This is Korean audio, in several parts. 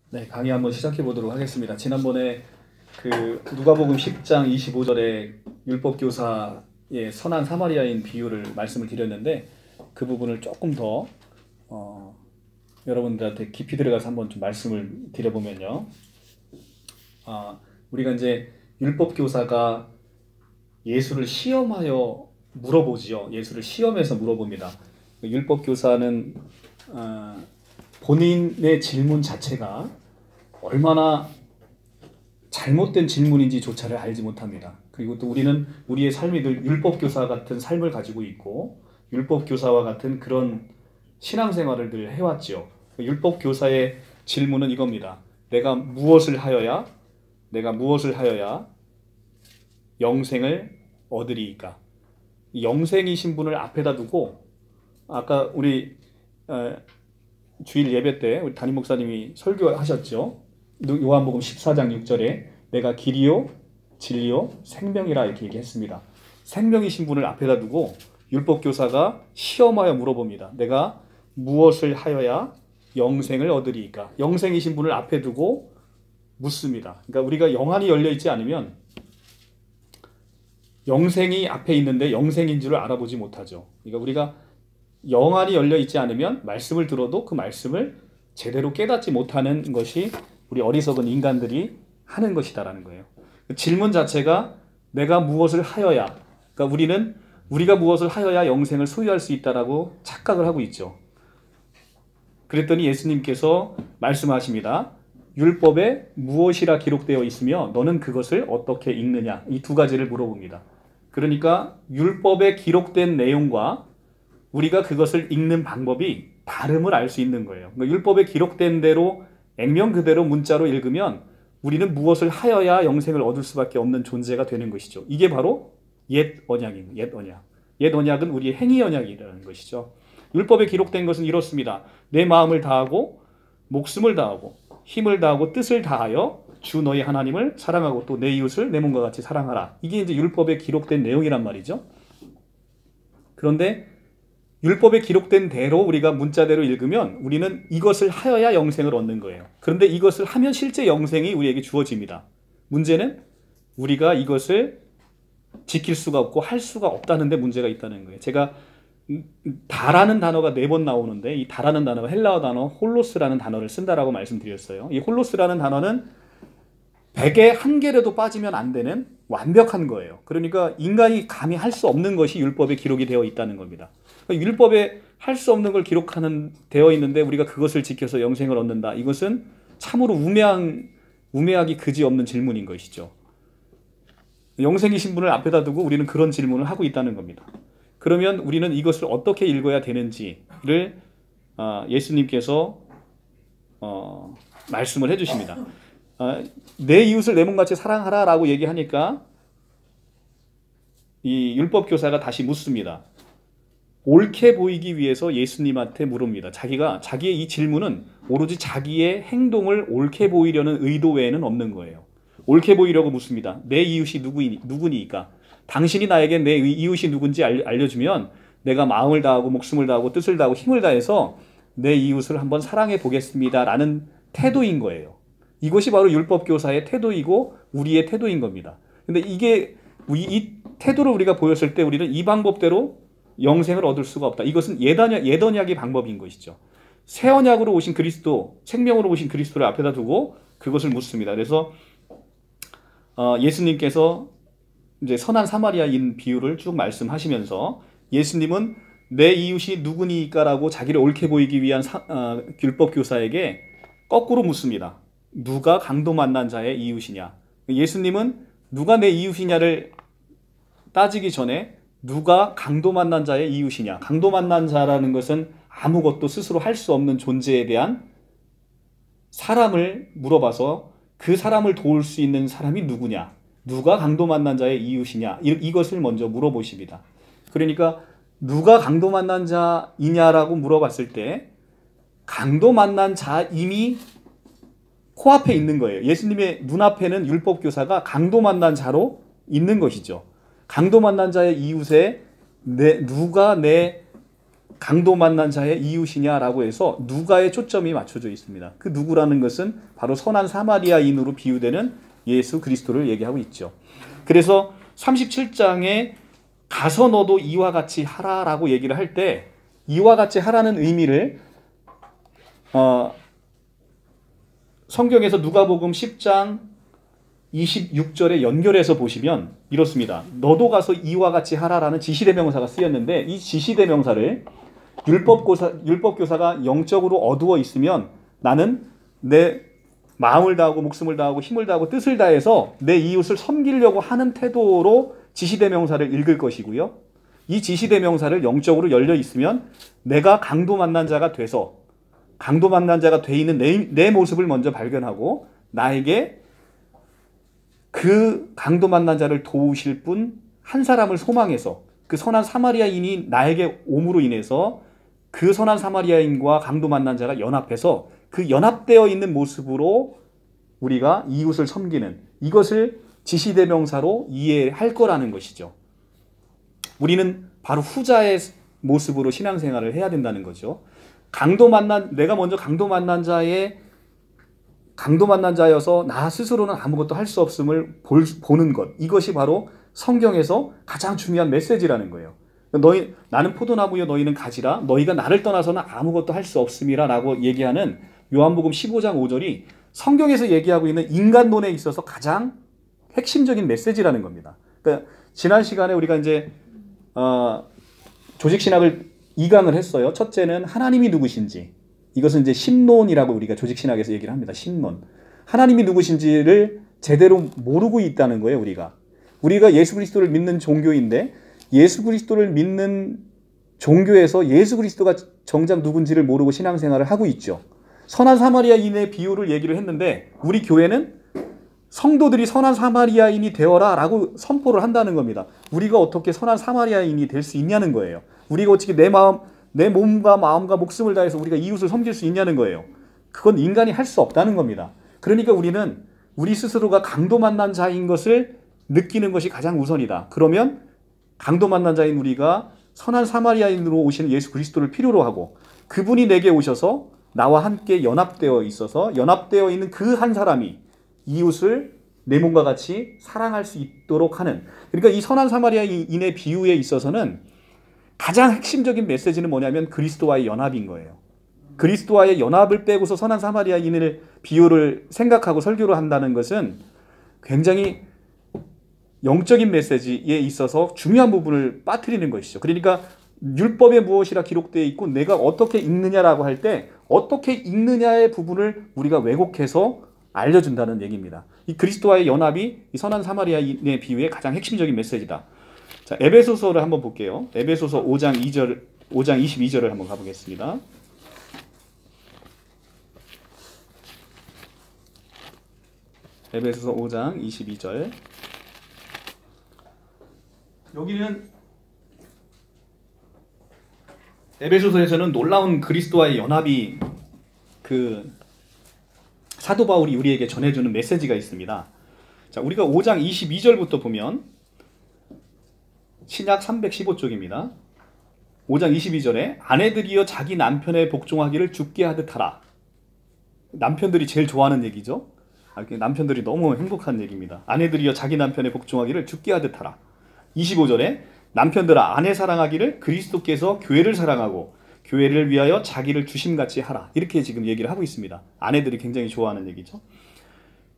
네, 강의 한번 시작해 보도록 하겠습니다. 지난번에 그 누가복음 10장 25절에 율법 교사의 선한 사마리아인 비유를 말씀을 드렸는데 그 부분을 조금 더 여러분들한테 깊이 들어가서 한번 좀 말씀을 드려보면요. 우리가 이제 율법 교사가 예수를 시험하여 물어보지요. 예수를 시험해서 물어봅니다. 율법 교사는 본인의 질문 자체가 얼마나 잘못된 질문인지조차를 알지 못합니다. 그리고 또 우리는 우리의 삶이 늘 율법교사 같은 삶을 가지고 있고 율법교사와 같은 그런 신앙생활을 늘 해왔죠. 율법교사의 질문은 이겁니다. 내가 무엇을 하여야 영생을 얻으리이까? 영생이신 분을 앞에다 두고 아까 우리 주일 예배 때 우리 담임 목사님이 설교하셨죠. 요한복음 14장 6절에 내가 길이요 진리요 생명이라 이렇게 얘기했습니다. 생명이신 분을 앞에다 두고 율법교사가 시험하여 물어봅니다. 내가 무엇을 하여야 영생을 얻으리이까? 영생이신 분을 앞에 두고 묻습니다. 그러니까 우리가 영안이 열려 있지 않으면 영생이 앞에 있는데 영생인 줄을 알아보지 못하죠. 그러니까 우리가 영안이 열려 있지 않으면 말씀을 들어도 그 말씀을 제대로 깨닫지 못하는 것이 우리 어리석은 인간들이 하는 것이다라는 거예요. 질문 자체가 내가 무엇을 하여야, 그러니까 우리가 무엇을 하여야 영생을 소유할 수 있다라고 착각을 하고 있죠. 그랬더니 예수님께서 말씀하십니다. 율법에 무엇이라 기록되어 있으며 너는 그것을 어떻게 읽느냐? 이 두 가지를 물어봅니다. 그러니까 율법에 기록된 내용과 우리가 그것을 읽는 방법이 다름을 알 수 있는 거예요. 그러니까 율법에 기록된 대로 액면 그대로 문자로 읽으면 우리는 무엇을 하여야 영생을 얻을 수밖에 없는 존재가 되는 것이죠. 이게 바로 옛 언약입니다. 옛 언약. 옛 언약은 우리의 행위 언약이라는 것이죠. 율법에 기록된 것은 이렇습니다. 내 마음을 다하고 목숨을 다하고 힘을 다하고 뜻을 다하여 주 너희 하나님을 사랑하고 또 내 이웃을 내 몸과 같이 사랑하라. 이게 이제 율법에 기록된 내용이란 말이죠. 그런데 율법에 기록된 대로 우리가 문자대로 읽으면 우리는 이것을 하여야 영생을 얻는 거예요. 그런데 이것을 하면 실제 영생이 우리에게 주어집니다. 문제는 우리가 이것을 지킬 수가 없고 할 수가 없다는 데 문제가 있다는 거예요. 제가 다라는 단어가 4번 나오는데 이 다라는 단어가 헬라어 단어 홀로스라는 단어를 쓴다라고 말씀드렸어요. 이 홀로스라는 단어는 100에 1개라도 빠지면 안 되는 완벽한 거예요. 그러니까 인간이 감히 할 수 없는 것이 율법에 기록이 되어 있다는 겁니다. 율법에 할 수 없는 걸 되어 있는데 우리가 그것을 지켜서 영생을 얻는다. 이것은 참으로 우매하기 그지없는 질문인 것이죠. 영생이신 분을 앞에다 두고 우리는 그런 질문을 하고 있다는 겁니다. 그러면 우리는 이것을 어떻게 읽어야 되는지를 예수님께서 말씀을 해주십니다. 내 이웃을 내 몸같이 사랑하라 라고 얘기하니까 이 율법교사가 다시 묻습니다. 옳게 보이기 위해서 예수님한테 물읍니다. 자기의 이 질문은 오로지 자기의 행동을 옳게 보이려는 의도 외에는 없는 거예요. 옳게 보이려고 묻습니다. 내 이웃이 누구니까? 당신이 나에게 내 이웃이 누군지 알려주면 내가 마음을 다하고 목숨을 다하고 뜻을 다하고 힘을 다해서 내 이웃을 한번 사랑해 보겠습니다. 라는 태도인 거예요. 이것이 바로 율법교사의 태도이고 우리의 태도인 겁니다. 근데 이 태도를 우리가 보였을 때 우리는 이 방법대로 영생을 얻을 수가 없다. 이것은 옛 언약의 방법인 것이죠. 새 언약으로 오신 그리스도, 생명으로 오신 그리스도를 앞에다 두고 그것을 묻습니다. 그래서 예수님께서 이제 선한 사마리아인 비유를 쭉 말씀하시면서 예수님은 내 이웃이 누구니까라고 자기를 옳게 보이기 위한 율법 교사에게 거꾸로 묻습니다. 누가 강도 만난 자의 이웃이냐? 예수님은 누가 내 이웃이냐를 따지기 전에 누가 강도 만난 자의 이웃이냐? 강도 만난 자라는 것은 아무것도 스스로 할 수 없는 존재에 대한 사람을 물어봐서 그 사람을 도울 수 있는 사람이 누구냐? 누가 강도 만난 자의 이웃이냐? 이것을 먼저 물어보십니다. 그러니까 누가 강도 만난 자이냐라고 물어봤을 때 강도 만난 자 이미 코앞에 있는 거예요. 예수님의 눈앞에는 율법교사가 강도 만난 자로 있는 것이죠. 강도 만난 자의 이웃에 누가 내 강도 만난 자의 이웃이냐라고 해서 누가의 초점이 맞춰져 있습니다. 그 누구라는 것은 바로 선한 사마리아인으로 비유되는 예수 그리스도를 얘기하고 있죠. 그래서 37장에 가서 너도 이와 같이 하라라고 얘기를 할 때 이와 같이 하라는 의미를 성경에서 누가복음 10장 26절에 연결해서 보시면 이렇습니다. 너도 가서 이와 같이 하라라는 지시대명사가 쓰였는데 이 지시대명사를 율법교사가 영적으로 어두워 있으면 나는 내 마음을 다하고 목숨을 다하고 힘을 다하고 뜻을 다해서 내 이웃을 섬기려고 하는 태도로 지시대명사를 읽을 것이고요. 이 지시대명사를 영적으로 열려 있으면 내가 강도 만난 자가 돼서 강도 만난 자가 돼 있는 내 모습을 먼저 발견하고 나에게 그 강도 만난 자를 도우실 분 한 사람을 소망해서 그 선한 사마리아인이 나에게 옴으로 인해서 그 선한 사마리아인과 강도 만난 자가 연합해서 그 연합되어 있는 모습으로 우리가 이웃을 섬기는 이것을 지시대명사로 이해할 거라는 것이죠. 우리는 바로 후자의 모습으로 신앙생활을 해야 된다는 거죠. 내가 먼저 강도 만난 자여서 나 스스로는 아무것도 할 수 없음을 보는 것. 이것이 바로 성경에서 가장 중요한 메시지라는 거예요. 나는 포도나무여 너희는 가지라. 너희가 나를 떠나서는 아무것도 할 수 없음이라 라고 얘기하는 요한복음 15장 5절이 성경에서 얘기하고 있는 인간론에 있어서 가장 핵심적인 메시지라는 겁니다. 그러니까 지난 시간에 우리가 이제 조직신학을 2강을 했어요. 첫째는 하나님이 누구신지. 이것은 이제 신론이라고 우리가 조직신학에서 얘기를 합니다. 신론. 하나님이 누구신지를 제대로 모르고 있다는 거예요, 우리가 예수 그리스도를 믿는 종교인데 예수 그리스도를 믿는 종교에서 예수 그리스도가 정작 누군지를 모르고 신앙생활을 하고 있죠. 선한 사마리아인의 비유를 얘기를 했는데 우리 교회는 성도들이 선한 사마리아인이 되어라 라고 선포를 한다는 겁니다. 우리가 어떻게 선한 사마리아인이 될 수 있냐는 거예요. 우리가 어떻게 내 몸과 마음과 목숨을 다해서 우리가 이웃을 섬길 수 있냐는 거예요. 그건 인간이 할 수 없다는 겁니다. 그러니까 우리는 우리 스스로가 강도 만난 자인 것을 느끼는 것이 가장 우선이다. 그러면 강도 만난 자인 우리가 선한 사마리아인으로 오시는 예수 그리스도를 필요로 하고 그분이 내게 오셔서 나와 함께 연합되어 있는 그 한 사람이 이웃을 내 몸과 같이 사랑할 수 있도록 하는, 그러니까 이 선한 사마리아인의 비유에 있어서는 가장 핵심적인 메시지는 뭐냐면 그리스도와의 연합인 거예요. 그리스도와의 연합을 빼고서 선한 사마리아인을 비유를 생각하고 설교를 한다는 것은 굉장히 영적인 메시지에 있어서 중요한 부분을 빠뜨리는 것이죠. 그러니까 율법에 무엇이라 기록되어 있고 내가 어떻게 읽느냐라고 할 때 어떻게 읽느냐의 부분을 우리가 왜곡해서 알려준다는 얘기입니다. 이 그리스도와의 연합이 이 선한 사마리아인의 비유의 가장 핵심적인 메시지다. 자, 에베소서를 한번 볼게요. 에베소서 5장 22절을 한번 가보겠습니다. 에베소서 5장 22절. 여기는 에베소서에서는 놀라운 그리스도와의 연합이 그 사도 바울이 우리에게 전해주는 메시지가 있습니다. 자, 우리가 5장 22절부터 보면 신약 315쪽입니다. 5장 22절에 아내들이여 자기 남편의 복종하기를 죽게 하듯 하라. 남편들이 제일 좋아하는 얘기죠. 남편들이 너무 행복한 얘기입니다. 아내들이여 자기 남편의 복종하기를 죽게 하듯 하라. 25절에 남편들아 아내 사랑하기를 그리스도께서 교회를 사랑하고 교회를 위하여 자기를 주심같이 하라. 이렇게 지금 얘기를 하고 있습니다. 아내들이 굉장히 좋아하는 얘기죠.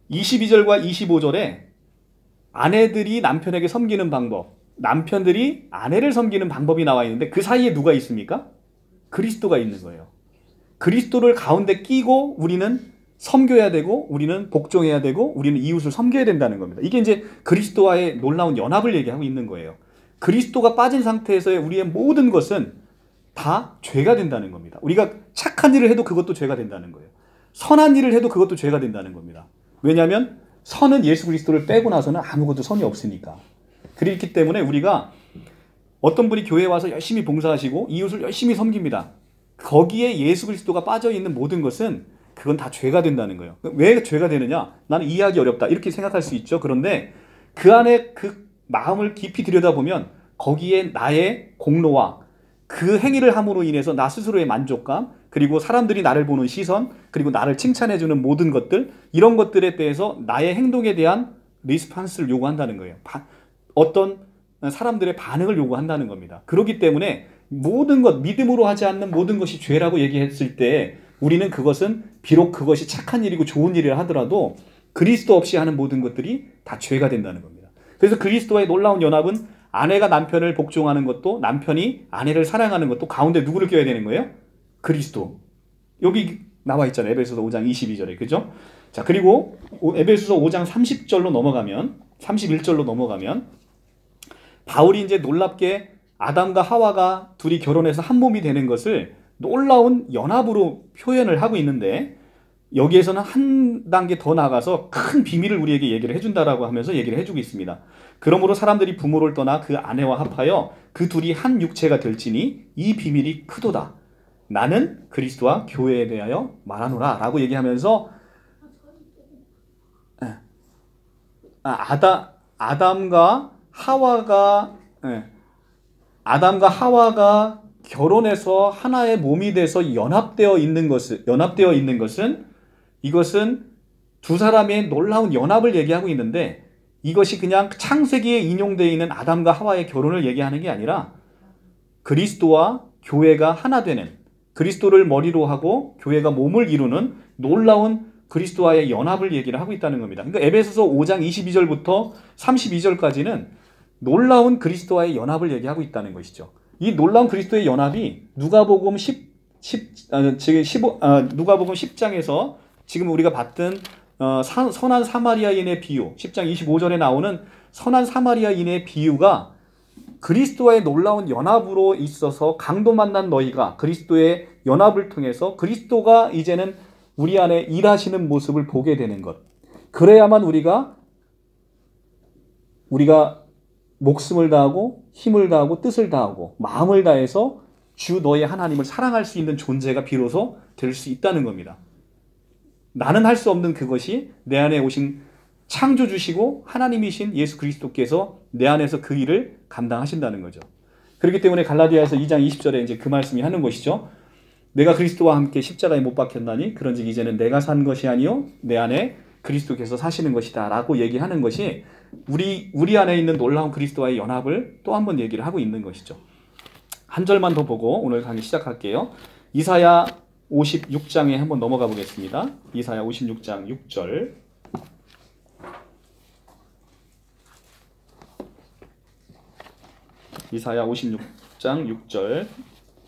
22절과 25절에 아내들이 남편에게 섬기는 방법, 남편들이 아내를 섬기는 방법이 나와 있는데 그 사이에 누가 있습니까? 그리스도가 있는 거예요. 그리스도를 가운데 끼고 우리는 섬겨야 되고 우리는 복종해야 되고 우리는 이웃을 섬겨야 된다는 겁니다. 이게 이제 그리스도와의 놀라운 연합을 얘기하고 있는 거예요. 그리스도가 빠진 상태에서의 우리의 모든 것은 다 죄가 된다는 겁니다. 우리가 착한 일을 해도 그것도 죄가 된다는 거예요. 선한 일을 해도 그것도 죄가 된다는 겁니다. 왜냐하면 선은 예수 그리스도를 빼고 나서는 아무것도 선이 없으니까. 그렇기 때문에 우리가 어떤 분이 교회에 와서 열심히 봉사하시고 이웃을 열심히 섬깁니다. 거기에 예수 그리스도가 빠져있는 모든 것은 그건 다 죄가 된다는 거예요. 왜 죄가 되느냐? 나는 이해하기 어렵다. 이렇게 생각할 수 있죠. 그런데 그 안에 그 마음을 깊이 들여다보면 거기에 나의 공로와 그 행위를 함으로 인해서 나 스스로의 만족감, 그리고 사람들이 나를 보는 시선, 그리고 나를 칭찬해주는 모든 것들, 이런 것들에 대해서 나의 행동에 대한 리스판스를 요구한다는 거예요. 어떤 사람들의 반응을 요구한다는 겁니다. 그렇기 때문에 모든 것, 믿음으로 하지 않는 모든 것이 죄라고 얘기했을 때 우리는 그것은 비록 그것이 착한 일이고 좋은 일이라 하더라도 그리스도 없이 하는 모든 것들이 다 죄가 된다는 겁니다. 그래서 그리스도와의 놀라운 연합은 아내가 남편을 복종하는 것도, 남편이 아내를 사랑하는 것도, 가운데 누구를 껴야 되는 거예요? 그리스도. 여기 나와 있잖아요. 에베소서 5장 22절에. 그죠? 자, 그리고 에베소서 5장 30절로 넘어가면, 31절로 넘어가면 바울이 이제 놀랍게 아담과 하와가 둘이 결혼해서 한 몸이 되는 것을 놀라운 연합으로 표현을 하고 있는데, 여기에서는 한 단계 더 나아가서 큰 비밀을 우리에게 얘기를 해준다라고 하면서 얘기를 해주고 있습니다. 그러므로 사람들이 부모를 떠나 그 아내와 합하여 그 둘이 한 육체가 될지니 이 비밀이 크도다. 나는 그리스도와 교회에 대하여 말하노라 라고 얘기하면서 아담과 하와가 결혼해서 하나의 몸이 돼서 연합되어 있는 것은 이것은 두 사람의 놀라운 연합을 얘기하고 있는데, 이것이 그냥 창세기에 인용되어 있는 아담과 하와의 결혼을 얘기하는 게 아니라 그리스도와 교회가 하나 되는, 그리스도를 머리로 하고 교회가 몸을 이루는 놀라운 그리스도와의 연합을 얘기를 하고 있다는 겁니다. 그러니까 에베소서 5장 22절부터 32절까지는 놀라운 그리스도와의 연합을 얘기하고 있다는 것이죠. 이 놀라운 그리스도의 연합이 누가복음 10장에서 지금 우리가 봤던 선한 사마리아인의 비유, 10장 25절에 나오는 선한 사마리아인의 비유가 그리스도와의 놀라운 연합으로 있어서 강도 만난 너희가 그리스도의 연합을 통해서 그리스도가 이제는 우리 안에 일하시는 모습을 보게 되는 것. 그래야만 우리가 목숨을 다하고 힘을 다하고 뜻을 다하고 마음을 다해서 주 너의 하나님을 사랑할 수 있는 존재가 비로소 될 수 있다는 겁니다. 나는 할 수 없는 그것이 내 안에 오신 창조주시고 하나님이신 예수 그리스도께서 내 안에서 그 일을 감당하신다는 거죠. 그렇기 때문에 갈라디아에서 2장 20절에 이제 그 말씀이 하는 것이죠. 내가 그리스도와 함께 십자가에 못 박혔나니 그런즉 이제는 내가 산 것이 아니요 내 안에 그리스도께서 사시는 것이다 라고 얘기하는 것이 우리 안에 있는 놀라운 그리스도와의 연합을 또 한 번 얘기를 하고 있는 것이죠. 한 절만 더 보고 오늘 강의 시작할게요. 이사야 56장에 한번 넘어가 보겠습니다. 이사야 56장 6절. 이사야 56장 6절.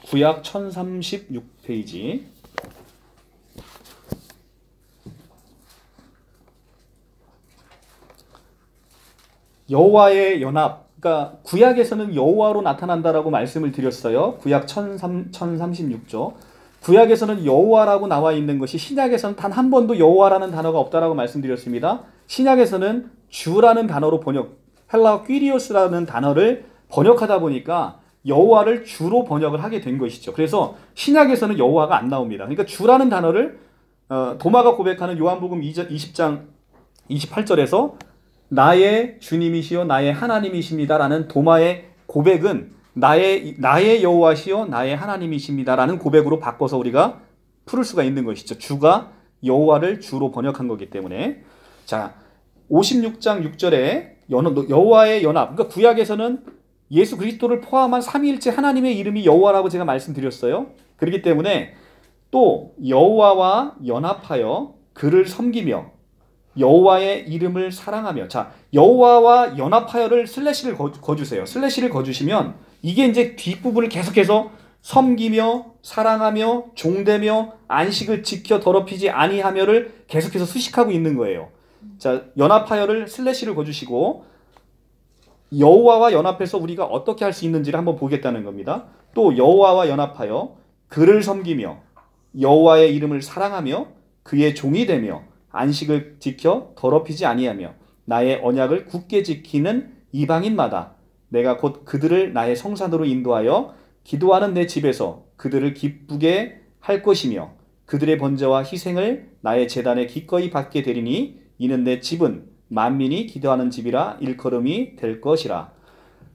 구약 1036페이지. 여호와의 연합. 그러니까 구약에서는 여호와로 나타난다라고 말씀을 드렸어요. 구약 1036조. 구약에서는 여호와라고 나와 있는 것이 신약에서는 단 한 번도 여호와라는 단어가 없다라고 말씀드렸습니다. 신약에서는 주라는 단어로 헬라어 퀴리오스라는 단어를 번역하다 보니까 여호와를 주로 번역을 하게 된 것이죠. 그래서 신약에서는 여호와가 안 나옵니다. 그러니까 주라는 단어를 도마가 고백하는 요한복음 20장 28절에서 나의 주님이시요 나의 하나님이십니다라는 도마의 고백은 나의 여호와시요 나의 하나님이십니다라는 고백으로 바꿔서 우리가 풀을 수가 있는 것이죠. 주가 여호와를 주로 번역한 거기 때문에. 자, 56장 6절에 여호와의 연합. 그러니까 구약에서는 예수 그리스도를 포함한 삼위일체 하나님의 이름이 여호와라고 제가 말씀드렸어요. 그렇기 때문에 또 여호와와 연합하여 그를 섬기며 여호와의 이름을 사랑하며. 자, 여호와와 연합하여를 슬래시를 거주세요. 슬래시를 거주시면 이게 이제 뒷부분을 계속해서 섬기며 사랑하며 종되며 안식을 지켜 더럽히지 아니하며를 계속해서 수식하고 있는 거예요. 자, 연합하여를 슬래시를 거주시고 여호와와 연합해서 우리가 어떻게 할 수 있는지를 한번 보겠다는 겁니다. 또 여호와와 연합하여 그를 섬기며 여호와의 이름을 사랑하며 그의 종이 되며 안식을 지켜 더럽히지 아니하며 나의 언약을 굳게 지키는 이방인마다 내가 곧 그들을 나의 성산으로 인도하여 기도하는 내 집에서 그들을 기쁘게 할 것이며 그들의 번제와 희생을 나의 제단에 기꺼이 받게 되리니 이는 내 집은 만민이 기도하는 집이라 일컬음이 될 것이라.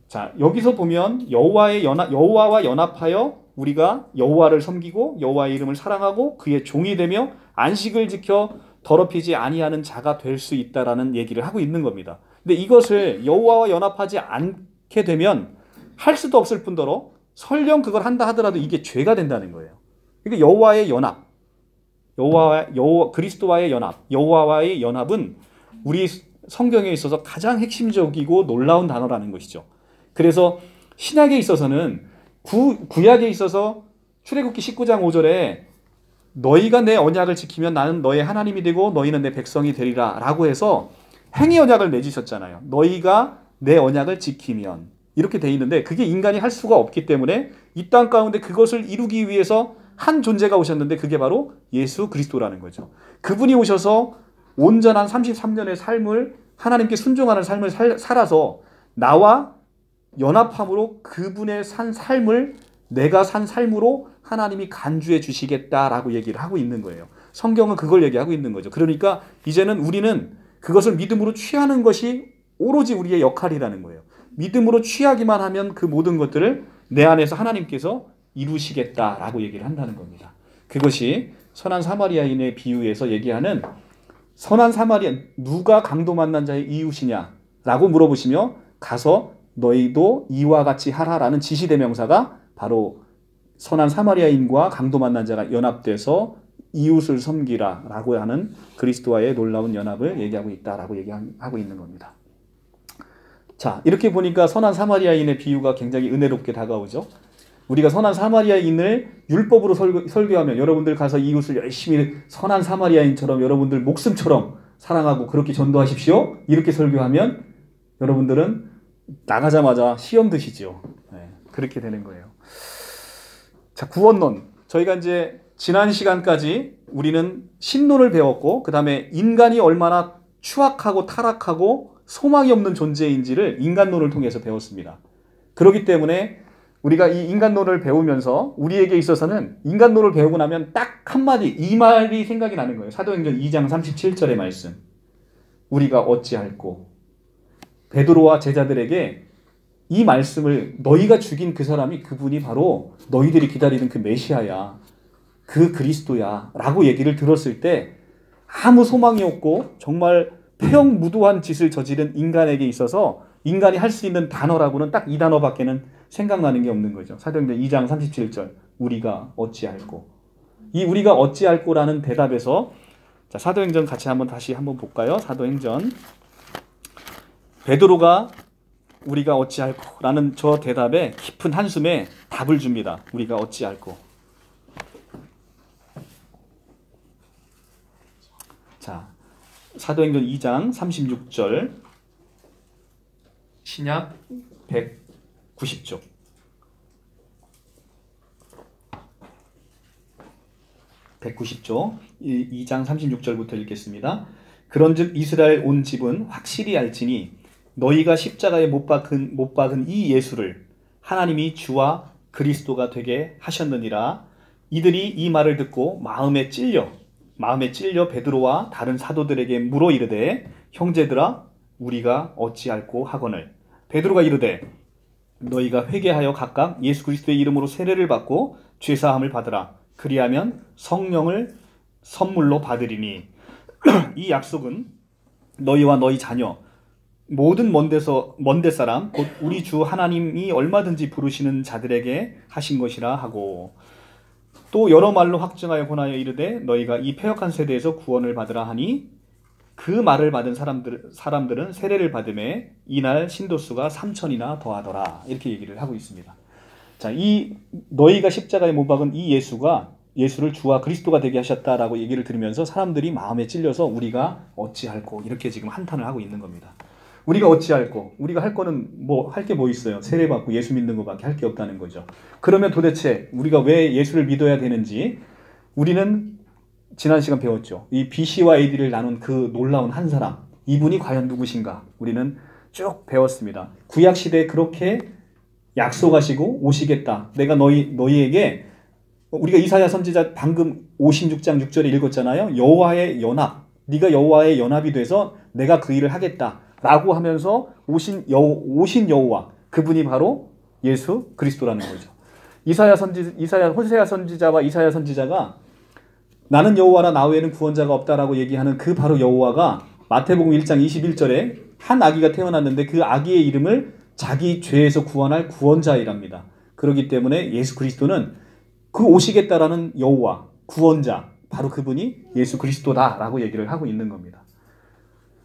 자, 여기서 보면 여호와와 연합하여 우리가 여호와를 섬기고 여호와의 이름을 사랑하고 그의 종이 되며 안식을 지켜 더럽히지 아니하는 자가 될 수 있다라는 얘기를 하고 있는 겁니다. 근데 이것을 여호와와 연합하지 않게 되면 할 수도 없을 뿐더러 설령 그걸 한다 하더라도 이게 죄가 된다는 거예요. 그러니까 여호와의 연합, 그리스도와의 연합, 여호와와의 연합은 우리 성경에 있어서 가장 핵심적이고 놀라운 단어라는 것이죠. 그래서 신약에 있어서는 구약에 있어서 출애굽기 19장 5절에 너희가 내 언약을 지키면 나는 너의 하나님이 되고 너희는 내 백성이 되리라 라고 해서 행위 언약을 맺으셨잖아요. 너희가 내 언약을 지키면 이렇게 돼 있는데 그게 인간이 할 수가 없기 때문에 이 땅 가운데 그것을 이루기 위해서 한 존재가 오셨는데 그게 바로 예수 그리스도라는 거죠. 그분이 오셔서 온전한 33년의 삶을 하나님께 순종하는 삶을 살아서 나와 연합함으로 그분의 산 삶을 내가 산 삶으로 하나님이 간주해 주시겠다라고 얘기를 하고 있는 거예요. 성경은 그걸 얘기하고 있는 거죠. 그러니까 이제는 우리는 그것을 믿음으로 취하는 것이 오로지 우리의 역할이라는 거예요. 믿음으로 취하기만 하면 그 모든 것들을 내 안에서 하나님께서 이루시겠다라고 얘기를 한다는 겁니다. 그것이 선한 사마리아인의 비유에서 얘기하는 선한 사마리아, 누가 강도 만난 자의 이웃이냐라고 물어보시며 가서 너희도 이와 같이 하라라는 지시대명사가 바로 선한 사마리아인과 강도 만난 자가 연합돼서 이웃을 섬기라라고 하는 그리스도와의 놀라운 연합을 얘기하고 있다라고 얘기하고 있는 겁니다. 자, 이렇게 보니까 선한 사마리아인의 비유가 굉장히 은혜롭게 다가오죠. 우리가 선한 사마리아인을 율법으로 설교하면 여러분들 가서 이웃을 열심히 선한 사마리아인처럼 여러분들 목숨처럼 사랑하고 그렇게 전도하십시오. 이렇게 설교하면 여러분들은 나가자마자 시험 드시죠. 네, 그렇게 되는 거예요. 자, 구원론. 저희가 이제 지난 시간까지 우리는 신론을 배웠고 그 다음에 인간이 얼마나 추악하고 타락하고 소망이 없는 존재인지를 인간론을 통해서 배웠습니다. 그렇기 때문에 우리가 이 인간론을 배우면서 우리에게 있어서는 인간론을 배우고 나면 딱 한마디 이 말이 생각이 나는 거예요. 사도행전 2장 37절의 말씀. 우리가 어찌할꼬. 베드로와 제자들에게 이 말씀을 너희가 죽인 그 사람이 그분이 바로 너희들이 기다리는 그 메시아야. 그 그리스도야. 라고 얘기를 들었을 때 아무 소망이 없고 정말 폐역무도한 짓을 저지른 인간에게 있어서 인간이 할 수 있는 단어라고는 딱 이 단어밖에는 생각나는 게 없는 거죠. 사도행전 2장 37절 우리가 어찌할꼬. 이 우리가 어찌할꼬라는 대답에서 자, 사도행전 같이 다시 한번 볼까요? 사도행전 베드로가 우리가 어찌할꼬라는 저 대답에 깊은 한숨에 답을 줍니다. 우리가 어찌할꼬. 자, 사도행전 2장 36절 신약 190쪽. (190쪽) 2장 36절부터 읽겠습니다. 그런즉 이스라엘 온 집은 확실히 알지니 너희가 십자가에 못 박은 이 예수를 하나님이 주와 그리스도가 되게 하셨느니라. 이들이 이 말을 듣고 마음에 찔려 베드로와 다른 사도들에게 물어 이르되 형제들아 우리가 어찌할꼬 하거늘. 베드로가 이르되 너희가 회개하여 각각 예수 그리스도의 이름으로 세례를 받고 죄사함을 받으라. 그리하면 성령을 선물로 받으리니 이 약속은 너희와 너희 자녀 모든 먼데 사람 곧 우리 주 하나님이 얼마든지 부르시는 자들에게 하신 것이라 하고 또 여러 말로 확증하여 권하여 이르되 너희가 이 패역한 세대에서 구원을 받으라 하니 그 말을 받은 사람들은 세례를 받음에 이날 신도수가 3,000이나 더하더라. 이렇게 얘기를 하고 있습니다. 자, 이 너희가 십자가에 못 박은 이 예수를 주와 그리스도가 되게 하셨다라고 얘기를 들으면서 사람들이 마음에 찔려서 우리가 어찌할꼬 이렇게 지금 한탄을 하고 있는 겁니다. 우리가 어찌할꼬? 우리가 할 거는 할 게 뭐 있어요? 세례 받고 예수 믿는 것밖에 할 게 없다는 거죠. 그러면 도대체 우리가 왜 예수를 믿어야 되는지 우리는 지난 시간 배웠죠. 이 BC와 AD를 나눈 그 놀라운 한 사람, 이분이 과연 누구신가? 우리는 쭉 배웠습니다. 구약 시대에 그렇게 약속하시고 오시겠다. 내가 너희에게 우리가 이사야 선지자 방금 56장 6절에 읽었잖아요. 여호와의 연합, 네가 여호와의 연합이 돼서 내가 그 일을 하겠다라고 하면서 오신 여호와, 그분이 바로 예수 그리스도라는 거죠. 호세아 선지자와 이사야 선지자가 나는 여호와라 나 외에는 구원자가 없다라고 얘기하는 그 바로 여호와가 마태복음 1장 21절에 한 아기가 태어났는데 그 아기의 이름을 자기 죄에서 구원할 구원자이랍니다. 그렇기 때문에 예수 그리스도는 그 오시겠다라는 여호와, 구원자, 바로 그분이 예수 그리스도다라고 얘기를 하고 있는 겁니다.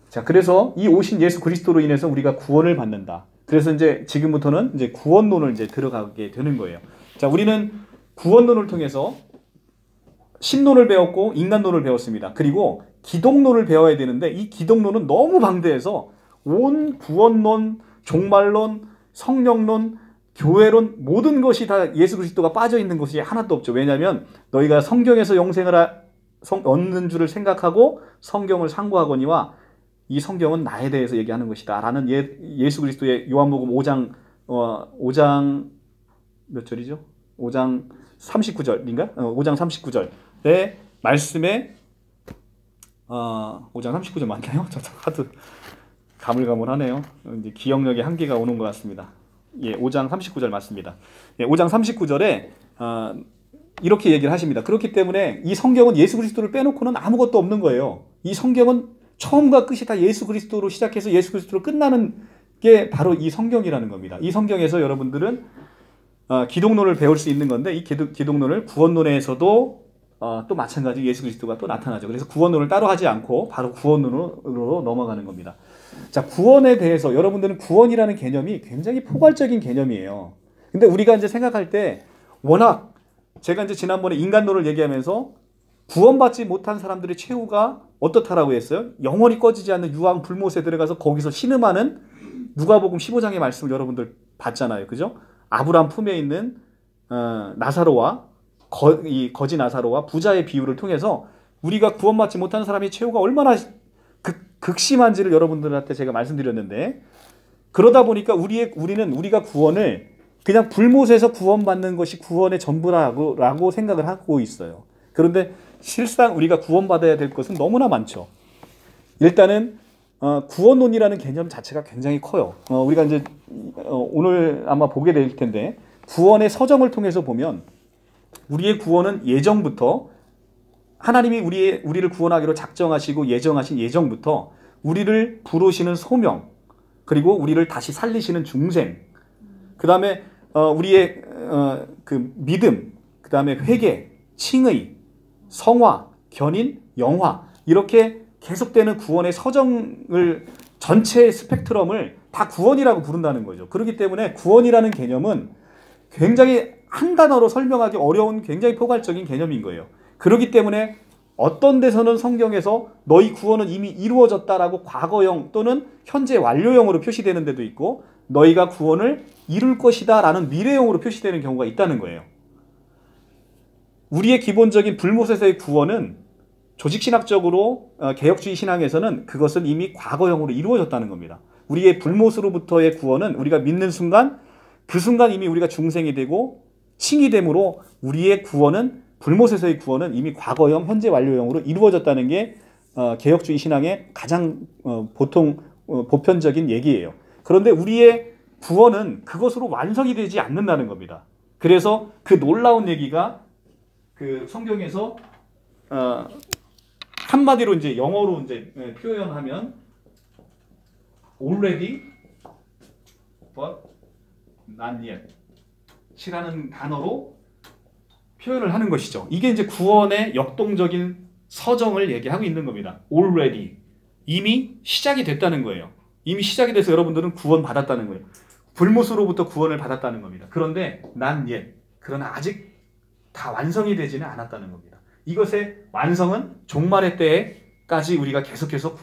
자, 그래서 이 오신 예수 그리스도로 인해서 우리가 구원을 받는다. 그래서 이제 지금부터는 이제 구원론을 이제 들어가게 되는 거예요. 자, 우리는 구원론을 통해서 신론을 배웠고 인간론을 배웠습니다. 그리고 기독론을 배워야 되는데 이 기독론은 너무 방대해서 온 구원론, 종말론, 성령론, 교회론 모든 것이 다 예수 그리스도가 빠져 있는 것이 하나도 없죠. 왜냐하면 너희가 성경에서 영생을 얻는 줄을 생각하고 성경을 상고하거니와 이 성경은 나에 대해서 얘기하는 것이다 라는 예수 그리스도의 요한복음 5장 몇 절이죠? 5장 39절인가? 5장 39절의 말씀에 5장 39절 맞나요? 저 하도 가물가물하네요. 이제 기억력의 한계가 오는 것 같습니다. 예, 5장 39절 맞습니다. 예, 5장 39절에 이렇게 얘기를 하십니다. 그렇기 때문에 이 성경은 예수 그리스도를 빼놓고는 아무것도 없는 거예요. 이 성경은 처음과 끝이 다 예수 그리스도로 시작해서 예수 그리스도로 끝나는 게 바로 이 성경이라는 겁니다. 이 성경에서 여러분들은 기독론을 배울 수 있는 건데 이 기독론을 구원론에서도 또 마찬가지 예수 그리스도가 또 나타나죠. 그래서 구원론을 따로 하지 않고 바로 구원론으로 넘어가는 겁니다. 자, 구원에 대해서 여러분들은 구원이라는 개념이 굉장히 포괄적인 개념이에요. 근데 우리가 이제 생각할 때 워낙 제가 이제 지난번에 인간론을 얘기하면서 구원받지 못한 사람들의 최후가 어떻다라고 했어요? 영원히 꺼지지 않는 유황 불못에 들어가서 거기서 신음하는 누가복음 15장의 말씀을 여러분들 봤잖아요. 그죠? 아브라함 품에 있는 나사로와 거지 나사로와 부자의 비유를 통해서 우리가 구원받지 못한 사람의 최후가 얼마나 극심한지를 여러분들한테 제가 말씀드렸는데, 그러다 보니까 우리가 구원을 그냥 불못에서 구원받는 것이 구원의 전부라고 생각을 하고 있어요. 그런데 실상 우리가 구원받아야 될 것은 너무나 많죠. 일단은 구원론이라는 개념 자체가 굉장히 커요. 우리가 이제 오늘 아마 보게 될 텐데 구원의 서정을 통해서 보면 우리의 구원은 예정부터 하나님이 우리를 구원하기로 작정하시고 예정하신 예정부터 우리를 부르시는 소명, 그리고 우리를 다시 살리시는 중생, 그 다음에 우리의 그 믿음, 그 다음에 회개, 칭의, 성화, 견인, 영화, 이렇게 계속되는 구원의 서정을 전체 스펙트럼을 다 구원이라고 부른다는 거죠. 그렇기 때문에 구원이라는 개념은 굉장히 한 단어로 설명하기 어려운 굉장히 포괄적인 개념인 거예요. 그렇기 때문에 어떤 데서는 성경에서 너희 구원은 이미 이루어졌다라고 과거형 또는 현재 완료형으로 표시되는 데도 있고, 너희가 구원을 이룰 것이다 라는 미래형으로 표시되는 경우가 있다는 거예요. 우리의 기본적인 불못에서의 구원은 조직신학적으로 개혁주의 신앙에서는 그것은 이미 과거형으로 이루어졌다는 겁니다. 우리의 불못으로부터의 구원은 우리가 믿는 순간, 그 순간 이미 우리가 중생이 되고 칭이 됨으로 우리의 구원은, 불못에서의 구원은 이미 과거형, 현재 완료형으로 이루어졌다는 게 개혁주의 신앙의 가장 보편적인 얘기예요. 그런데 우리의 구원은 그것으로 완성이 되지 않는다는 겁니다. 그래서 그 놀라운 얘기가 그 성경에서 한마디로 이제 영어로 이제 표현하면 already but not yet 이라는 단어로 표현을 하는 것이죠. 이게 이제 구원의 역동적인 서정을 얘기하고 있는 겁니다. already, 이미 시작이 됐다는 거예요. 이미 시작이 돼서 여러분들은 구원 받았다는 거예요. 불못으로부터 구원을 받았다는 겁니다. 그런데 not yet, 그러나 아직 다 완성이 되지는 않았다는 겁니다. 이것의 완성은 종말의 때까지 우리가 계속해서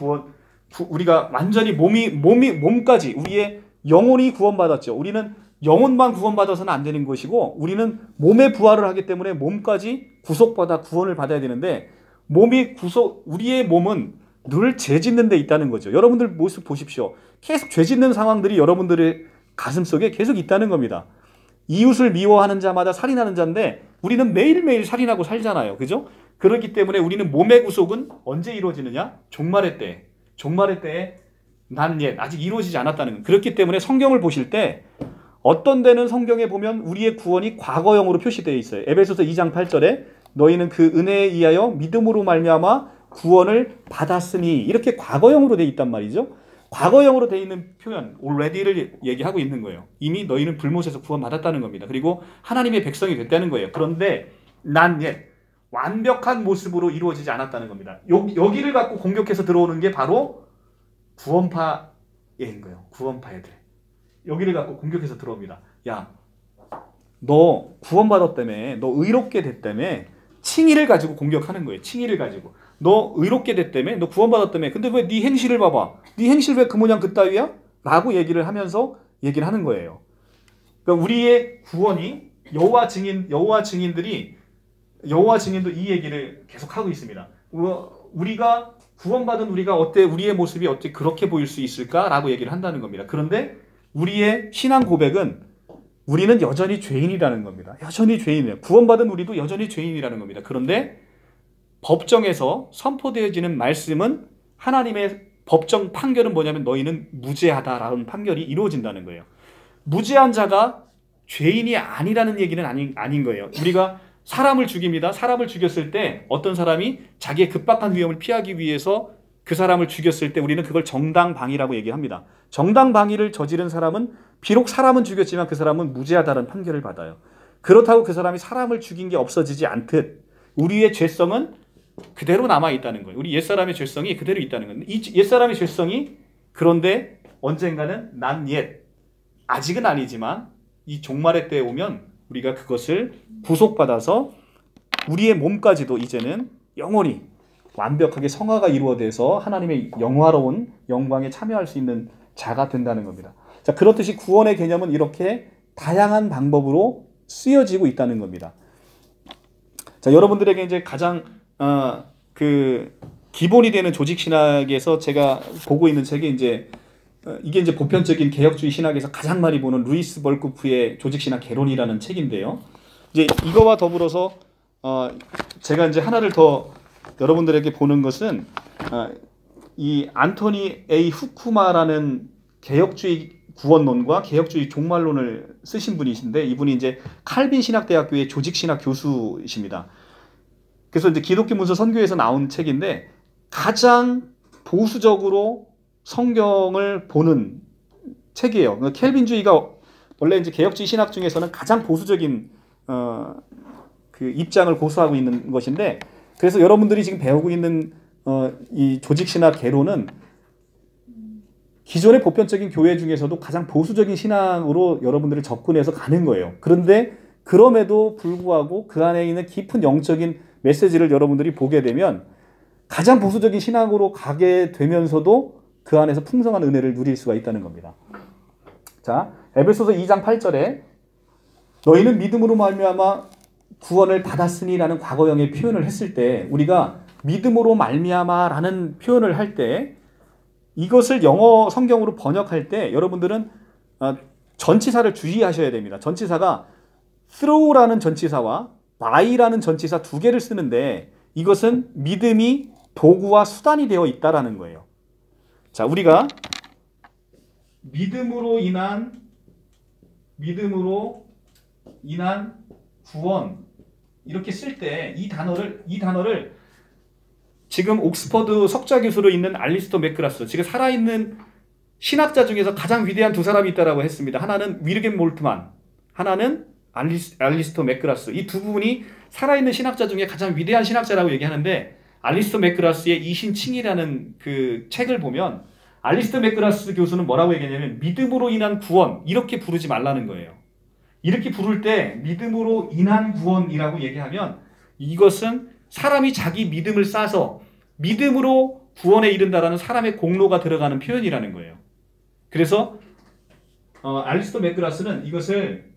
우리가 완전히 몸까지, 우리의 영혼이 구원받았죠. 우리는 영혼만 구원받아서는 안 되는 것이고, 우리는 몸의 부활을 하기 때문에 몸까지 구속받아 구원을 받아야 되는데, 우리의 몸은 늘 죄 짓는 데 있다는 거죠. 여러분들 모습 보십시오. 계속 죄 짓는 상황들이 여러분들의 가슴 속에 계속 있다는 겁니다. 이웃을 미워하는 자마다 살인하는 자인데 우리는 매일매일 살인하고 살잖아요. 그죠? 그렇기 때문에 우리는 몸의 구속은 언제 이루어지느냐? 종말의 때에 not yet, 아직 이루어지지 않았다는 거예요. 그렇기 때문에 성경을 보실 때 어떤 데는 성경에 보면 우리의 구원이 과거형으로 표시되어 있어요. 에베소서 2장 8절에 너희는 그 은혜에 의하여 믿음으로 말미암아 구원을 받았으니 이렇게 과거형으로 되어 있단 말이죠. 과거형으로 되어 있는 표현 already를 얘기하고 있는 거예요. 이미 너희는 불못에서 구원받았다는 겁니다. 그리고 하나님의 백성이 됐다는 거예요. 그런데 not yet 완벽한 모습으로 이루어지지 않았다는 겁니다. 여기를 갖고 공격해서 들어오는 게 바로 구원파인 거예요. 구원파 애들. 여기를 갖고 공격해서 들어옵니다. 야, 너 구원받았다며, 너 의롭게 됐다며, 칭의를 가지고 공격하는 거예요. 칭의를 가지고. 너 의롭게 됐다며, 너 구원받았다며, 근데 왜 네 행실을 봐봐. 네 행실 왜 그 모양 그따위야? 라고 얘기를 하면서 얘기를 하는 거예요. 그러니까 우리의 구원이 여호와 증인도 이 얘기를 계속 하고 있습니다. 우리가 구원받은 우리가 어때, 우리의 모습이 어떻게 그렇게 보일 수 있을까라고 얘기를 한다는 겁니다. 그런데 우리의 신앙 고백은 우리는 여전히 죄인이라는 겁니다. 여전히 죄인이에요. 구원받은 우리도 여전히 죄인이라는 겁니다. 그런데 법정에서 선포되어지는 말씀은 하나님의 법정 판결은 뭐냐면 너희는 무죄하다라는 판결이 이루어진다는 거예요. 무죄한 자가 죄인이 아니라는 얘기는 아닌 거예요. 우리가 사람을 죽입니다. 사람을 죽였을 때 어떤 사람이 자기의 급박한 위험을 피하기 위해서 그 사람을 죽였을 때 우리는 그걸 정당방위라고 얘기합니다. 정당방위를 저지른 사람은 비록 사람은 죽였지만 그 사람은 무죄하다는 판결을 받아요. 그렇다고 그 사람이 사람을 죽인 게 없어지지 않듯 우리의 죄성은 그대로 남아있다는 거예요. 우리 옛사람의 죄성이 그대로 있다는 거예요. 이 옛사람의 죄성이 그런데 언젠가는 not yet, 아직은 아니지만 이 종말의 때에 오면 우리가 그것을 구속받아서 우리의 몸까지도 이제는 영원히 완벽하게 성화가 이루어져서 하나님의 영화로운 영광에 참여할 수 있는 자가 된다는 겁니다. 자, 그렇듯이 구원의 개념은 이렇게 다양한 방법으로 쓰여지고 있다는 겁니다. 자, 여러분들에게 이제 가장 기본이 되는 조직 신학에서 제가 보고 있는 책이 이게 이제 보편적인 개혁주의 신학에서 가장 많이 보는 루이스 벌쿠프의 조직 신학 개론이라는 책인데요. 이제 이거와 더불어서 제가 이제 하나를 더 여러분들에게 보는 것은 이 안토니 A 후쿠마라는 개혁주의 구원론과 개혁주의 종말론을 쓰신 분이신데 이분이 이제 칼빈 신학대학교의 조직 신학 교수이십니다. 그래서 이제 기독교 문서 선교에서 나온 책인데 가장 보수적으로 성경을 보는 책이에요. 켈빈주의가 원래 이제 개혁주의 신학 중에서는 가장 보수적인 그 입장을 고수하고 있는 것인데, 그래서 여러분들이 지금 배우고 있는 이 조직신학 개론은 기존의 보편적인 교회 중에서도 가장 보수적인 신앙으로 여러분들을 접근해서 가는 거예요. 그런데 그럼에도 불구하고 그 안에 있는 깊은 영적인 메시지를 여러분들이 보게 되면 가장 보수적인 신앙으로 가게 되면서도 그 안에서 풍성한 은혜를 누릴 수가 있다는 겁니다. 자, 에베소서 2장 8절에 너희는 믿음으로 말미암아 구원을 받았으니라는 과거형의 표현을 했을 때, 우리가 믿음으로 말미암아라는 표현을 할 때 이것을 영어 성경으로 번역할 때 여러분들은 전치사를 주의하셔야 됩니다. 전치사가 through라는 전치사와 by라는 전치사 두 개를 쓰는데 이것은 믿음이 도구와 수단이 되어 있다라는 거예요. 자, 우리가 믿음으로 인한 구원 이렇게 쓸 때 이 단어를 지금 옥스퍼드 석좌 교수로 있는 알리스토 맥그라스, 지금 살아있는 신학자 중에서 가장 위대한 두 사람이 있다라고 했습니다. 하나는 위르겐 몰트만, 하나는 알리스토 맥그라스. 이 두 분이 살아있는 신학자 중에 가장 위대한 신학자라고 얘기하는데, 알리스토 맥그라스의 이신칭이라는 그 책을 보면 알리스토 맥그라스 교수는 뭐라고 얘기하냐면 믿음으로 인한 구원 이렇게 부르지 말라는 거예요. 이렇게 부를 때 믿음으로 인한 구원이라고 얘기하면 이것은 사람이 자기 믿음을 쌓아서 믿음으로 구원에 이른다라는 사람의 공로가 들어가는 표현이라는 거예요. 그래서 알리스토 맥그라스는 이것을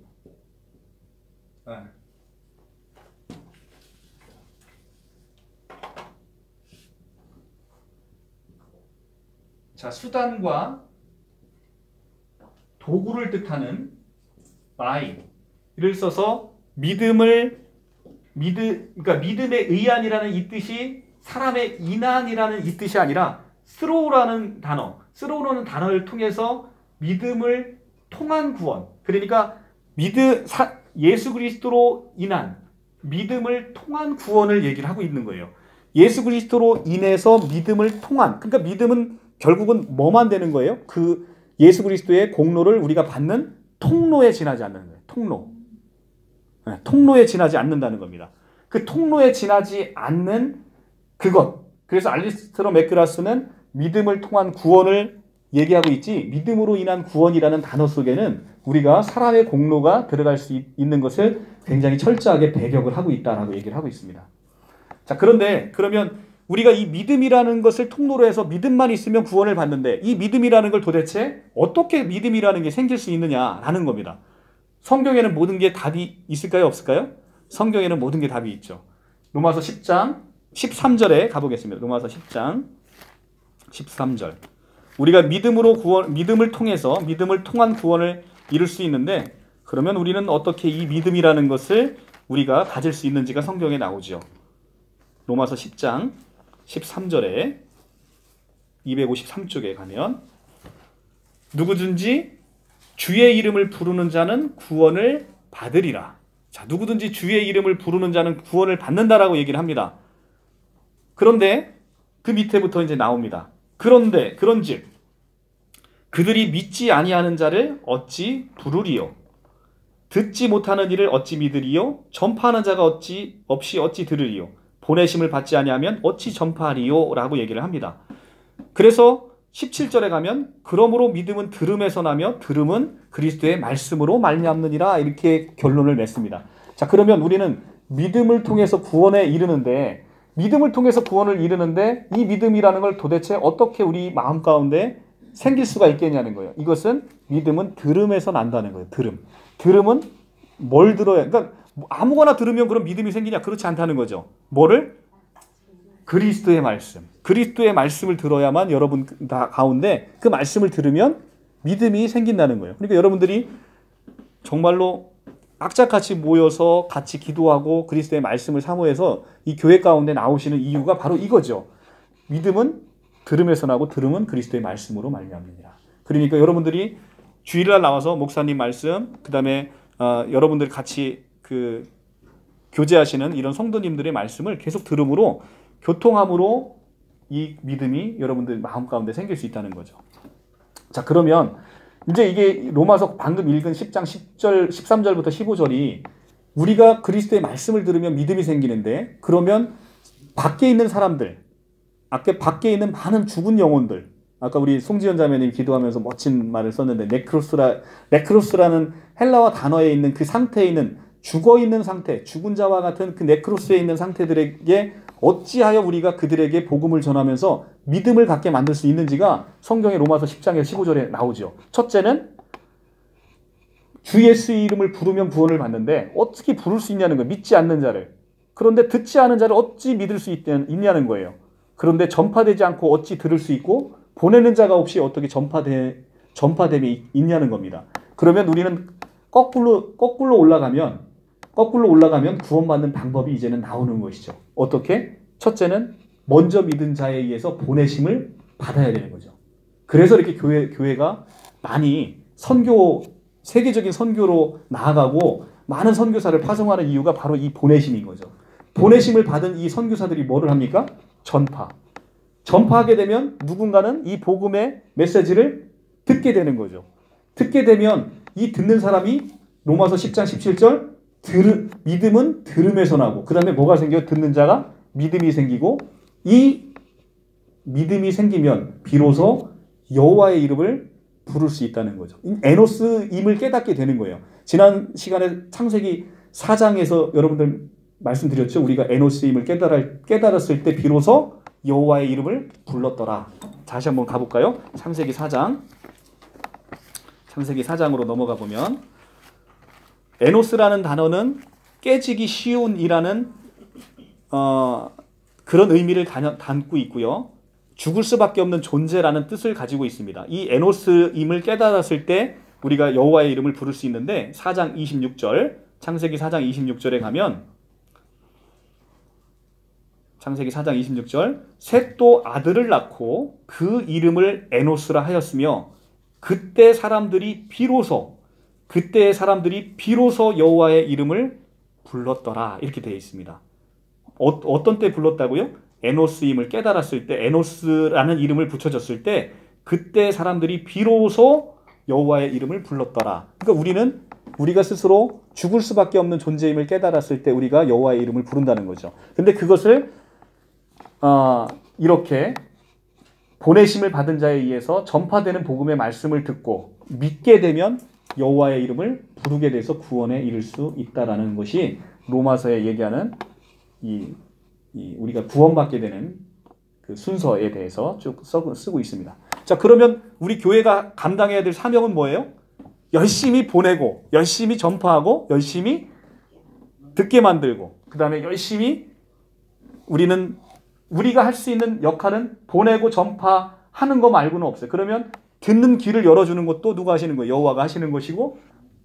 수단과 도구를 뜻하는 by를 써서 그러니까 믿음에 의한이라는 이 뜻이 사람의 인한이라는 이 뜻이 아니라 through라는 단어를 통해서 믿음을 통한 구원. 그러니까 예수 그리스도로 인한 믿음을 통한 구원을 얘기를 하고 있는 거예요. 예수 그리스도로 인해서 믿음을 통한, 그러니까 믿음은 결국은 뭐만 되는 거예요? 그 예수 그리스도의 공로를 우리가 받는 통로에 지나지 않는 거예요. 통로. 네, 통로에 지나지 않는다는 겁니다. 그 통로에 지나지 않는 그것. 그래서 알리스트러 맥그라스는 믿음을 통한 구원을 얘기하고 있지, 믿음으로 인한 구원이라는 단어 속에는 우리가 사람의 공로가 들어갈 수 있는 것을 굉장히 철저하게 배격을 하고 있다라고 얘기를 하고 있습니다. 자, 그런데 그러면 우리가 이 믿음이라는 것을 통로로 해서 믿음만 있으면 구원을 받는데, 이 믿음이라는 걸 도대체 어떻게 믿음이라는 게 생길 수 있느냐라는 겁니다. 성경에는 모든 게 답이 있을까요? 없을까요? 성경에는 모든 게 답이 있죠. 로마서 10장 13절에 가보겠습니다. 로마서 10장 13절. 우리가 믿음을 통해서 믿음을 통한 구원을 이룰 수 있는데, 그러면 우리는 어떻게 이 믿음이라는 것을 우리가 가질 수 있는지가 성경에 나오죠. 로마서 10장 13절에 253쪽에 가면, 누구든지 주의 이름을 부르는 자는 구원을 받으리라. 자, 누구든지 주의 이름을 부르는 자는 구원을 받는다라고 얘기를 합니다. 그런데 그 밑에부터 이제 나옵니다. 그런데 그런즉 그들이 믿지 아니하는 자를 어찌 부르리요? 듣지 못하는 이를 어찌 믿으리요? 전파하는 자가 없이 어찌 들으리요? 보내심을 받지 아니하면 어찌 전파하리요? 라고 얘기를 합니다. 그래서 17절에 가면, 그러므로 믿음은 들음에서 나며 들음은 그리스도의 말씀으로 말미암느니라, 이렇게 결론을 맺습니다. 자, 그러면 우리는 믿음을 통해서 구원에 이르는데, 믿음을 통해서 구원을 이루는데 이 믿음이라는 걸 도대체 어떻게 우리 마음 가운데 생길 수가 있겠냐는 거예요. 이것은 믿음은 들음에서 난다는 거예요. 들음은 뭘 들어야, 그러니까 아무거나 들으면 그럼 믿음이 생기냐? 그렇지 않다는 거죠. 뭐를? 그리스도의 말씀. 그리스도의 말씀을 들어야만 여러분 다 가운데 그 말씀을 들으면 믿음이 생긴다는 거예요. 그러니까 여러분들이 정말로 악착같이 모여서 같이 기도하고 그리스도의 말씀을 사모해서 이 교회 가운데 나오시는 이유가 바로 이거죠. 믿음은 들음에서 나고 들음은 그리스도의 말씀으로 말미암느니라. 그러니까 여러분들이 주일날 나와서 목사님 말씀, 그 다음에 여러분들이 같이 그 교제하시는 이런 성도님들의 말씀을 계속 들음으로, 교통함으로 이 믿음이 여러분들 마음 가운데 생길 수 있다는 거죠. 자, 그러면 이제 이게 로마서 방금 읽은 10장 10절, 13절부터 15절이 우리가 그리스도의 말씀을 들으면 믿음이 생기는데, 그러면 밖에 있는 사람들, 아까 밖에 있는 많은 죽은 영혼들, 아까 우리 송지연 자매님이 기도하면서 멋진 말을 썼는데, 네크로스라는 헬라어 단어에 있는 그 상태에 있는 죽어있는 상태, 죽은 자와 같은 그 네크로스에 있는 상태들에게 어찌하여 우리가 그들에게 복음을 전하면서 믿음을 갖게 만들 수 있는지가 성경의 로마서 10장에서 15절에 나오죠. 첫째는 주 예수의 이름을 부르면 구원을 받는데, 어떻게 부를 수 있냐는 거예요. 믿지 않는 자를. 그런데 듣지 않은 자를 어찌 믿을 수 있냐는 거예요. 그런데 전파되지 않고 어찌 들을 수 있고, 보내는 자가 없이 어떻게 전파됨이 있냐는 겁니다. 그러면 우리는 거꾸로 올라가면 구원받는 방법이 이제는 나오는 것이죠. 어떻게? 첫째는 먼저 믿은 자에 의해서 보내심을 받아야 되는 거죠. 그래서 이렇게 교회가 많이 세계적인 선교로 나아가고 많은 선교사를 파송하는 이유가 바로 이 보내심인 거죠. 보내심을 받은 이 선교사들이 뭐를 합니까? 전파하게 되면 누군가는 이 복음의 메시지를 듣게 되는 거죠. 듣게 되면 이 듣는 사람이 로마서 10장 17절 믿음은 들음에서 나고, 그 다음에 뭐가 생겨요? 듣는 자가 믿음이 생기고, 이 믿음이 생기면 비로소 여호와의 이름을 부를 수 있다는 거죠. 에노스임을 깨닫게 되는 거예요. 지난 시간에 창세기 4장에서 여러분들 말씀드렸죠. 우리가 에노스임을 깨달았을 때 비로소 여호와의 이름을 불렀더라. 다시 한번 가볼까요? 창세기 4장으로 넘어가 보면, 에노스라는 단어는 깨지기 쉬운이라는 그런 의미를 담고 있고요. 죽을 수밖에 없는 존재라는 뜻을 가지고 있습니다. 이 에노스임을 깨달았을 때 우리가 여호와의 이름을 부를 수 있는데, 4장 26절, 창세기 4장 26절에 가면, 창세기 4장 26절, 셋도 아들을 낳고 그 이름을 에노스라 하였으며 그때 사람들이 비로소 여호와의 이름을 불렀더라. 이렇게 되어 있습니다. 어떤 때 불렀다고요? 에노스임을 깨달았을 때, 에노스라는 이름을 붙여졌을 때 그때 사람들이 비로소 여호와의 이름을 불렀더라. 그러니까 우리가 스스로 죽을 수밖에 없는 존재임을 깨달았을 때 우리가 여호와의 이름을 부른다는 거죠. 근데 그것을 이렇게 보내심을 받은 자에 의해서 전파되는 복음의 말씀을 듣고 믿게 되면 여호와의 이름을 부르게 돼서 구원에 이를 수 있다라는 것이 로마서에 얘기하는 우리가 구원받게 되는 그 순서에 대해서 쭉 쓰고 있습니다. 자, 그러면 우리 교회가 감당해야 될 사명은 뭐예요? 열심히 보내고, 열심히 전파하고, 열심히 듣게 만들고, 그 다음에 열심히 우리가 할 수 있는 역할은 보내고 전파하는 거 말고는 없어요. 그러면 듣는 귀를 열어주는 것도 누가 하시는 거예요? 여호와가 하시는 것이고,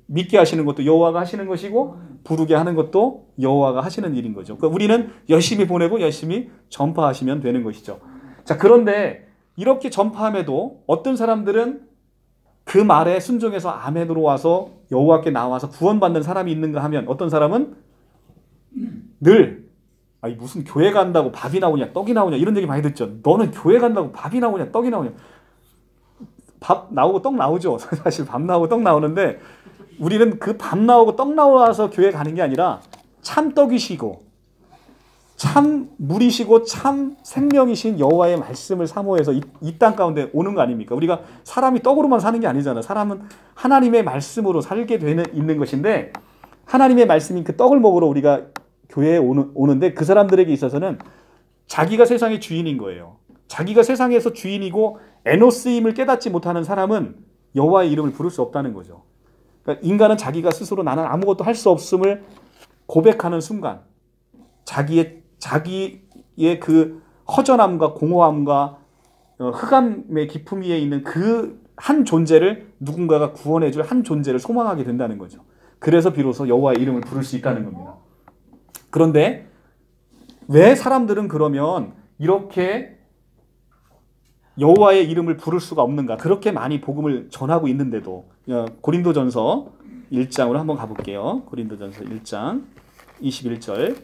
믿게 하시는 것도 여호와가 하시는 것이고, 부르게 하는 것도 여호와가 하시는 일인 거죠. 그러니까 우리는 열심히 보내고 열심히 전파하시면 되는 것이죠. 자, 그런데 이렇게 전파함에도 어떤 사람들은 그 말에 순종해서 아멘으로 와서 여호와께 나와서 구원받는 사람이 있는가 하면 어떤 사람은 늘 무슨 교회 간다고 밥이 나오냐 떡이 나오냐 이런 얘기 많이 듣죠. 너는 교회 간다고 밥이 나오냐 떡이 나오냐. 밥 나오고 떡 나오죠. 사실 밥 나오고 떡 나오는데 우리는 그 밥 나오고 떡 나와서 교회 가는 게 아니라 참 떡이시고 참 물이시고 참 생명이신 여호와의 말씀을 사모해서 이 땅 가운데 오는 거 아닙니까? 우리가 사람이 떡으로만 사는 게 아니잖아. 사람은 하나님의 말씀으로 살게 있는 것인데 하나님의 말씀인 그 떡을 먹으러 우리가 교회에 오는데 그 사람들에게 있어서는 자기가 세상의 주인인 거예요. 자기가 세상에서 주인이고 에노스임을 깨닫지 못하는 사람은 여호와의 이름을 부를 수 없다는 거죠. 그러니까 인간은 자기가 스스로 나는 아무것도 할 수 없음을 고백하는 순간 자기의 그 허전함과 공허함과 흑암의 깊음 위에 있는 그 한 존재를 누군가가 구원해줄 한 존재를 소망하게 된다는 거죠. 그래서 비로소 여호와의 이름을 부를 수 있다는 겁니다. 그런데 왜 사람들은 그러면 이렇게 여호와의 이름을 부를 수가 없는가? 그렇게 많이 복음을 전하고 있는데도 고린도전서 1장으로 한번 가볼게요. 고린도전서 1장 21절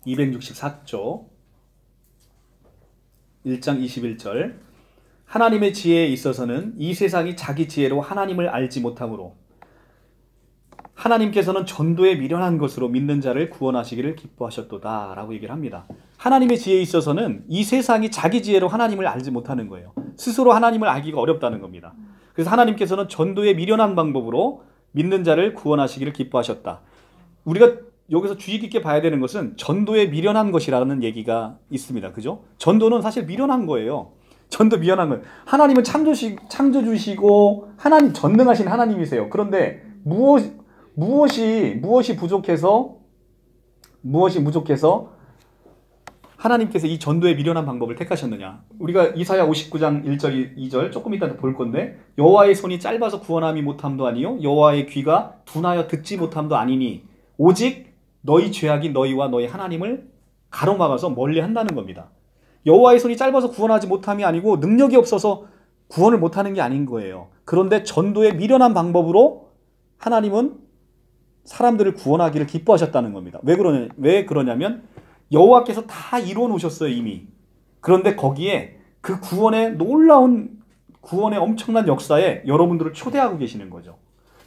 (264조) 1장 21절 하나님의 지혜에 있어서는 이 세상이 자기 지혜로 하나님을 알지 못하므로 하나님께서는 전도에 미련한 것으로 믿는 자를 구원하시기를 기뻐하셨도다 라고 얘기를 합니다. 하나님의 지혜에 있어서는 이 세상이 자기 지혜로 하나님을 알지 못하는 거예요. 스스로 하나님을 알기가 어렵다는 겁니다. 그래서 하나님께서는 전도에 미련한 방법으로 믿는 자를 구원하시기를 기뻐하셨다. 우리가 여기서 주의 깊게 봐야 되는 것은 전도에 미련한 것이라는 얘기가 있습니다. 그죠? 전도는 사실 미련한 거예요. 전도 미련한 거예요. 하나님은 창조주시고 하나님 전능하신 하나님이세요. 그런데 무엇이 부족해서 하나님께서 이 전도에 미련한 방법을 택하셨느냐? 우리가 이사야 59장 1절 2절 조금 이따 볼 건데 여호와의 손이 짧아서 구원함이 못함도 아니요 여호와의 귀가 둔하여 듣지 못함도 아니니 오직 너희 죄악이 너희와 너희 하나님을 가로막아서 멀리한다는 겁니다. 여호와의 손이 짧아서 구원하지 못함이 아니고 능력이 없어서 구원을 못하는 게 아닌 거예요. 그런데 전도에 미련한 방법으로 하나님은 사람들을 구원하기를 기뻐하셨다는 겁니다. 왜 그러냐면 여호와께서 다 이루어 놓으셨어요 이미. 그런데 거기에 그 놀라운 구원의 엄청난 역사에 여러분들을 초대하고 계시는 거죠.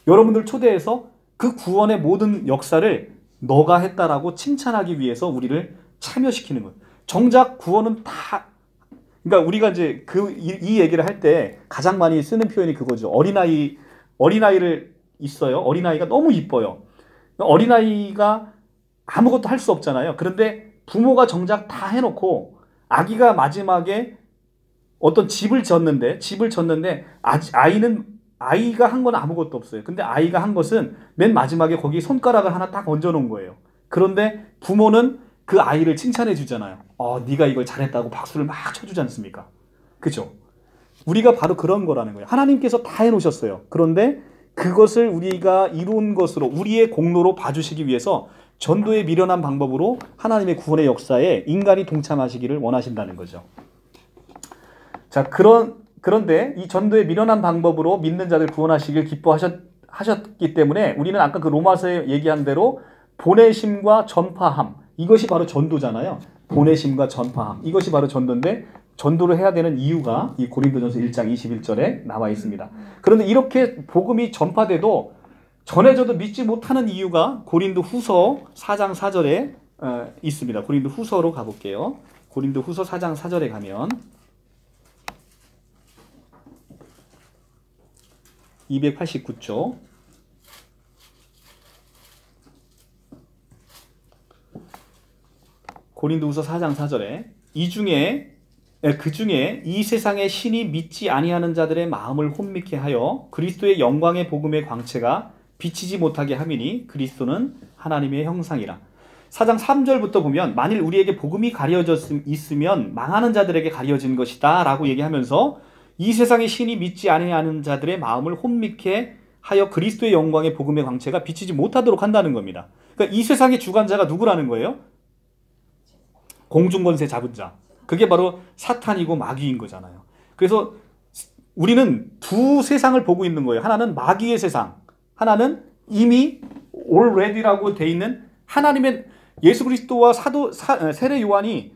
여러분들을 초대해서 그 구원의 모든 역사를 너가 했다라고 칭찬하기 위해서 우리를 참여시키는 거예요. 정작 구원은 그러니까 우리가 이제 이 얘기를 할 때 가장 많이 쓰는 표현이 그거죠. 어린아이를 있어요. 어린아이가 너무 이뻐요. 어린아이가 아무것도 할 수 없잖아요. 그런데 부모가 정작 다 해놓고 아기가 마지막에 어떤 집을 졌는데 아이가 한 건 아무것도 없어요. 근데 아이가 한 것은 맨 마지막에 거기 손가락을 하나 딱 얹어 놓은 거예요. 그런데 부모는 그 아이를 칭찬해 주잖아요. 네가 이걸 잘했다고 박수를 막 쳐주지 않습니까? 그죠? 우리가 바로 그런 거라는 거예요. 하나님께서 다 해놓으셨어요. 그런데 그것을 우리가 이룬 것으로 우리의 공로로 봐주시기 위해서 전도의 미련한 방법으로 하나님의 구원의 역사에 인간이 동참하시기를 원하신다는 거죠. 자, 그런데 이 전도의 미련한 방법으로 믿는 자들 구원하시길 기뻐하셨기 때문에 우리는 아까 그 로마서에 얘기한 대로 보내심과 전파함, 이것이 바로 전도잖아요. 보내심과 전파함, 이것이 바로 전도인데 전도를 해야 되는 이유가 이 고린도전서 1장 21절에 나와 있습니다. 그런데 이렇게 복음이 전파돼도 전해져도 믿지 못하는 이유가 고린도 후서 4장 4절에 있습니다. 고린도 후서로 가볼게요. 고린도 후서 4장 4절에 가면 289쪽 고린도후서 4장 4절에 그 중에 이 세상의 신이 믿지 아니하는 자들의 마음을 혼미케 하여 그리스도의 영광의 복음의 광채가 비치지 못하게 함이니 그리스도는 하나님의 형상이라. 4장 3절부터 보면 만일 우리에게 복음이 가려져 있으면 망하는 자들에게 가려진 것이다 라고 얘기하면서 이 세상의 신이 믿지 아니하는 자들의 마음을 혼미케 하여 그리스도의 영광의 복음의 광채가 비치지 못하도록 한다는 겁니다. 그러니까 이 세상의 주관자가 누구라는 거예요? 공중권세 잡은 자. 그게 바로 사탄이고 마귀인 거잖아요. 그래서 우리는 두 세상을 보고 있는 거예요. 하나는 마귀의 세상, 하나는 이미 already라고 돼 있는 하나님의 예수 그리스도와 세례 요한이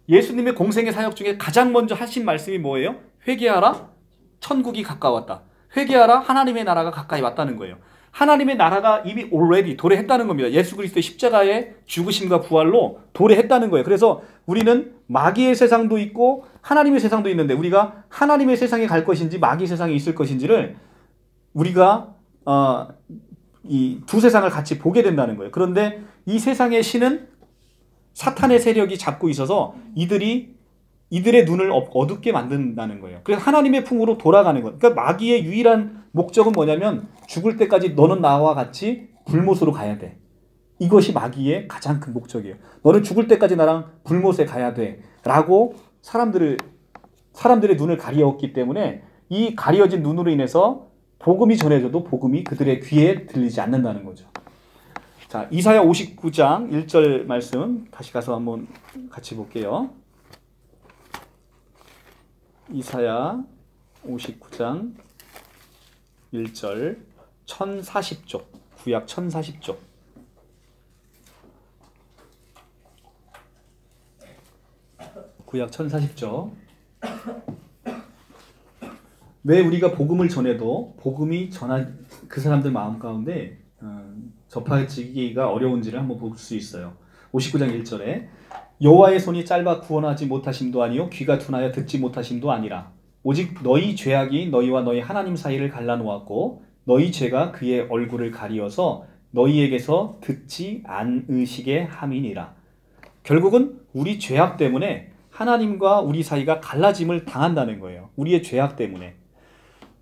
예수님의 공생의 사역 중에 가장 먼저 하신 말씀이 뭐예요? 회개하라, 천국이 가까웠다. 회개하라, 하나님의 나라가 가까이 왔다는 거예요. 하나님의 나라가 이미 already 도래했다는 겁니다. 예수 그리스도의 십자가의 죽으심과 부활로 도래했다는 거예요. 그래서 우리는 마귀의 세상도 있고 하나님의 세상도 있는데 우리가 하나님의 세상에 갈 것인지 마귀 세상에 있을 것인지를 우리가 이 두 세상을 같이 보게 된다는 거예요. 그런데 이 세상의 신은 사탄의 세력이 잡고 있어서 이들의 눈을 어둡게 만든다는 거예요. 그래서 하나님의 품으로 돌아가는 거예요. 그러니까 마귀의 유일한 목적은 뭐냐면 죽을 때까지 너는 나와 같이 불못으로 가야 돼. 이것이 마귀의 가장 큰 목적이에요. 너는 죽을 때까지 나랑 불못에 가야 돼. 라고 사람들의 눈을 가리었기 때문에 이 가려진 눈으로 인해서 복음이 전해져도 복음이 그들의 귀에 들리지 않는다는 거죠. 자, 이사야 59장 1절 말씀 다시 가서 한번 같이 볼게요. 이사야 59장 1절 1040쪽 구약 1040쪽 구약 1040쪽 왜 우리가 복음을 전해도 복음이 그 사람들 마음 가운데 접하기가 어려운지를 한번 볼 수 있어요. 59장 1절에 여호와의 손이 짧아 구원하지 못하심도 아니요 귀가 둔하여 듣지 못하심도 아니라 오직 너희 죄악이 너희와 너희 하나님 사이를 갈라놓았고 너희 죄가 그의 얼굴을 가리어서 너희에게서 듣지 않으시게 함이니라. 결국은 우리 죄악 때문에 하나님과 우리 사이가 갈라짐을 당한다는 거예요. 우리의 죄악 때문에.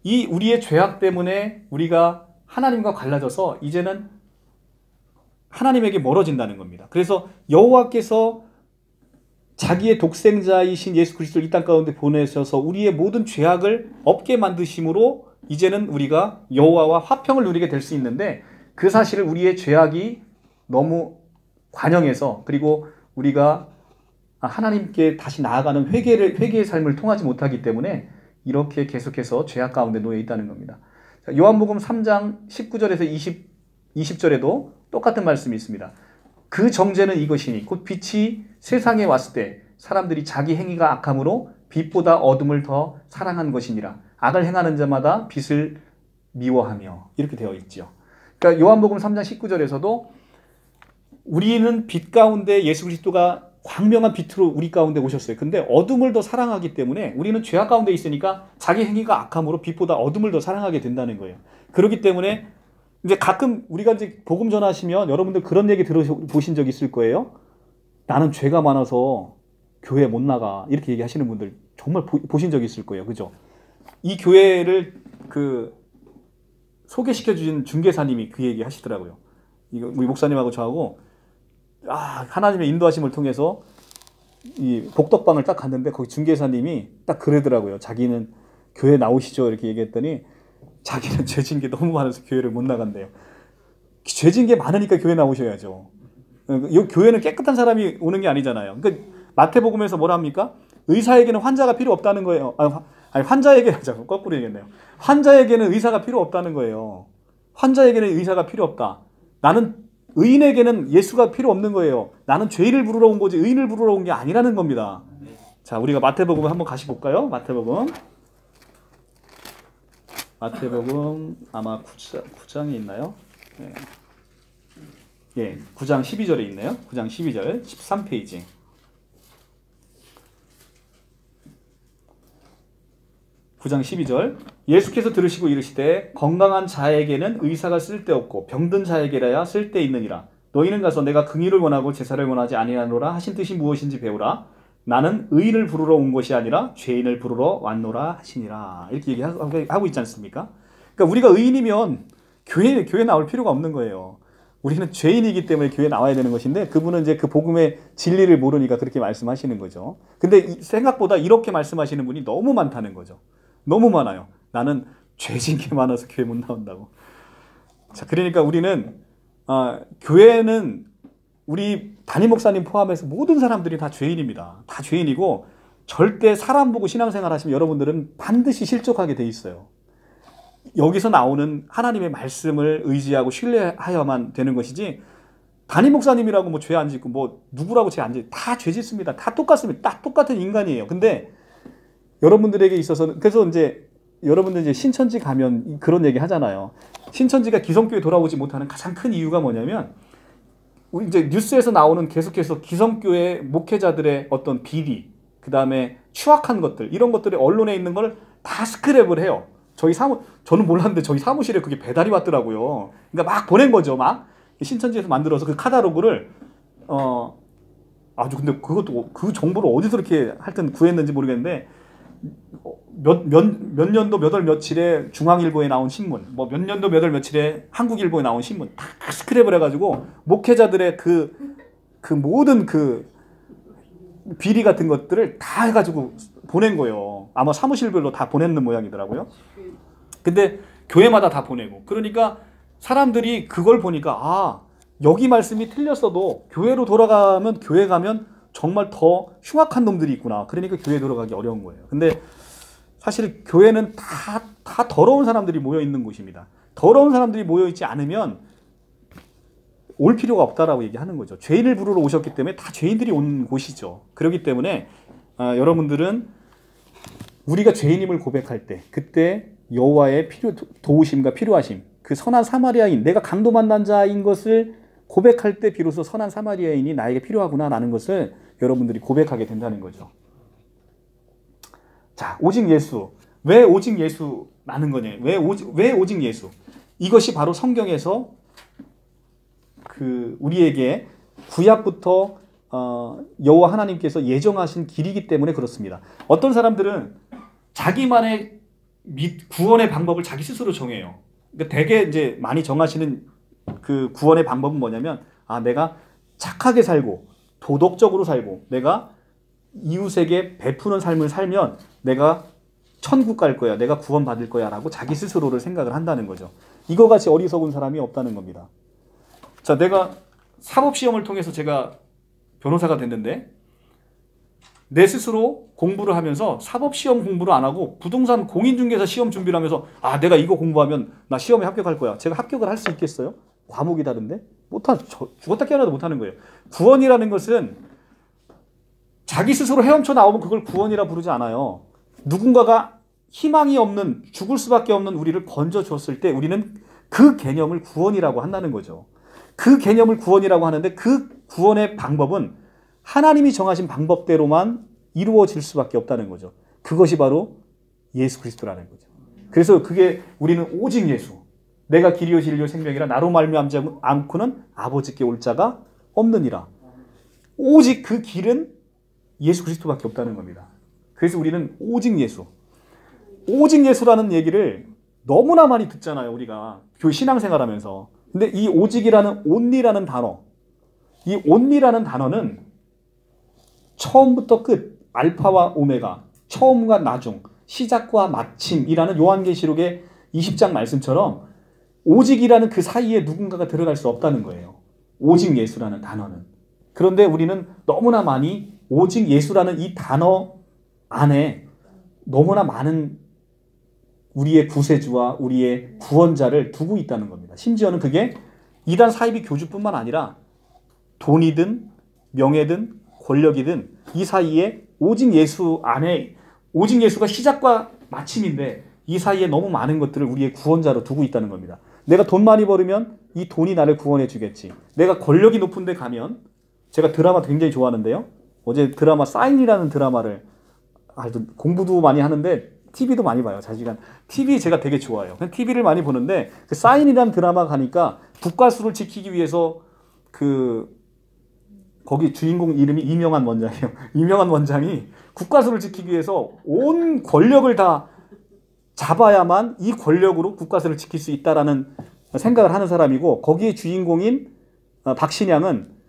이 우리의 죄악 때문에 우리가 하나님과 갈라져서 이제는 하나님에게 멀어진다는 겁니다. 그래서 여호와께서 자기의 독생자이신 예수 그리스도를 이 땅 가운데 보내셔서 우리의 모든 죄악을 없게 만드심으로 이제는 우리가 여호와와 화평을 누리게 될 수 있는데 그 사실을 우리의 죄악이 너무 관영해서 그리고 우리가 하나님께 다시 나아가는 회개의 삶을 통하지 못하기 때문에 이렇게 계속해서 죄악 가운데 놓여 있다는 겁니다. 요한복음 3장 19절에서 20절에도 똑같은 말씀이 있습니다. 그 정죄는 이것이니 곧 빛이 세상에 왔을 때 사람들이 자기 행위가 악함으로 빛보다 어둠을 더 사랑한 것이니라. 악을 행하는 자마다 빛을 미워하며 이렇게 되어 있죠. 그러니까 요한복음 3장 19절에서도 우리는 빛 가운데 예수 그리스도가 광명한 빛으로 우리 가운데 오셨어요. 근데 어둠을 더 사랑하기 때문에 우리는 죄악 가운데 있으니까 자기 행위가 악함으로 빛보다 어둠을 더 사랑하게 된다는 거예요. 그렇기 때문에 이제 가끔 우리가 이제 복음 전하시면 여러분들 그런 얘기 들어보신 적 있을 거예요. 나는 죄가 많아서 교회 못 나가 이렇게 얘기하시는 분들 정말 보신 적 있을 거예요. 그죠? 이 교회를 소개시켜 주신 중개사님이 그 얘기 하시더라고요. 우리 목사님하고 저하고 하나님의 인도하심을 통해서 이 복덕방을 딱 갔는데 거기 중개사님이 딱 그러더라고요. 자기는 교회 나오시죠 이렇게 얘기했더니 자기는 죄진 게 너무 많아서 교회를 못 나간대요. 죄진 게 많으니까 교회 나오셔야죠. 이 교회는 깨끗한 사람이 오는 게 아니잖아요. 그러니까 마태복음에서 뭐라 합니까? 의사에게는 환자가 필요 없다는 거예요. 아니 환자에게는 잠깐 거꾸로 얘기했네요. 환자에게는 의사가 필요 없다는 거예요. 환자에게는 의사가 필요 없다. 나는 의인에게는 예수가 필요 없는 거예요. 나는 죄인을 부르러 온 거지 의인을 부르러 온 게 아니라는 겁니다. 자, 우리가 마태복음 한번 같이 볼까요? 마태복음 아마 9장에 있나요? 네. 예, 9장 12절에 있네요. 9장 12절 13페이지. (9장 12절) 예수께서 들으시고 이르시되 건강한 자에게는 의사가 쓸데없고 병든 자에게라야 쓸데있느니라. 너희는 가서 내가 긍휼을 원하고 제사를 원하지 아니하노라 하신 뜻이 무엇인지 배우라. 나는 의인을 부르러 온 것이 아니라 죄인을 부르러 왔노라 하시니라. 이렇게 얘기하고 있지 않습니까? 그러니까 우리가 의인이면 교회 나올 필요가 없는 거예요. 우리는 죄인이기 때문에 교회 나와야 되는 것인데 그분은 이제 그 복음의 진리를 모르니까 그렇게 말씀하시는 거죠. 근데 생각보다 이렇게 말씀하시는 분이 너무 많다는 거죠. 너무 많아요. 나는 죄진 게 많아서 교회 못 나온다고. 자, 그러니까 우리는 교회는 우리 담임 목사님 포함해서 모든 사람들이 다 죄인입니다. 다 죄인이고 절대 사람 보고 신앙생활 하시면 여러분들은 반드시 실족하게 돼 있어요. 여기서 나오는 하나님의 말씀을 의지하고 신뢰하여야만 되는 것이지 담임 목사님이라고 뭐 죄 안 짓고 뭐 누구라고 죄 안 짓고 다 죄 짓습니다. 다 똑같습니다. 딱 똑같은 인간이에요. 근데 여러분들에게 있어서는 그래서 이제 여러분들 이제 신천지 가면 그런 얘기 하잖아요. 신천지가 기성교회 돌아오지 못하는 가장 큰 이유가 뭐냐면 우리 이제 뉴스에서 나오는 계속해서 기성교회 목회자들의 어떤 비리, 그 다음에 추악한 것들 이런 것들이 언론에 있는 걸 다 스크랩을 해요. 저는 몰랐는데 저희 사무실에 그게 배달이 왔더라고요. 그러니까 막 보낸 거죠. 막 신천지에서 만들어서 그 카탈로그를 아주 근데 그것도 그 정보를 어디서 이렇게 하여튼 구했는지 모르겠는데 몇 년도 몇 월 며칠에 중앙일보에 나온 신문, 뭐 몇 년도 몇 월 며칠에 한국일보에 나온 신문 다 스크랩을 해가지고 목회자들의 그 모든 그 비리 같은 것들을 다 해가지고 보낸 거예요. 아마 사무실별로 다 보냈는 모양이더라고요. 근데 교회마다 다 보내고 그러니까 사람들이 그걸 보니까 여기 말씀이 틀렸어도 교회로 돌아가면 교회 가면 정말 더 흉악한 놈들이 있구나. 그러니까 교회 들어가기 어려운 거예요. 근데 사실 교회는 다 더러운 사람들이 모여 있는 곳입니다. 더러운 사람들이 모여 있지 않으면 올 필요가 없다라고 얘기하는 거죠. 죄인을 부르러 오셨기 때문에 다 죄인들이 온 곳이죠. 그렇기 때문에 여러분들은 우리가 죄인임을 고백할 때 그때 여호와의 도우심과 필요하심, 그 선한 사마리아인, 내가 강도 만난 자인 것을 고백할 때 비로소 선한 사마리아인이 나에게 필요하구나라는 것을 여러분들이 고백하게 된다는 거죠. 자, 오직 예수. 왜 오직 예수라는 거냐? 왜 오직 예수? 이것이 바로 성경에서 우리에게 구약부터 여호와 하나님께서 예정하신 길이기 때문에 그렇습니다. 어떤 사람들은 자기만의 구원의 방법을 자기 스스로 정해요. 그러니까 되게 이제 많이 정하시는 그 구원의 방법은 뭐냐면 내가 착하게 살고 도덕적으로 살고 내가 이웃에게 베푸는 삶을 살면 내가 천국 갈 거야. 내가 구원 받을 거야 라고 자기 스스로를 생각을 한다는 거죠. 이거 같이 어리석은 사람이 없다는 겁니다. 자, 내가 사법시험을 통해서 제가 변호사가 됐는데 내 스스로 공부를 하면서 사법시험 공부를 안 하고 부동산 공인중개사 시험 준비를 하면서 내가 이거 공부하면 나 시험에 합격할 거야. 제가 합격을 할 수 있겠어요? 과목이 다른데? 죽었다 깨어나도 못하는 거예요. 구원이라는 것은 자기 스스로 헤엄쳐 나오면 그걸 구원이라 부르지 않아요. 누군가가 희망이 없는 죽을 수밖에 없는 우리를 건져줬을 때 우리는 그 개념을 구원이라고 한다는 거죠. 그 개념을 구원이라고 하는데 그 구원의 방법은 하나님이 정하신 방법대로만 이루어질 수밖에 없다는 거죠. 그것이 바로 예수 그리스도라는 거죠. 그래서 그게 우리는 오직 예수. 내가 길이요 진리요 생명이라 나로 말미암지 않고는 아버지께 올 자가 없느니라. 오직 그 길은 예수 그리스도밖에 없다는 겁니다. 그래서 우리는 오직 예수. 오직 예수라는 얘기를 너무나 많이 듣잖아요. 우리가 교회 신앙생활하면서. 근데 이 오직이라는 only라는 단어, 이 only라는 단어는 처음부터 끝, 알파와 오메가, 처음과 나중, 시작과 마침이라는 요한계시록의 20장 말씀처럼 오직이라는 그 사이에 누군가가 들어갈 수 없다는 거예요. 오직 예수라는 단어는. 그런데 우리는 너무나 많이 오직 예수라는 이 단어 안에 너무나 많은 우리의 구세주와 우리의 구원자를 두고 있다는 겁니다. 심지어는 그게 이단 사이비 교주뿐만 아니라 돈이든 명예든 권력이든 이 사이에 오직 예수 안에 오직 예수가 시작과 마침인데 이 사이에 너무 많은 것들을 우리의 구원자로 두고 있다는 겁니다. 내가 돈 많이 벌으면 이 돈이 나를 구원해 주겠지. 내가 권력이 높은 데 가면 제가 드라마 굉장히 좋아하는데요. 어제 드라마 사인이라는 드라마를 공부도 많이 하는데 TV도 많이 봐요. 자식은 TV 제가 되게 좋아해요. TV를 많이 보는데 그 사인이라는 드라마 가니까 국가수를 지키기 위해서 거기 주인공 이름이 이명환 원장이에요. 이명환 원장이 국가수를 지키기 위해서 온 권력을 다 잡아야만 이 권력으로 국가수를 지킬 수 있다라는 생각을 하는 사람이고 거기에 주인공인 박신양은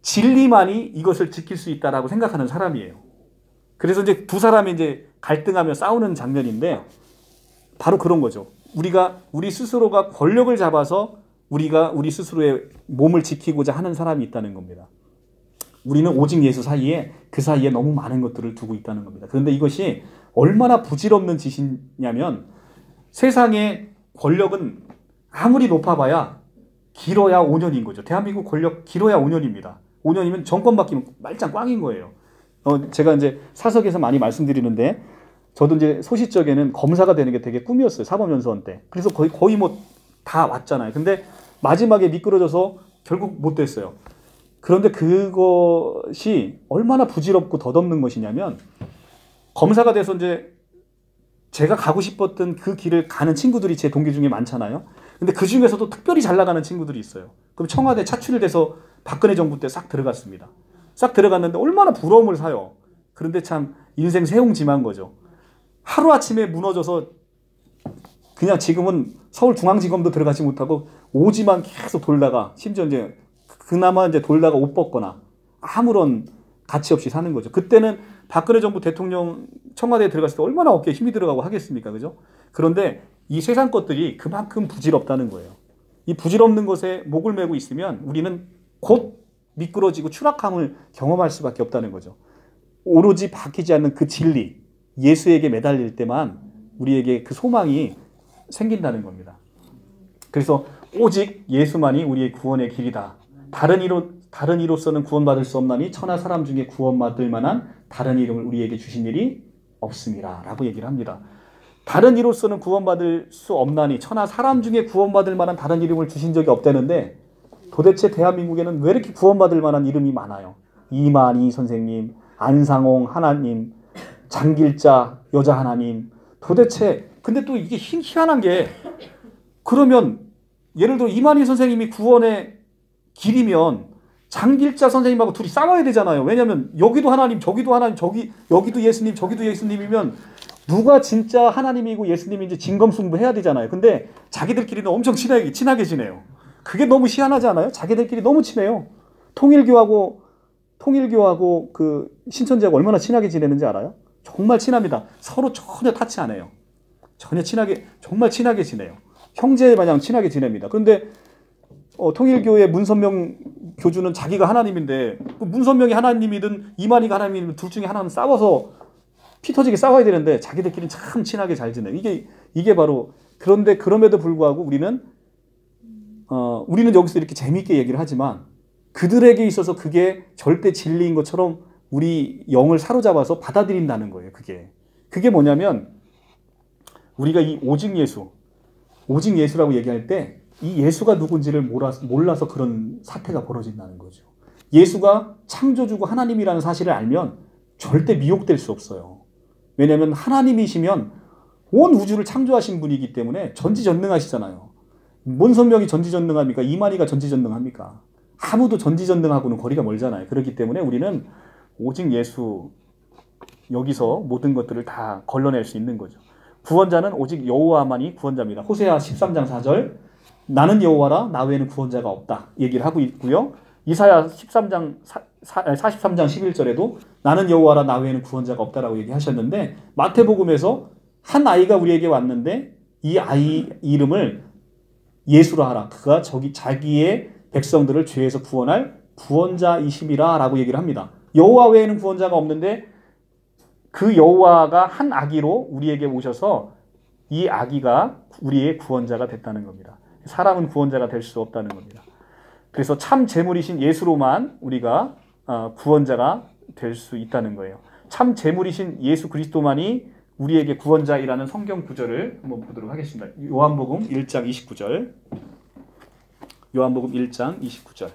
진리만이 이것을 지킬 수 있다라고 생각하는 사람이에요. 그래서 이제 두 사람이 이제 갈등하며 싸우는 장면인데 바로 그런 거죠. 우리 스스로가 권력을 잡아서 우리가 우리 스스로의 몸을 지키고자 하는 사람이 있다는 겁니다. 우리는 오직 예수 사이에 그 사이에 너무 많은 것들을 두고 있다는 겁니다. 그런데 이것이 얼마나 부질없는 짓이냐면 세상의 권력은 아무리 높아봐야 길어야 5년인 거죠. 대한민국 권력 길어야 5년입니다. 5년이면 정권 바뀌면 말짱 꽝인 거예요. 제가 이제 사석에서 많이 말씀드리는데 저도 이제 소시적에는 검사가 되는 게 되게 꿈이었어요. 사법연수원 때. 그래서 거의 뭐 다 왔잖아요. 근데 마지막에 미끄러져서 결국 못 됐어요. 그런데 그것이 얼마나 부질없고 덧없는 것이냐면 검사가 돼서 이제 제가 가고 싶었던 그 길을 가는 친구들이 제 동기 중에 많잖아요. 근데 그 중에서도 특별히 잘 나가는 친구들이 있어요. 그럼 청와대 차출이 돼서 박근혜 정부 때 싹 들어갔습니다. 싹 들어갔는데 얼마나 부러움을 사요. 그런데 참 인생 새옹지마한 거죠. 하루아침에 무너져서 그냥 지금은 서울중앙지검도 들어가지 못하고 오지만 계속 돌다가 심지어 이제 그나마 이제 돌다가 옷 벗거나 아무런 가치 없이 사는 거죠. 그때는 박근혜 정부 대통령 청와대에 들어갔을 때 얼마나 어깨에 힘이 들어가고 하겠습니까? 그죠? 그런데 이 세상 것들이 그만큼 부질없다는 거예요. 이 부질없는 것에 목을 메고 있으면 우리는 곧 미끄러지고 추락함을 경험할 수밖에 없다는 거죠. 오로지 바뀌지 않는 그 진리, 예수에게 매달릴 때만 우리에게 그 소망이 생긴다는 겁니다. 그래서 오직 예수만이 우리의 구원의 길이다. 다른 이로서는 구원받을 수 없나니 천하 사람 중에 구원받을 만한 다른 이름을 우리에게 주신 일이 없습니다. 라고 얘기를 합니다. 다른 이로서는 구원받을 수 없나니 천하 사람 중에 구원받을 만한 다른 이름을 주신 적이 없다는데 도대체 대한민국에는 왜 이렇게 구원받을 만한 이름이 많아요? 이만희 선생님, 안상홍 하나님, 장길자 여자 하나님. 도대체 근데 또 이게 희한한 게 그러면 예를 들어 이만희 선생님이 구원의 길이면 장길자 선생님하고 둘이 싸워야 되잖아요. 왜냐하면 여기도 하나님, 저기도 하나님, 여기도 예수님, 저기도 예수님이면 누가 진짜 하나님이고 예수님인지 진검승부해야 되잖아요. 근데 자기들끼리는 엄청 친하게 지내요. 그게 너무 희한하지 않아요? 자기들끼리 너무 친해요. 통일교하고 그 신천지하고 얼마나 친하게 지내는지 알아요? 정말 친합니다. 서로 전혀 타치 안 해요. 정말 친하게 지내요. 형제 마냥 친하게 지냅니다. 그런데 통일교의 문선명 교주는 자기가 하나님인데 그 문선명이 하나님이든 이만희가 하나님이든 둘 중에 하나는 싸워서 피 터지게 싸워야 되는데 자기들끼리는 참 친하게 잘 지내요. 이게 바로 그런데 그럼에도 불구하고 우리는 여기서 이렇게 재미있게 얘기를 하지만 그들에게 있어서 그게 절대 진리인 것처럼 우리 영을 사로잡아서 받아들인다는 거예요. 그게 뭐냐면 우리가 이 오직 예수라고 얘기할 때 이 예수가 누군지를 몰라서 그런 사태가 벌어진다는 거죠. 예수가 창조주고 하나님이라는 사실을 알면 절대 미혹될 수 없어요. 왜냐하면 하나님이시면 온 우주를 창조하신 분이기 때문에 전지전능하시잖아요. 뭔 선명이 전지전능합니까? 이만희가 전지전능합니까? 아무도 전지전능하고는 거리가 멀잖아요. 그렇기 때문에 우리는 오직 예수 여기서 모든 것들을 다 걸러낼 수 있는 거죠. 구원자는 오직 여호와만이 구원자입니다. 호세아 13장 4절 나는 여호와라 나 외에는 구원자가 없다 얘기를 하고 있고요. 이사야 43장 11절에도 나는 여호와라 나 외에는 구원자가 없다라고 얘기하셨는데 마태복음에서 한 아이가 우리에게 왔는데 이 아이 이름을 예수라 하라. 그가 자기의 백성들을 죄에서 구원할 구원자이심이라 라고 얘기를 합니다. 여호와 외에는 구원자가 없는데 그 여호와가 한 아기로 우리에게 오셔서 이 아기가 우리의 구원자가 됐다는 겁니다. 사람은 구원자가 될 수 없다는 겁니다. 그래서 참 제물이신 예수로만 우리가 구원자가 될 수 있다는 거예요. 참 제물이신 예수 그리스도만이 우리에게 구원자이라는 성경 구절을 한번 보도록 하겠습니다. 요한복음 1장 29절. 요한복음 1장 29절.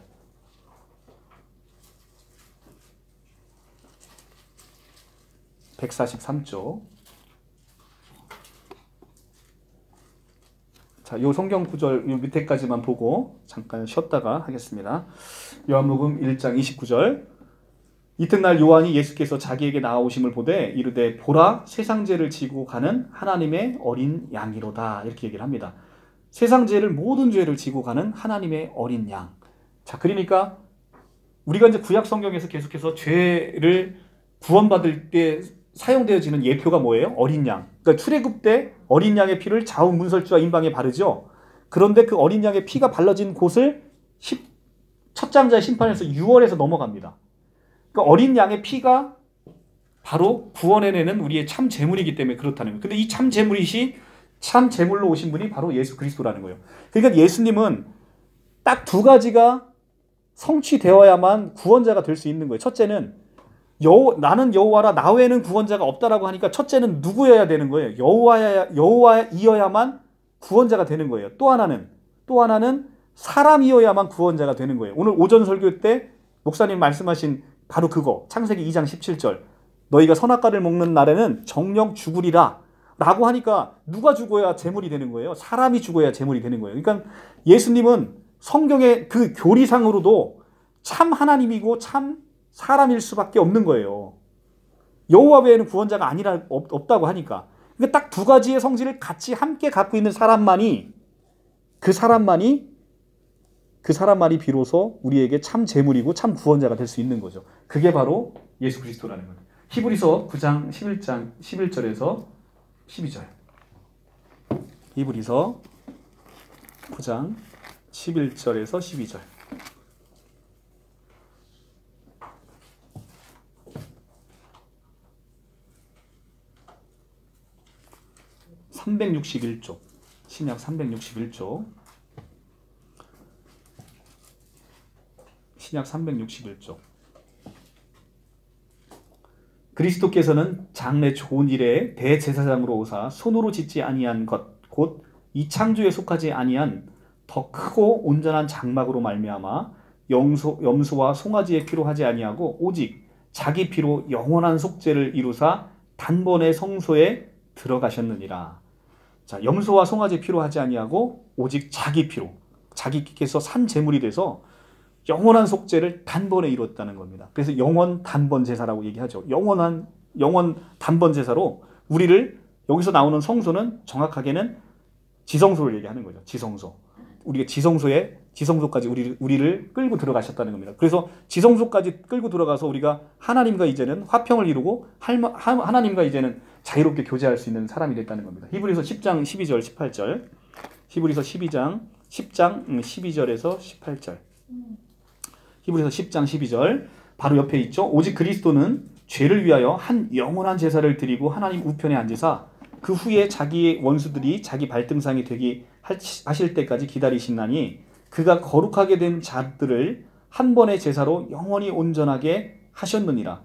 (143조) 자, 요 성경 구절 요 밑에까지만 보고 잠깐 쉬었다가 하겠습니다. 요한복음 1장 29절. 이튿날 요한이 예수께서 자기에게 나아오심을 보되 이르되 보라 세상 죄를 지고 가는 하나님의 어린 양이로다. 이렇게 얘기를 합니다. 세상 죄를 모든 죄를 지고 가는 하나님의 어린 양. 자, 그러니까 우리가 이제 구약 성경에서 계속해서 죄를 구원받을 때 사용되어지는 예표가 뭐예요? 어린 양. 그러니까 출애굽 때 어린 양의 피를 좌우 문설주와 임방에 바르죠. 그런데 그 어린 양의 피가 발라진 곳을 첫 장자의 심판에서 6월에서 넘어갑니다. 그러니까 어린 양의 피가 바로 구원해내는 우리의 참 제물이기 때문에 그렇다는 거예요. 근데 이 참 제물이시 참 제물로 오신 분이 바로 예수 그리스도라는 거예요. 그러니까 예수님은 딱 두 가지가 성취되어야만 구원자가 될 수 있는 거예요. 첫째는 나는 여호와라 나 외에는 구원자가 없다라고 하니까 첫째는 누구여야 되는 거예요. 여호와이어야만 구원자가 되는 거예요. 또 하나는 사람이어야만 구원자가 되는 거예요. 오늘 오전 설교 때 목사님 말씀하신 바로 그거 창세기 2장 17절 너희가 선악과를 먹는 날에는 정령 죽으리라 라고 하니까 누가 죽어야 제물이 되는 거예요? 사람이 죽어야 제물이 되는 거예요. 그러니까 예수님은 성경의 그 교리상으로도 참 하나님이고 참 사람일 수밖에 없는 거예요. 여호와 외에는 구원자가 없다고 하니까. 그러니까 딱 두 가지의 성질을 같이 함께 갖고 있는 사람만이 비로소 우리에게 참 제물이고 참 구원자가 될 수 있는 거죠. 그게 바로 예수 그리스도라는 거예요. 히브리서 9장 11절에서 12절. 히브리서 9장 11절에서 12절. (361조) 신약 361조 신약 361조 그리스도께서는 장래 좋은 일에 대제사장으로 오사 손으로 짓지 아니한 것 곧 이 창조에 속하지 아니한 더 크고 온전한 장막으로 말미암아 염소와 송아지의 피로 하지 아니하고 오직 자기 피로 영원한 속죄를 이루사 단번에 성소에 들어가셨느니라. 자, 염소와 송아지 피로 하지 아니하고 오직 자기 피로 자기께서 산 제물이 돼서 영원한 속죄를 단번에 이뤘다는 겁니다. 그래서 영원 단번 제사라고 얘기하죠. 영원 단번 제사로 우리를 여기서 나오는 성소는 정확하게는 지성소를 얘기하는 거죠. 지성소. 우리가 지성소까지 우리를 끌고 들어가셨다는 겁니다. 그래서 지성소까지 끌고 들어가서 우리가 하나님과 이제는 화평을 이루고 하나님과 이제는 자유롭게 교제할 수 있는 사람이 됐다는 겁니다. 히브리서 10장 12절 18절. 히브리서 10장 12절에서 18절. 히브리서 10장 12절 바로 옆에 있죠. 오직 그리스도는 죄를 위하여 한 영원한 제사를 드리고 하나님 우편에 앉으사 그 후에 자기의 원수들이 자기 발등상이 되게 하실 때까지 기다리시나니 그가 거룩하게 된 자들을 한 번의 제사로 영원히 온전하게 하셨느니라.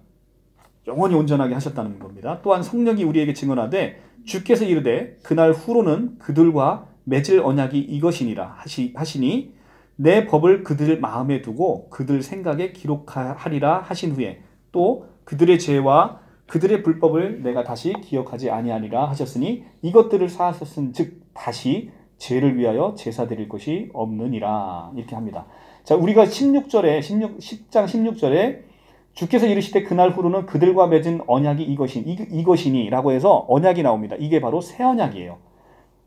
영원히 온전하게 하셨다는 겁니다. 또한 성령이 우리에게 증언하되 주께서 이르되 그날 후로는 그들과 맺을 언약이 이것이니라 하시니 내 법을 그들 마음에 두고 그들 생각에 기록하리라 하신 후에 또 그들의 죄와 그들의 불법을 내가 다시 기억하지 아니하리라 하셨으니 이것들을 사하셨은즉 다시 죄를 위하여 제사 드릴 것이 없느니라. 이렇게 합니다. 자, 우리가 10장 16절에 주께서 이르시되 그날 후로는 그들과 맺은 언약이 이것이니 라고 해서 언약이 나옵니다. 이게 바로 새 언약이에요.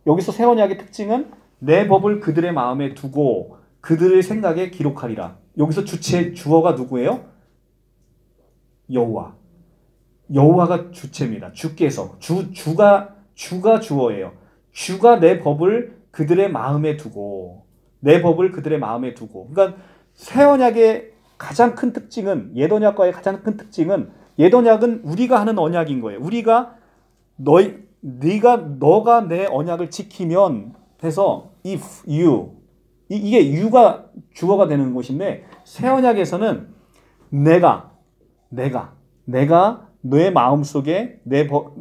여기서 새 언약의 특징은 내 법을 그들의 마음에 두고 그들의 생각에 기록하리라. 여기서 주어가 누구예요? 여호와가 주체입니다. 주께서 주가 주어예요. 주가 내 법을 그들의 마음에 두고 내 법을 그들의 마음에 두고. 그러니까 새 언약의 가장 큰 특징은 옛 언약과의 가장 큰 특징은 옛 언약은 우리가 하는 언약인 거예요. 우리가 너가 내 언약을 지키면 해서 if you 이게 you가 주어가 되는 것인데 새 언약에서는 내가 너의 마음속에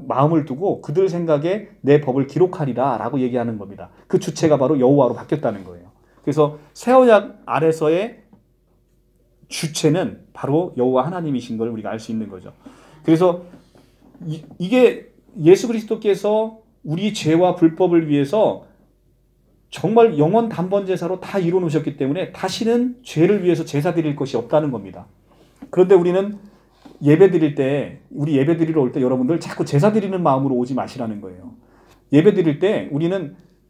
마음을 두고 그들 생각에 내 법을 기록하리라 라고 얘기하는 겁니다. 그 주체가 바로 여호와로 바뀌었다는 거예요. 그래서 새 언약 아래서의 주체는 바로 여호와 하나님이신 걸 우리가 알 수 있는 거죠. 그래서 이게 예수 그리스도께서 우리 죄와 불법을 위해서 정말 영원 단번 제사로 다 이루어 놓으셨기 때문에 다시는 죄를 위해서 제사 드릴 것이 없다는 겁니다. 그런데 우리는 예배 드릴 때, 우리 예배 드리러 올 때 여러분들 자꾸 제사 드리는 마음으로 오지 마시라는 거예요. 예배 드릴 때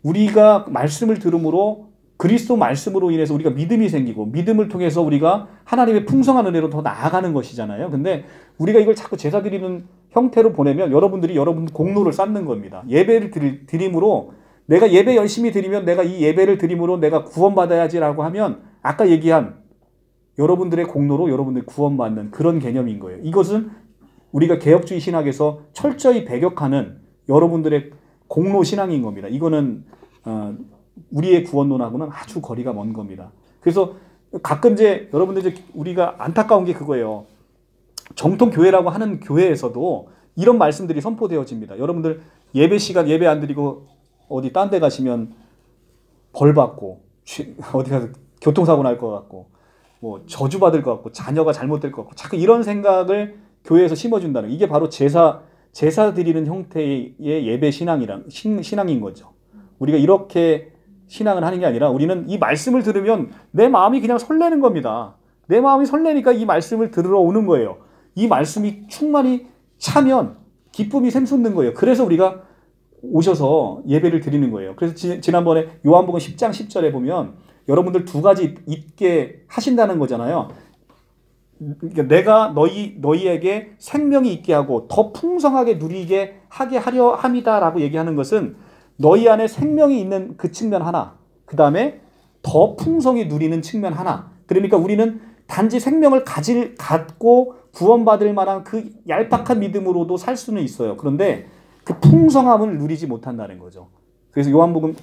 우리가 말씀을 들음으로 그리스도 말씀으로 인해서 우리가 믿음이 생기고 믿음을 통해서 우리가 하나님의 풍성한 은혜로 더 나아가는 것이잖아요. 근데 우리가 이걸 자꾸 제사 드리는 형태로 보내면 여러분 공로를 쌓는 겁니다. 예배를 드림으로 내가 예배 열심히 드리면 내가 이 예배를 드림으로 내가 구원받아야지라고 하면 아까 얘기한 여러분들의 공로로 여러분들이 구원받는 그런 개념인 거예요. 이것은 우리가 개혁주의 신학에서 철저히 배격하는 여러분들의 공로 신앙인 겁니다. 이거는 우리의 구원론하고는 아주 거리가 먼 겁니다. 그래서 가끔 여러분들 우리가 안타까운 게 그거예요. 정통 교회라고 하는 교회에서도 이런 말씀들이 선포되어집니다. 여러분들 예배 시간 예배 안 드리고 어디 딴 데 가시면 벌 받고 어디 가서 교통사고 날 것 같고 뭐 저주받을 것 같고 자녀가 잘못될 것 같고 자꾸 이런 생각을 교회에서 심어준다는 이게 바로 제사 드리는 형태의 예배 신앙인 거죠. 우리가 이렇게 신앙을 하는 게 아니라 우리는 이 말씀을 들으면 내 마음이 그냥 설레는 겁니다. 내 마음이 설레니까 이 말씀을 들으러 오는 거예요. 이 말씀이 충만히 차면 기쁨이 샘솟는 거예요. 그래서 우리가 오셔서 예배를 드리는 거예요. 그래서 지난번에 요한복음 10장 10절에 보면 여러분들 두 가지 있게 하신다는 거잖아요. 그러니까 내가 너희에게 생명이 있게 하고 더 풍성하게 누리게 하게 하려 함이다라고 얘기하는 것은 너희 안에 생명이 있는 그 측면 하나, 그 다음에 더 풍성히 누리는 측면 하나. 그러니까 우리는 단지 생명을 갖고 구원받을 만한 그 얄팍한 믿음으로도 살 수는 있어요. 그런데 그 풍성함을 누리지 못한다는 거죠. 그래서 한번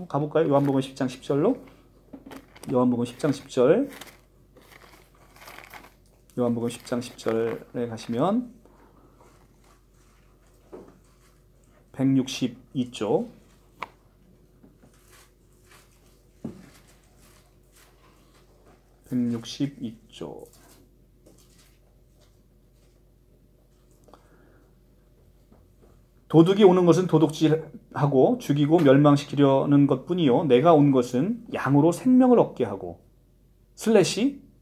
가볼까요? 요한복음 10장 10절로. 요한복음 10장 10절. 요한복음 10장 10절에 가시면 162쪽. 도둑이 오는 것은 도둑질하고 죽이고 멸망시키려는 것뿐이요 내가 온 것은 양으로 생명을 얻게 하고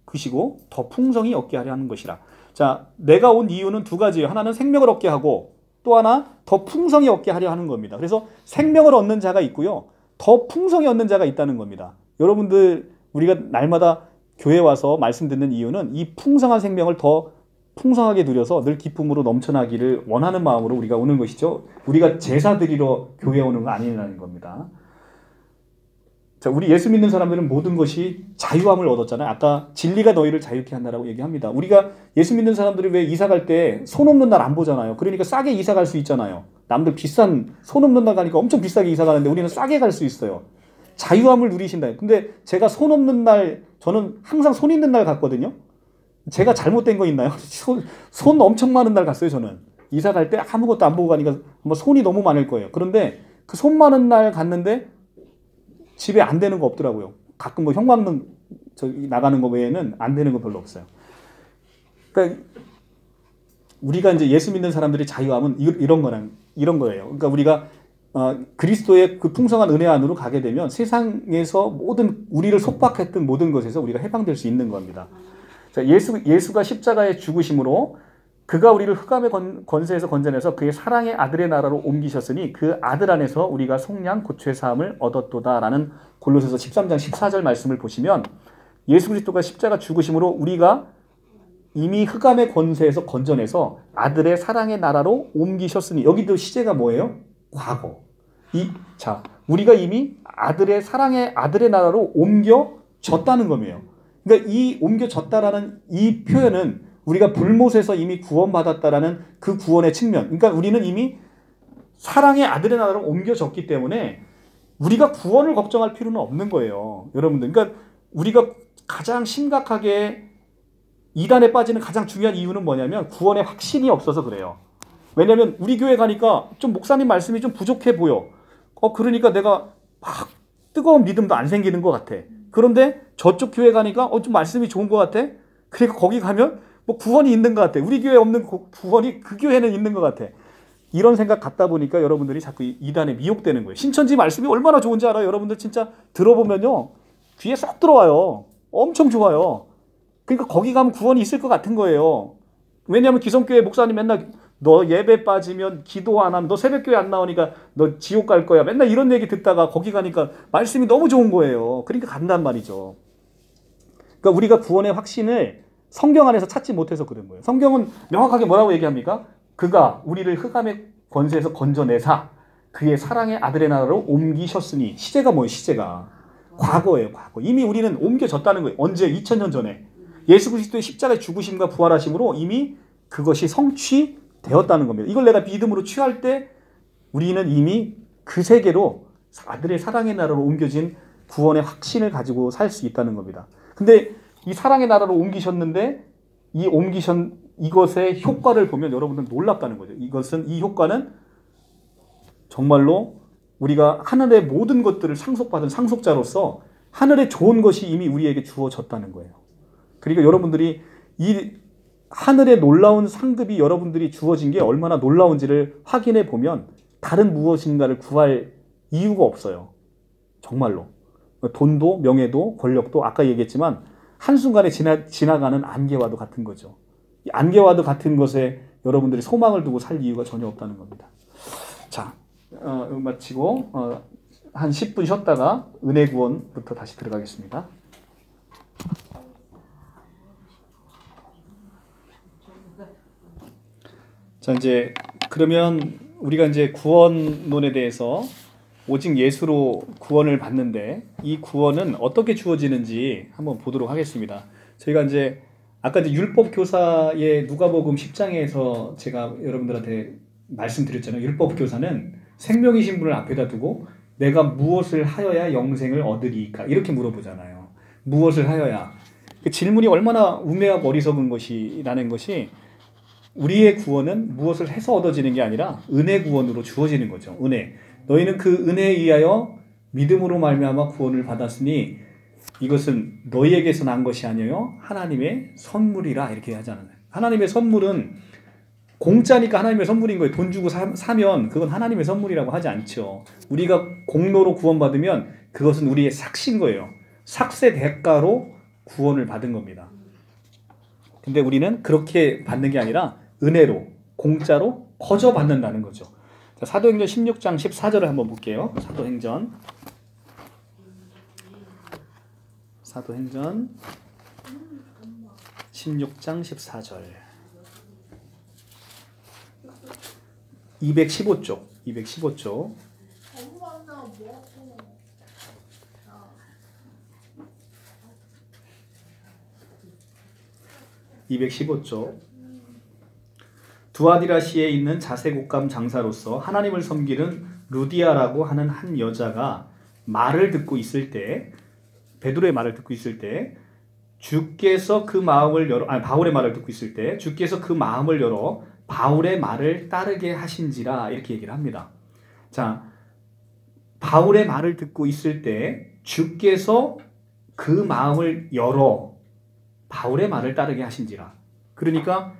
그시고 더 풍성히 얻게 하려 하는 것이라. 자, 내가 온 이유는 두 가지예요. 하나는 생명을 얻게 하고 또 하나 더 풍성히 얻게 하려 하는 겁니다. 그래서 생명을 얻는 자가 있고요. 더 풍성히 얻는 자가 있다는 겁니다. 여러분들 우리가 날마다 교회 와서 말씀 듣는 이유는 이 풍성한 생명을 더 풍성하게 누려서 늘 기쁨으로 넘쳐나기를 원하는 마음으로 우리가 오는 것이죠. 우리가 제사 드리러 교회에 오는 거 아니라는 겁니다. 자, 우리 예수 믿는 사람들은 모든 것이 자유함을 얻었잖아요. 아까 진리가 너희를 자유케 한다라고 얘기합니다. 우리가 예수 믿는 사람들이 왜 이사 갈 때 손 없는 날 안 보잖아요. 그러니까 싸게 이사 갈 수 있잖아요. 남들 비싼 손 없는 날 가니까 엄청 비싸게 이사 가는데 우리는 싸게 갈 수 있어요. 자유함을 누리신다. 근데 제가 손 없는 날, 저는 항상 손 있는 날 갔거든요. 제가 잘못된 거 있나요? 손 엄청 많은 날 갔어요, 저는. 이사 갈 때 아무것도 안 보고 가니까 손이 너무 많을 거예요. 그런데 그 손 많은 날 갔는데 집에 안 되는 거 없더라고요. 가끔 형광등 나가는 거 외에는 안 되는 거 별로 없어요. 그러니까 우리가 이제 예수 믿는 사람들의 자유함은 이런 거예요. 그러니까 우리가 그리스도의 그 풍성한 은혜 안으로 가게 되면 세상에서 우리를 속박했던 모든 것에서 우리가 해방될 수 있는 겁니다. 자, 예수가 십자가에 죽으심으로 그가 우리를 흑암의 권세에서 건져내서 그의 사랑의 아들의 나라로 옮기셨으니 그 아들 안에서 우리가 속량 고초의 사함을 얻었도다라는 골로새서 13장 14절 말씀을 보시면 예수 그리스도가 십자가 죽으심으로 우리가 이미 흑암의 권세에서 건져내서 아들의 사랑의 나라로 옮기셨으니 여기도 시제가 뭐예요? 과거. 자, 우리가 이미 아들의 사랑의 아들의 나라로 옮겨졌다는 거예요. 그러니까 이 옮겨졌다라는 이 표현은 우리가 불못에서 이미 구원받았다라는 그 구원의 측면. 그러니까 우리는 이미 사랑의 아들의 나라로 옮겨졌기 때문에 우리가 구원을 걱정할 필요는 없는 거예요. 여러분들. 그러니까 우리가 가장 심각하게 이단에 빠지는 가장 중요한 이유는 뭐냐면 구원의 확신이 없어서 그래요. 왜냐면 우리 교회 가니까 좀 목사님 말씀이 좀 부족해 보여. 그러니까 내가 막 뜨거운 믿음도 안 생기는 것 같아. 그런데 저쪽 교회 가니까 좀 말씀이 좋은 것 같아. 그러니까 거기 가면 뭐 구원이 있는 것 같아. 우리 교회에 없는 구원이 그 교회는 있는 것 같아. 이런 생각 갖다 보니까 여러분들이 자꾸 이단에 미혹되는 거예요. 신천지 말씀이 얼마나 좋은지 알아요? 여러분들 진짜 들어보면요. 귀에 쏙 들어와요. 엄청 좋아요. 그러니까 거기 가면 구원이 있을 것 같은 거예요. 왜냐하면 기성교회 목사님 맨날 너 예배 빠지면 기도 안 하면 너 새벽교회 안 나오니까 너 지옥 갈 거야. 맨날 이런 얘기 듣다가 거기 가니까 말씀이 너무 좋은 거예요. 그러니까 간단 말이죠. 그러니까 우리가 구원의 확신을 성경 안에서 찾지 못해서 그런 거예요. 성경은 명확하게 뭐라고 얘기합니까? 그가 우리를 흑암의 권세에서 건져내사 그의 사랑의 아들의 나라로 옮기셨으니. 시제가 뭐예요? 시제가 과거예요. 과거. 이미 우리는 옮겨졌다는 거예요. 언제? 2000년 전에 예수 그리스도의 십자가의 죽으심과 부활하심으로 이미 그것이 성취되었다는 겁니다. 이걸 내가 믿음으로 취할 때 우리는 이미 그 세계로 아들의 사랑의 나라로 옮겨진 구원의 확신을 가지고 살 수 있다는 겁니다. 근데 이 사랑의 나라로 옮기셨는데 이것의 효과를 보면 여러분들 놀랍다는 거죠. 이 효과는 정말로 우리가 하늘의 모든 것들을 상속받은 상속자로서 하늘의 좋은 것이 이미 우리에게 주어졌다는 거예요. 그러니까 여러분들이 이 하늘의 놀라운 상급이 여러분들이 주어진 게 얼마나 놀라운지를 확인해 보면 다른 무엇인가를 구할 이유가 없어요. 정말로. 돈도 명예도 권력도 아까 얘기했지만 한순간에 지나가는 안개와도 같은 거죠. 이 안개와도 같은 것에 여러분들이 소망을 두고 살 이유가 전혀 없다는 겁니다. 자, 마치고 한 10분 쉬었다가 은혜 구원부터 다시 들어가겠습니다. 자, 이제 그러면 우리가 이제 구원론에 대해서 오직 예수로 구원을 받는데 이 구원은 어떻게 주어지는지 한번 보도록 하겠습니다. 저희가 이제 아까 이제 율법 교사의 누가복음 10장에서 제가 여러분들한테 말씀드렸잖아요. 율법 교사는 생명이신 분을 앞에다 두고 내가 무엇을 하여야 영생을 얻으리까 이렇게 물어보잖아요. 무엇을 하여야. 그 질문이 얼마나 우매하고 어리석은 것이라는 것이 우리의 구원은 무엇을 해서 얻어지는 게 아니라 은혜 구원으로 주어지는 거죠. 은혜. 너희는 그 은혜에 의하여 믿음으로 말미암아 구원을 받았으니 이것은 너희에게서 난 것이 아니요 하나님의 선물이라 이렇게 하잖아요. 하나님의 선물은 공짜니까 하나님의 선물인 거예요. 돈 주고 사면 그건 하나님의 선물이라고 하지 않죠. 우리가 공로로 구원받으면 그것은 우리의 삭신 거예요. 삭세 대가로 구원을 받은 겁니다. 근데 우리는 그렇게 받는 게 아니라 은혜로 공짜로 거저 받는다는 거죠. 자, 사도행전 16장 14절을 한번 볼게요. 사도행전 16장 14절 215쪽 215쪽 두아디라시에 있는 자세곡감 장사로서 하나님을 섬기는 루디아라고 하는 한 여자가 말을 듣고 있을 때 베드로의 말을 듣고 있을 때 주께서 그 마음을 열어 바울의 말을 듣고 있을 때 주께서 그 마음을 열어 바울의 말을 따르게 하신지라 이렇게 얘기를 합니다. 자, 바울의 말을 듣고 있을 때 주께서 그 마음을 열어 바울의 말을 따르게 하신지라. 그러니까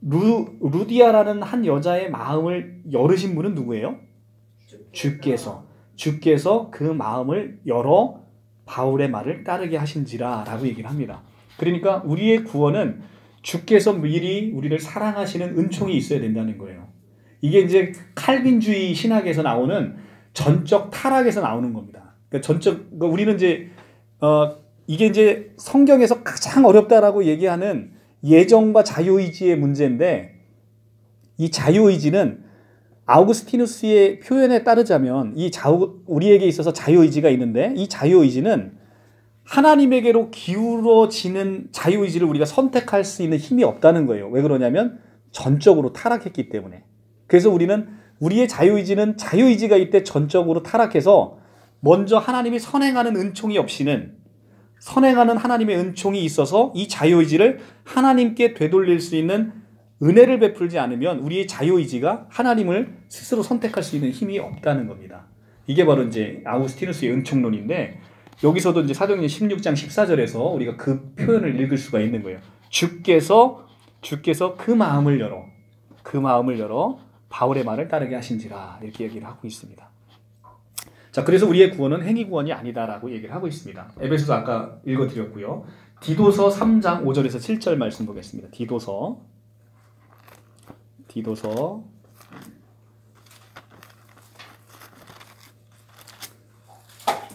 루디아라는 한 여자의 마음을 열으신 분은 누구예요? 주께서 그 마음을 열어 바울의 말을 따르게 하신지라 라고 얘기를 합니다. 그러니까 우리의 구원은 주께서 미리 우리를 사랑하시는 은총이 있어야 된다는 거예요. 이게 이제 칼빈주의 신학에서 나오는 전적 타락에서 나오는 겁니다. 그러니까 우리는 이제 이게 이제 성경에서 가장 어렵다라고 얘기하는 예정과 자유의지의 문제인데 이 자유의지는 아우구스티누스의 표현에 따르자면 우리에게 있어서 자유의지가 있는데 이 자유의지는 하나님에게로 기울어지는 자유의지를 우리가 선택할 수 있는 힘이 없다는 거예요. 왜 그러냐면 전적으로 타락했기 때문에. 그래서 우리의 자유의지는 자유의지가 이때 전적으로 타락해서 먼저 하나님이 선행하는 은총이 없이는 선행하는 하나님의 은총이 있어서 이 자유의지를 하나님께 되돌릴 수 있는 은혜를 베풀지 않으면 우리의 자유의지가 하나님을 스스로 선택할 수 있는 힘이 없다는 겁니다. 이게 바로 이제 아우구스티누스의 은총론인데 여기서도 이제 사도행전 16장 14절에서 우리가 그 표현을 읽을 수가 있는 거예요. 주께서 그 마음을 열어 바울의 말을 따르게 하신지라 이렇게 얘기를 하고 있습니다. 자, 그래서 우리의 구원은 행위 구원이 아니다라고 얘기를 하고 있습니다. 에베소서 아까 읽어드렸고요. 디도서 3장 5절에서 7절 말씀 보겠습니다. 디도서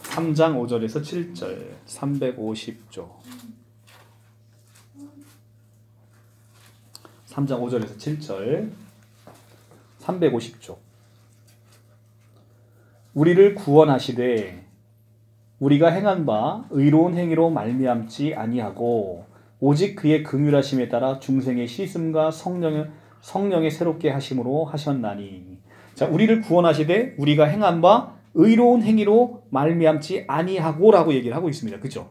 3장 5절에서 7절 350조 3장 5절에서 7절 350조 우리를 구원하시되 우리가 행한 바 의로운 행위로 말미암지 아니하고 오직 그의 긍휼하심에 따라 중생의 씻음과 성령의 새롭게 하심으로 하셨나니. 자, 우리를 구원하시되 우리가 행한 바 의로운 행위로 말미암지 아니하고라고 얘기를 하고 있습니다. 그죠?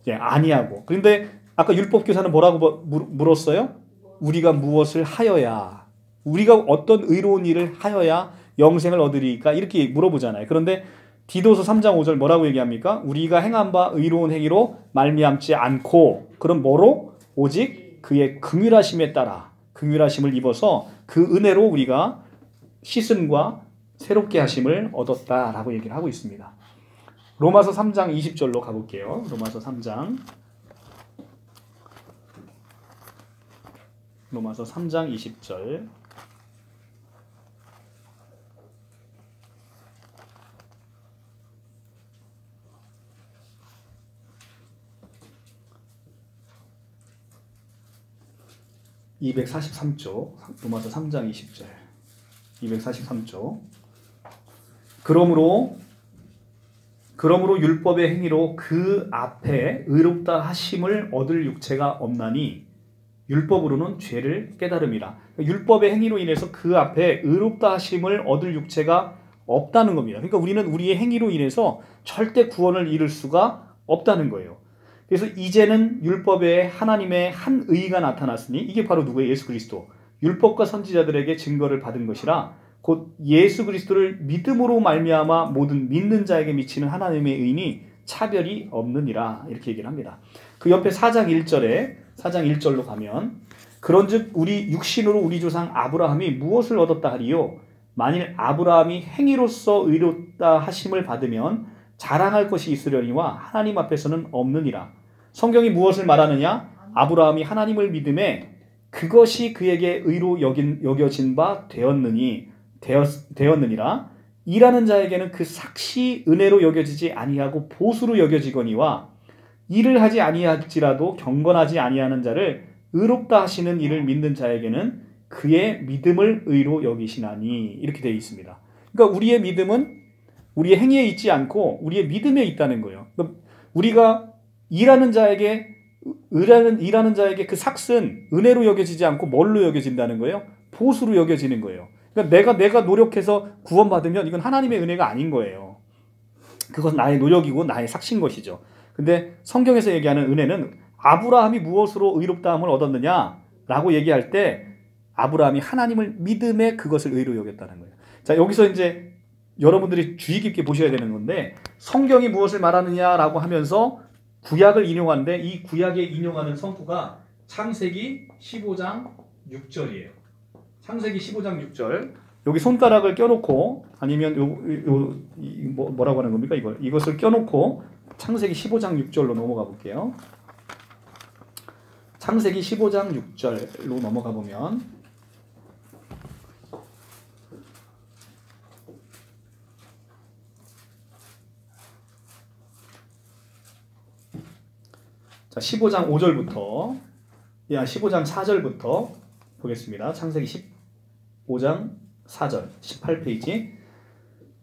예, 아니하고. 그런데 아까 율법교사는 뭐라고 물었어요? 우리가 무엇을 하여야, 우리가 어떤 의로운 일을 하여야 영생을 얻으리까? 이렇게 물어보잖아요. 그런데 디도서 3장 5절 뭐라고 얘기합니까? 우리가 행한 바 의로운 행위로 말미암지 않고, 그럼 뭐로? 오직 그의 긍휼하심에 따라 긍휼하심을 입어서 그 은혜로 우리가 씻음과 새롭게 하심을 얻었다라고 얘기를 하고 있습니다. 로마서 3장 20절로 가볼게요. 로마서 3장 20절 (243조) 로마서 3장 20절 243조 그러므로 율법의 행위로 그 앞에 의롭다 하심을 얻을 육체가 없나니 율법으로는 죄를 깨달음이라. 율법의 행위로 인해서 그 앞에 의롭다 하심을 얻을 육체가 없다는 겁니다. 그러니까 우리는 우리의 행위로 인해서 절대 구원을 이룰 수가 없다는 거예요. 그래서 이제는 율법에 하나님의 한 의가 나타났으니 이게 바로 누구예요? 예수 그리스도. 율법과 선지자들에게 증거를 받은 것이라 곧 예수 그리스도를 믿음으로 말미암아 모든 믿는 자에게 미치는 하나님의 의인이 차별이 없느니라 이렇게 얘기를 합니다. 그 옆에 4장 1절로 가면 그런즉 우리 육신으로 우리 조상 아브라함이 무엇을 얻었다 하리요? 만일 아브라함이 행위로서 의롭다 하심을 받으면 자랑할 것이 있으려니와 하나님 앞에서는 없느니라. 성경이 무엇을 말하느냐? 아브라함이 하나님을 믿음에 그것이 그에게 의로 여겨진 바 되었느니라. 일하는 자에게는 그 삭시 은혜로 여겨지지 아니하고 보수로 여겨지거니와 일을 하지 아니할지라도 경건하지 아니하는 자를 의롭다 하시는 이를 믿는 자에게는 그의 믿음을 의로 여기시나니 이렇게 되어 있습니다. 그러니까 우리의 믿음은 우리의 행위에 있지 않고 우리의 믿음에 있다는 거예요. 그러니까 우리가 일하는 자에게 그 삭은 은혜로 여겨지지 않고 뭘로 여겨진다는 거예요? 보수로 여겨지는 거예요. 그러니까 내가 노력해서 구원받으면 이건 하나님의 은혜가 아닌 거예요. 그건 나의 노력이고 나의 삭신 것이죠. 근데 성경에서 얘기하는 은혜는 아브라함이 무엇으로 의롭다함을 얻었느냐라고 얘기할 때 아브라함이 하나님을 믿음에 그것을 의로 여겼다는 거예요. 자, 여기서 이제 여러분들이 주의 깊게 보셔야 되는 건데 성경이 무엇을 말하느냐라고 하면서 구약을 인용하는데 이 구약에 인용하는 성구가 창세기 15장 6절이에요. 창세기 15장 6절. 여기 손가락을 껴놓고 아니면 뭐라고 하는 겁니까? 이것을 껴놓고 창세기 15장 6절로 넘어가 볼게요. 창세기 15장 6절로 넘어가 보면 자, 15장 4절부터 보겠습니다. 창세기 15장 24절 18페이지.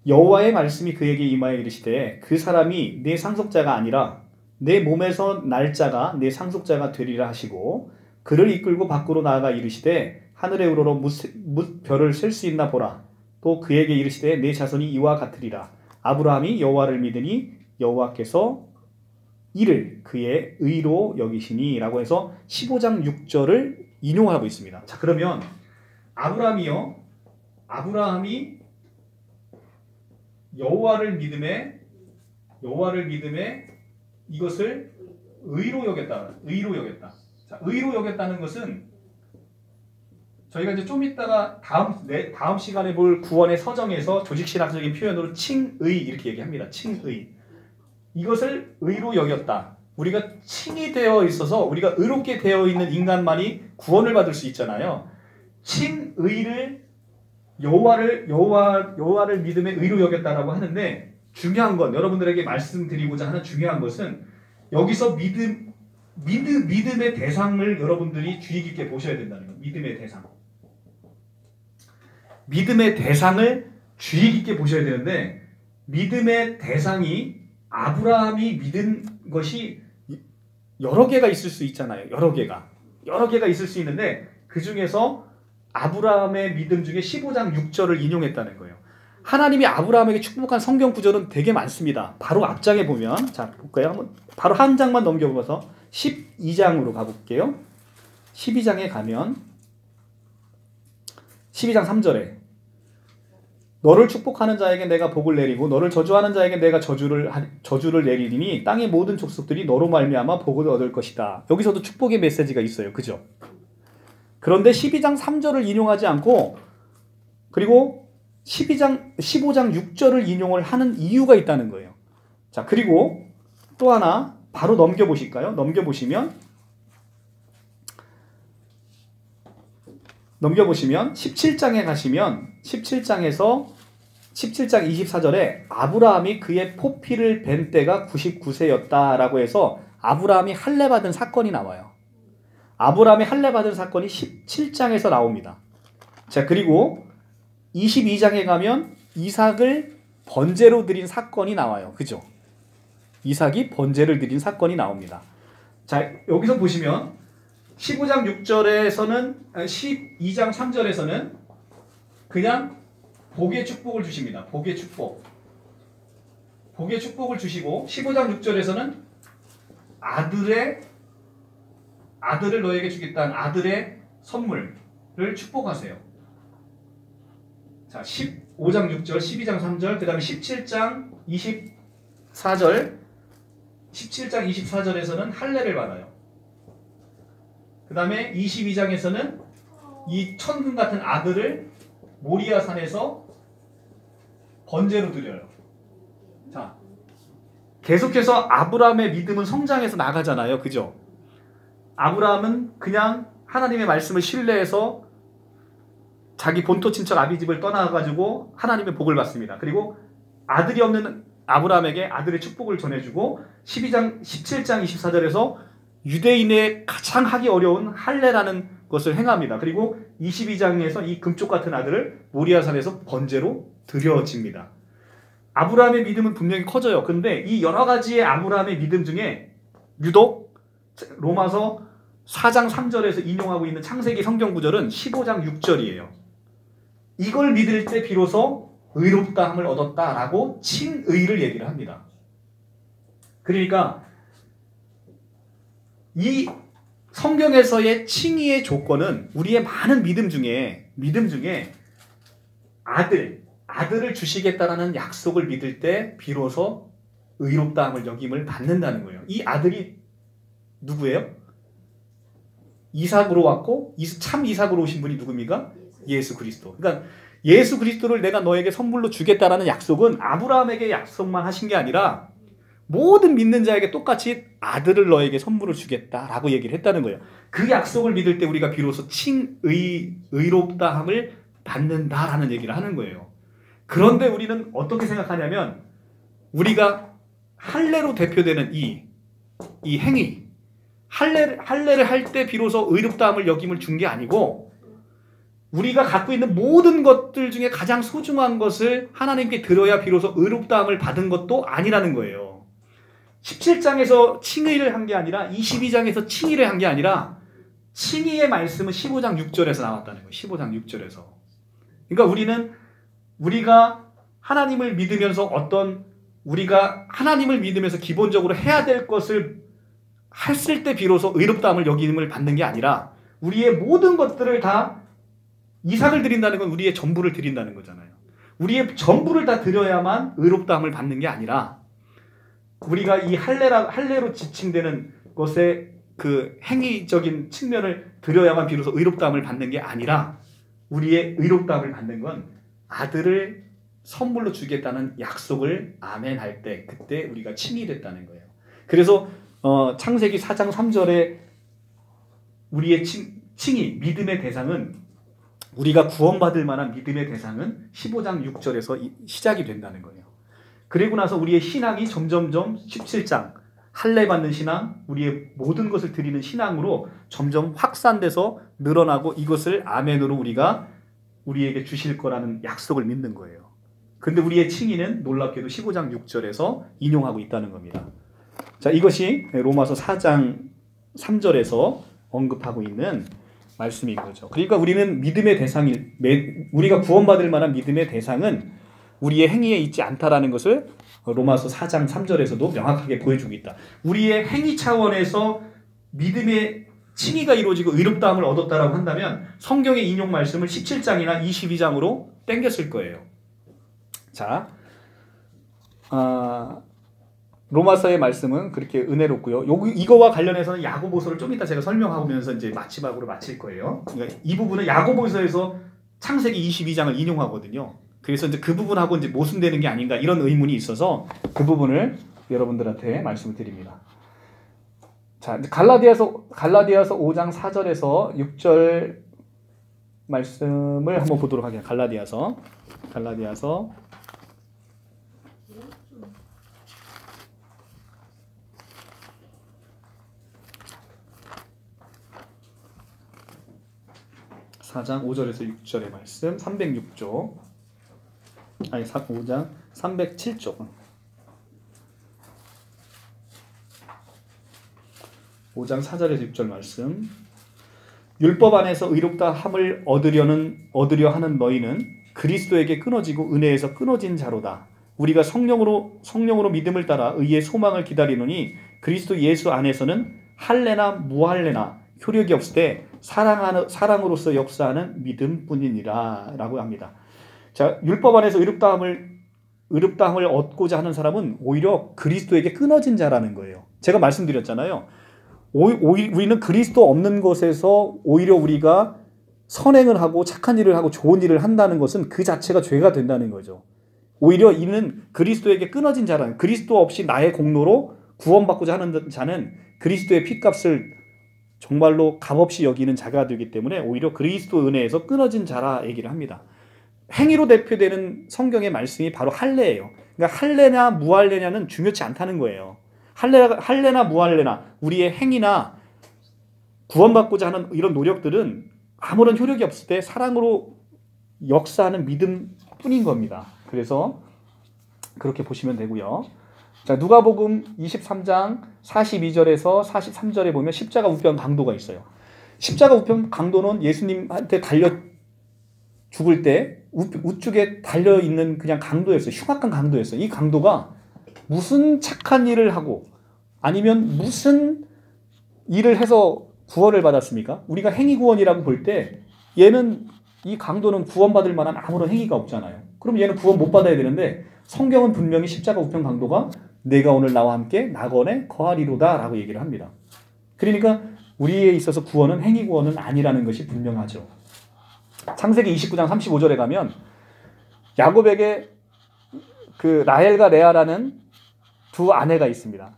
여호와의 말씀이 그에게 임하여 이르시되 그 사람이 내 상속자가 아니라 내 몸에서 날 자가 내 상속자가 되리라 하시고 그를 이끌고 밖으로 나아가 이르시되 하늘에 우러러 뭇 별을 셀 수 있나 보라. 또 그에게 이르시되 내 자손이 이와 같으리라. 아브라함이 여호와를 믿으니 여호와께서 이를 그의 의로 여기시니 라고 해서 15장 6절을 인용하고 있습니다. 자, 그러면 아브라함이 여호와를 믿음에 이것을 의로 여겼다. 자, 의로 여겼다는 것은 저희가 이제 좀 이따가 다음 시간에 볼 구원의 서정에서 조직신학적인 표현으로 칭의 이렇게 얘기합니다. 칭의. 이것을 의로 여겼다. 우리가 칭이 되어 있어서 우리가 의롭게 되어 있는 인간만이 구원을 받을 수 있잖아요. 칭의를 여호와를 믿음에 의로 여겼다라고 하는데 중요한 건 여러분들에게 말씀드리고자 하는 중요한 것은 여기서 믿음의 대상을 여러분들이 주의 깊게 보셔야 된다는 거예요. 믿음의 대상을 주의 깊게 보셔야 되는데 믿음의 대상이 아브라함이 믿은 것이 여러 개가 있을 수 있잖아요. 여러 개가 있을 수 있는데 그 중에서 아브라함의 믿음 중에 15장 6절을 인용했다는 거예요. 하나님이 아브라함에게 축복한 성경 구절은 되게 많습니다. 바로 앞장에 보면 자 볼까요? 한번 바로 한 장만 넘겨보면서 12장으로 가볼게요. 12장에 가면 12장 3절에 너를 축복하는 자에게 내가 복을 내리고 너를 저주하는 자에게 내가 저주를 내리니 땅의 모든 족속들이 너로 말미암아 복을 얻을 것이다. 여기서도 축복의 메시지가 있어요. 그죠? 그런데 12장 3절을 인용하지 않고 그리고 15장 6절을 인용을 하는 이유가 있다는 거예요. 자, 그리고 또 하나 바로 넘겨보실까요? 넘겨보시면 17장에 가시면 17장 24절에 아브라함이 그의 포피를 벤 때가 99세였다라고 해서 아브라함이 할례 받은 사건이 나와요. 아브라함이 할례 받은 사건이 17장에서 나옵니다. 자, 그리고 22장에 가면 이삭을 번제로 드린 사건이 나와요. 그죠? 이삭이 번제를 드린 사건이 나옵니다. 자, 여기서 보시면 15장 6절에서는 12장 3절에서는 그냥 복의 축복을 주십니다. 복의 축복을 주시고 15장 6절에서는 아들을 너에게 주겠다는 아들의 선물을 축복하세요. 자, 15장 6절, 12장 3절, 그 다음에 17장 24절에서는 할례를 받아요. 그 다음에 22장에서는 이 천금 같은 아들을 모리아 산에서 번제로 드려요. 자, 계속해서 아브라함의 믿음은 성장해서 나가잖아요. 그죠? 아브라함은 그냥 하나님의 말씀을 신뢰해서 자기 본토 친척 아비집을 떠나가지고 하나님의 복을 받습니다. 그리고 아들이 없는 아브라함에게 아들의 축복을 전해주고 17장 24절에서 유대인의 가장 하기 어려운 할례라는 것을 행합니다. 그리고 22장에서 이 금쪽 같은 아들을 모리아산에서 번제로 드려집니다. 아브라함의 믿음은 분명히 커져요. 그런데 이 여러 가지의 아브라함의 믿음 중에 유독 로마서 4장 3절에서 인용하고 있는 창세기 성경 구절은 15장 6절이에요. 이걸 믿을 때 비로소 의롭다함을 얻었다라고 칭의를 얘기를 합니다. 그러니까 이 성경에서의 칭의의 조건은 우리의 많은 믿음 중에 아들을 주시겠다라는 약속을 믿을 때 비로소 의롭다함을 여김을 받는다는 거예요. 이 아들이 누구예요? 이삭으로 왔고 참 이삭으로 오신 분이 누굽니까? 예수 그리스도. 그러니까 예수 그리스도를 내가 너에게 선물로 주겠다라는 약속은 아브라함에게 약속만 하신 게 아니라 모든 믿는 자에게 똑같이 아들을 너에게 선물을 주겠다라고 얘기를 했다는 거예요. 그 약속을 믿을 때 우리가 비로소 의롭다함을 받는다라는 얘기를 하는 거예요. 그런데 우리는 어떻게 생각하냐면 우리가 할례로 대표되는 이 행위 할례를 할 때 비로소 의롭다함을 여김을 준 게 아니고 우리가 갖고 있는 모든 것들 중에 가장 소중한 것을 하나님께 드려야 비로소 의롭다함을 받은 것도 아니라는 거예요. 17장에서 칭의를 한 게 아니라 22장에서 칭의를 한 게 아니라 칭의의 말씀은 15장 6절에서 나왔다는 거예요. 15장 6절에서. 그러니까 우리가 하나님을 믿으면서 우리가 하나님을 믿으면서 기본적으로 해야 될 것을 했을 때 비로소 의롭다함을 여김을 받는 게 아니라 우리의 모든 것들을 다 이삭을 드린다는 건 우리의 전부를 드린다는 거잖아요. 우리의 전부를 다 드려야만 의롭다함을 받는 게 아니라 우리가 이 할례로 지칭되는 것의 그 행위적인 측면을 드려야만 비로소 의롭다함을 받는 게 아니라 우리의 의롭다함을 받는 건 아들을 선물로 주겠다는 약속을 아멘 할 때 그때 우리가 칭의됐다는 거예요. 그래서 창세기 4장 3절에 우리의 칭의, 믿음의 대상은 우리가 구원받을 만한 믿음의 대상은 15장 6절에서 시작이 된다는 거예요. 그리고 나서 우리의 신앙이 점점점 17장 할례 받는 신앙, 우리의 모든 것을 드리는 신앙으로 점점 확산돼서 늘어나고 이것을 아멘으로 우리가 우리에게 주실 거라는 약속을 믿는 거예요. 그런데 우리의 칭의는 놀랍게도 15장 6절에서 인용하고 있다는 겁니다. 자, 이것이 로마서 4장 3절에서 언급하고 있는 말씀인 거죠. 그러니까 우리는 믿음의 우리가 구원받을 만한 믿음의 대상은 우리의 행위에 있지 않다라는 것을 로마서 4장 3절에서도 명확하게 보여주고 있다. 우리의 행위 차원에서 믿음의 칭의가 이루어지고 의롭다함을 얻었다라고 한다면 성경의 인용 말씀을 17장이나 22장으로 땡겼을 거예요. 자, 로마서의 말씀은 그렇게 은혜롭고요. 이거와 관련해서는 야고보서를 좀 이따 제가 설명하면서 이제 마지막으로 마칠 거예요. 그러니까 이 부분은 야고보서에서 창세기 22장을 인용하거든요. 그래서 이제 그 부분하고 이제 모순되는 게 아닌가 이런 의문이 있어서 그 부분을 여러분들한테 말씀을 드립니다. 자, 갈라디아서 5장 4절에서 6절 말씀을 한번 보도록 하겠습니다. 갈라디아서 4장 5절에서 6절의 말씀 306조 5장 307조 5장 4절에서 6절 말씀 율법 안에서 의롭다 함을 얻으려 하는 너희는 그리스도에게 끊어지고 은혜에서 끊어진 자로다. 우리가 성령으로 믿음을 따라 의의 소망을 기다리노니 그리스도 예수 안에서는 할례나 무할례나 효력이 없을 때 사랑으로서 역사하는 믿음뿐이니라 라고 합니다. 자, 율법 안에서 의롭다함을 얻고자 하는 사람은 오히려 그리스도에게 끊어진 자라는 거예요. 제가 말씀드렸잖아요. 우리는 그리스도 없는 것에서 오히려 우리가 선행을 하고 착한 일을 하고 좋은 일을 한다는 것은 그 자체가 죄가 된다는 거죠. 오히려 이는 그리스도에게 끊어진 자라는, 그리스도 없이 나의 공로로 구원받고자 하는 자는 그리스도의 핏값을 정말로 값없이 여기는 자가 되기 때문에 오히려 그리스도 은혜에서 끊어진 자라 얘기를 합니다. 행위로 대표되는 성경의 말씀이 바로 할례예요. 그러니까 할례냐 무할례냐는 중요치 않다는 거예요. 할례나 무할례나 우리의 행위나 구원받고자 하는 이런 노력들은 아무런 효력이 없을 때 사랑으로 역사하는 믿음뿐인 겁니다. 그래서 그렇게 보시면 되고요. 자, 누가복음 23장 42절에서 43절에 보면 십자가 우편 강도가 있어요. 십자가 우편 강도는 예수님한테 달려 죽을 때 우측에 달려있는 그냥 강도였어요. 흉악한 강도였어요. 이 강도가 무슨 착한 일을 하고 아니면 무슨 일을 해서 구원을 받았습니까? 우리가 행위구원이라고 볼 때 이 강도는 구원받을 만한 아무런 행위가 없잖아요. 그럼 얘는 구원 못 받아야 되는데 성경은 분명히 십자가 우편 강도가 내가 오늘 나와 함께 낙원에 거하리로다 라고 얘기를 합니다. 그러니까 우리에 있어서 구원은 행위구원은 아니라는 것이 분명하죠. 창세기 29장 35절에 가면 야곱에게 그 라헬과 레아라는 두 아내가 있습니다.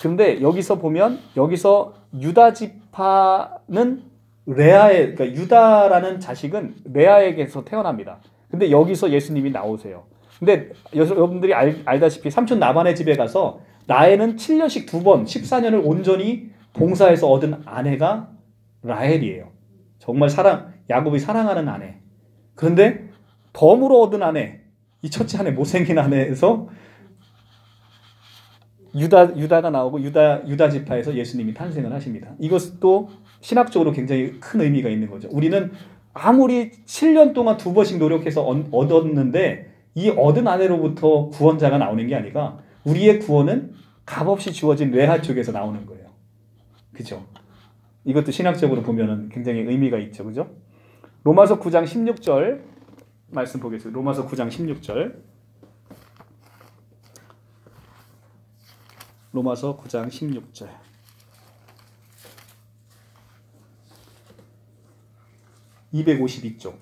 근데 여기서 보면 여기서 유다 지파는 그러니까 유다라는 자식은 레아에게서 태어납니다. 근데 여기서 예수님이 나오세요. 근데 여러분들이 알다시피 삼촌 라반의 집에 가서 라헬은 7년씩 2번 14년을 온전히 봉사해서 얻은 아내가 라헬이에요. 정말 야곱이 사랑하는 아내. 그런데 덤으로 얻은 아내, 이 첫째 아내, 못생긴 아내에서 유다가 나오고 유다 지파에서 예수님이 탄생을 하십니다. 이것도 신학적으로 굉장히 큰 의미가 있는 거죠. 우리는 아무리 7년 동안 2번씩 노력해서 얻었는데 이 얻은 아내로부터 구원자가 나오는 게 아니라 우리의 구원은 값없이 주어진 레아 쪽에서 나오는 거예요. 그죠? 이것도 신학적으로 보면은 굉장히 의미가 있죠. 그죠? 로마서 9장 16절 말씀 보겠습니다. 로마서 9장 16절. 로마서 9장 16절. (252쪽)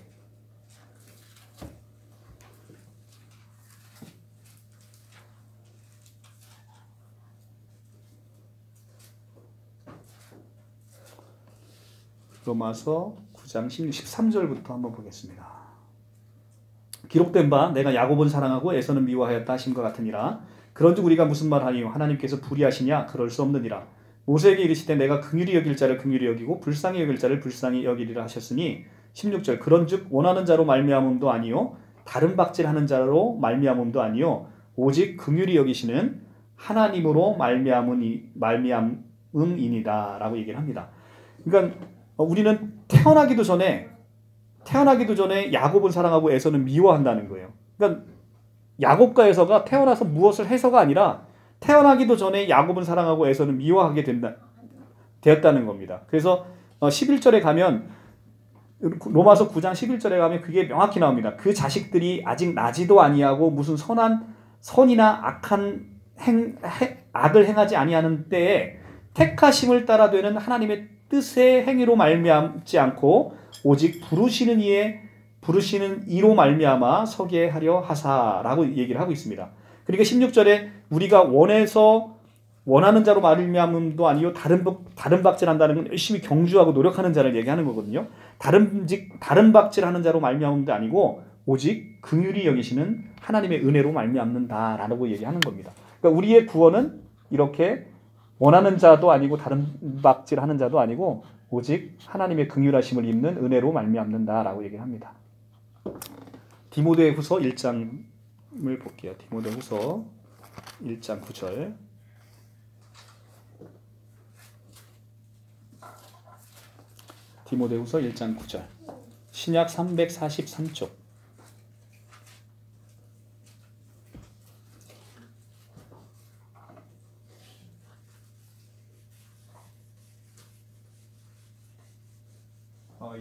로마서 9장 13절부터 한번 보겠습니다. 기록된 바 내가 야곱은 사랑하고 에서는 미워하였다 하심과 같으니라. 그런즉 우리가 무슨 말하니요? 하나님께서 불의하시냐? 그럴 수 없느니라. 모세에게 이르시되 내가 긍휼히 여길 자를 긍휼히 여기고 불쌍히 여길 자를 불쌍히 여기리라 하셨으니 16절 그런즉 원하는 자로 말미암음도 아니요 다른 박질하는 자로 말미암음도 아니요 오직 긍휼히 여기시는 하나님으로 말미암음이니라 라고 얘기를 합니다. 그러니까 우리는 태어나기도 전에 야곱을 사랑하고 에서는 미워한다는 거예요. 그러니까 야곱과 에서가 태어나서 무엇을 해서가 아니라 태어나기도 전에 야곱은 사랑하고 에서는 미워하게 되었다는 겁니다. 그래서 11절에 가면 로마서 9장 11절에 가면 그게 명확히 나옵니다. 그 자식들이 아직 나지도 아니하고 무슨 선이나 악을 행하지 아니하는 때에 택하심을 따라 되는 하나님의 뜻의 행위로 말미암지 않고 오직 부르시는 이로 말미암아 서게 하려 하사라고 얘기를 하고 있습니다. 그러니까 16절에 우리가 원하는 자로 말미암음도 아니요 다른 박질한다는 건 열심히 경주하고 노력하는 자를 얘기하는 거거든요. 다른 박질하는 자로 말미암음도 아니고 오직 긍휼히 여기시는 하나님의 은혜로 말미암는다라고 얘기하는 겁니다. 그러니까 우리의 구원은 이렇게 원하는 자도 아니고 다른 박질하는 자도 아니고 오직 하나님의 긍휼하심을 입는 은혜로 말미암는다라고 얘기합니다. 디모데후서 1장을 볼게요. 디모데후서 1장 9절. 디모데후서 1장 9절. 신약 343쪽.